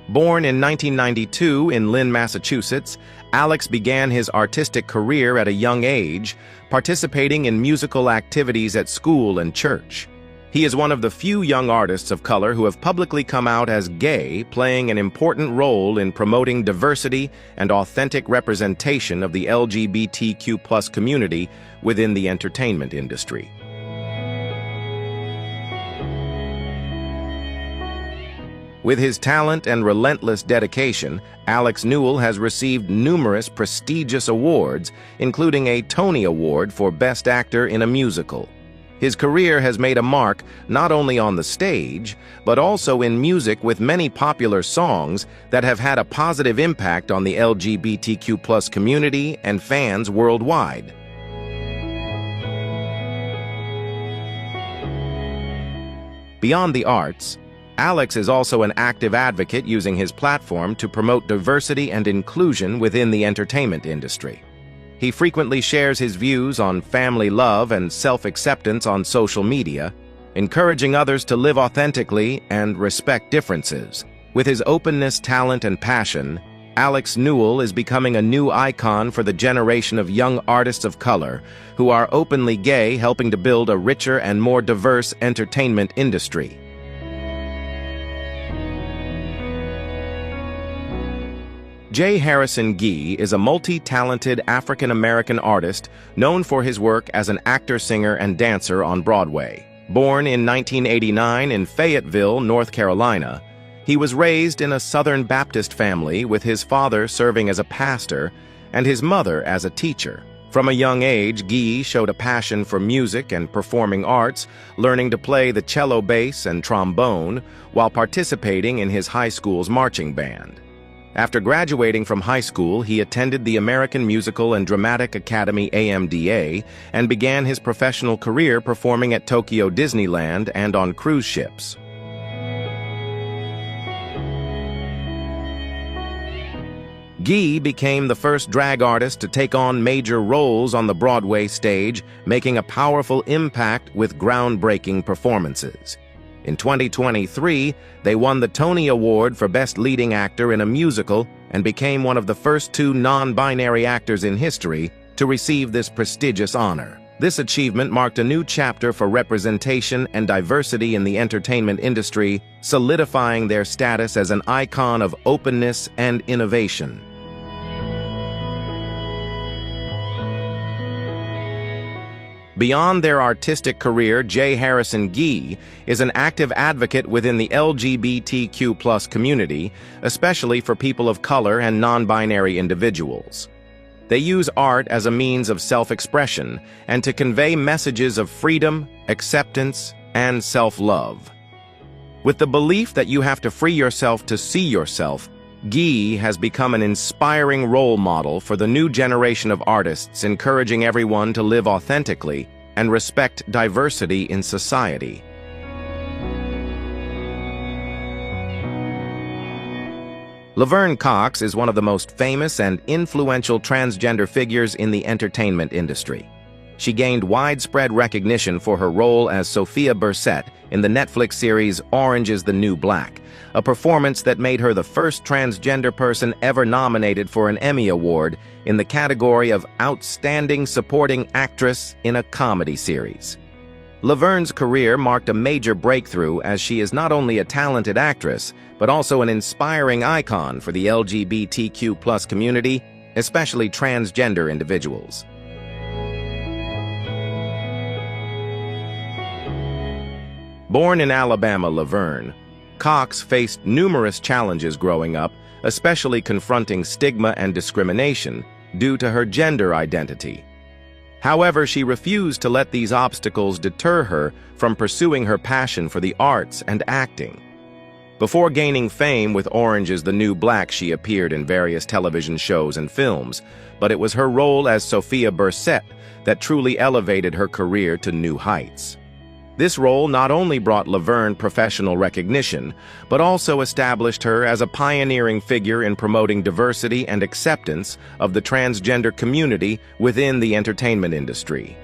Born in 1992 in Lynn, Massachusetts, Alex began his artistic career at a young age, participating in musical activities at school and church. He is one of the few young artists of color who have publicly come out as gay, playing an important role in promoting diversity and authentic representation of the LGBTQ+ community within the entertainment industry. With his talent and relentless dedication, Alex Newell has received numerous prestigious awards, including a Tony Award for Best Actor in a Musical. His career has made a mark not only on the stage, but also in music, with many popular songs that have had a positive impact on the LGBTQ+ community and fans worldwide. Beyond the arts, Alex is also an active advocate using his platform to promote diversity and inclusion within the entertainment industry. He frequently shares his views on family love and self-acceptance on social media, encouraging others to live authentically and respect differences. With his openness, talent, and passion, Alex Newell is becoming a new icon for the generation of young artists of color who are openly gay, helping to build a richer and more diverse entertainment industry. J. Harrison Ghee is a multi-talented African-American artist known for his work as an actor, singer, and dancer on Broadway. Born in 1989 in Fayetteville, North Carolina, he was raised in a Southern Baptist family, with his father serving as a pastor and his mother as a teacher. From a young age, Ghee showed a passion for music and performing arts, learning to play the cello, bass, and trombone while participating in his high school's marching band. After graduating from high school, he attended the American Musical and Dramatic Academy (AMDA) and began his professional career performing at Tokyo Disneyland and on cruise ships. Guy became the first drag artist to take on major roles on the Broadway stage, making a powerful impact with groundbreaking performances. In 2023, they won the Tony Award for Best Leading Actor in a Musical and became one of the first two non-binary actors in history to receive this prestigious honor. This achievement marked a new chapter for representation and diversity in the entertainment industry, solidifying their status as an icon of openness and innovation. Beyond their artistic career, J. Harrison Ghee is an active advocate within the LGBTQ+ community, especially for people of color and non-binary individuals. They use art as a means of self-expression and to convey messages of freedom, acceptance, and self-love. With the belief that you have to free yourself to see yourself, Ghee has become an inspiring role model for the new generation of artists, encouraging everyone to live authentically and respect diversity in society. Laverne Cox is one of the most famous and influential transgender figures in the entertainment industry. She gained widespread recognition for her role as Sophia Bursette in the Netflix series Orange is the New Black, a performance that made her the first transgender person ever nominated for an Emmy Award in the category of Outstanding Supporting Actress in a Comedy Series. Laverne's career marked a major breakthrough as she is not only a talented actress, but also an inspiring icon for the LGBTQ+ community, especially transgender individuals. Born in Alabama, Laverne Cox faced numerous challenges growing up, especially confronting stigma and discrimination due to her gender identity. However, she refused to let these obstacles deter her from pursuing her passion for the arts and acting. Before gaining fame with Orange is the New Black, she appeared in various television shows and films, but it was her role as Sophia Bursette that truly elevated her career to new heights. This role not only brought Laverne professional recognition, but also established her as a pioneering figure in promoting diversity and acceptance of the transgender community within the entertainment industry.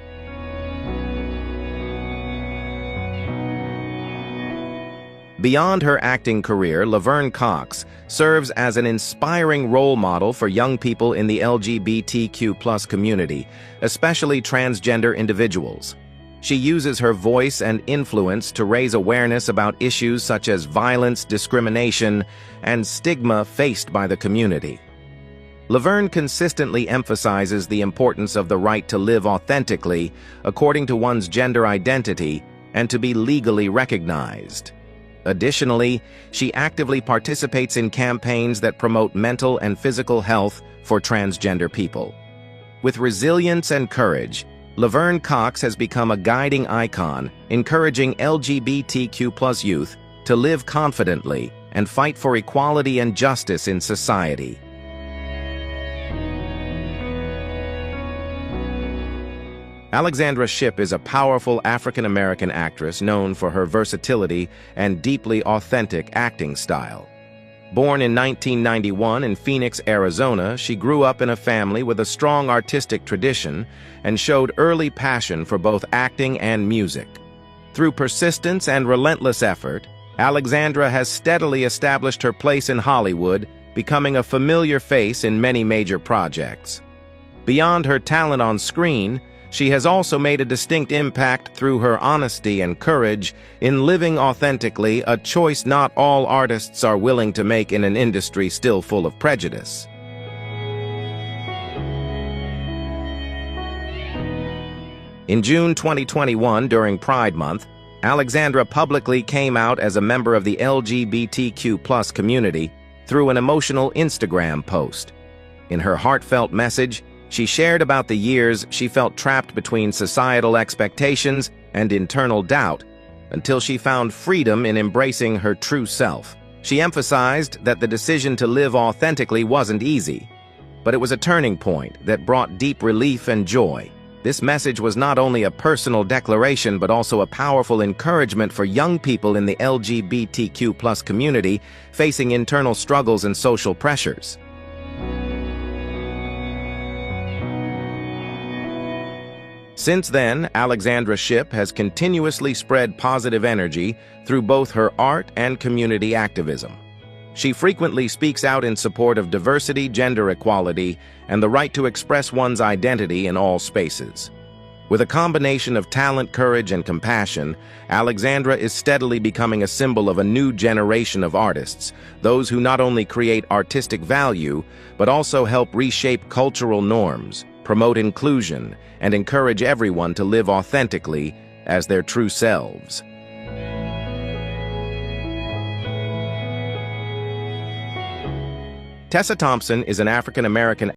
Beyond her acting career, Laverne Cox serves as an inspiring role model for young people in the LGBTQ+ community, especially transgender individuals. She uses her voice and influence to raise awareness about issues such as violence, discrimination, and stigma faced by the community. Laverne consistently emphasizes the importance of the right to live authentically according to one's gender identity and to be legally recognized. Additionally, she actively participates in campaigns that promote mental and physical health for transgender people. With resilience and courage, Laverne Cox has become a guiding icon, encouraging LGBTQ+ youth to live confidently and fight for equality and justice in society. Alexandra Shipp is a powerful African-American actress known for her versatility and deeply authentic acting style. Born in 1991 in Phoenix, Arizona, she grew up in a family with a strong artistic tradition and showed early passion for both acting and music. Through persistence and relentless effort, Alexandra has steadily established her place in Hollywood, becoming a familiar face in many major projects. Beyond her talent on screen, she has also made a distinct impact through her honesty and courage in living authentically, a choice not all artists are willing to make in an industry still full of prejudice. In June 2021, during Pride Month, Alexandra publicly came out as a member of the LGBTQ+ community through an emotional Instagram post. In her heartfelt message, she shared about the years she felt trapped between societal expectations and internal doubt until she found freedom in embracing her true self. She emphasized that the decision to live authentically wasn't easy, but it was a turning point that brought deep relief and joy. This message was not only a personal declaration but also a powerful encouragement for young people in the LGBTQ+ community facing internal struggles and social pressures. Since then, Alexandra Shipp has continuously spread positive energy through both her art and community activism. She frequently speaks out in support of diversity, gender equality, and the right to express one's identity in all spaces. With a combination of talent, courage, and compassion, Alexandra is steadily becoming a symbol of a new generation of artists, those who not only create artistic value, but also help reshape cultural norms, promote inclusion, and encourage everyone to live authentically as their true selves. Tessa Thompson is an African-American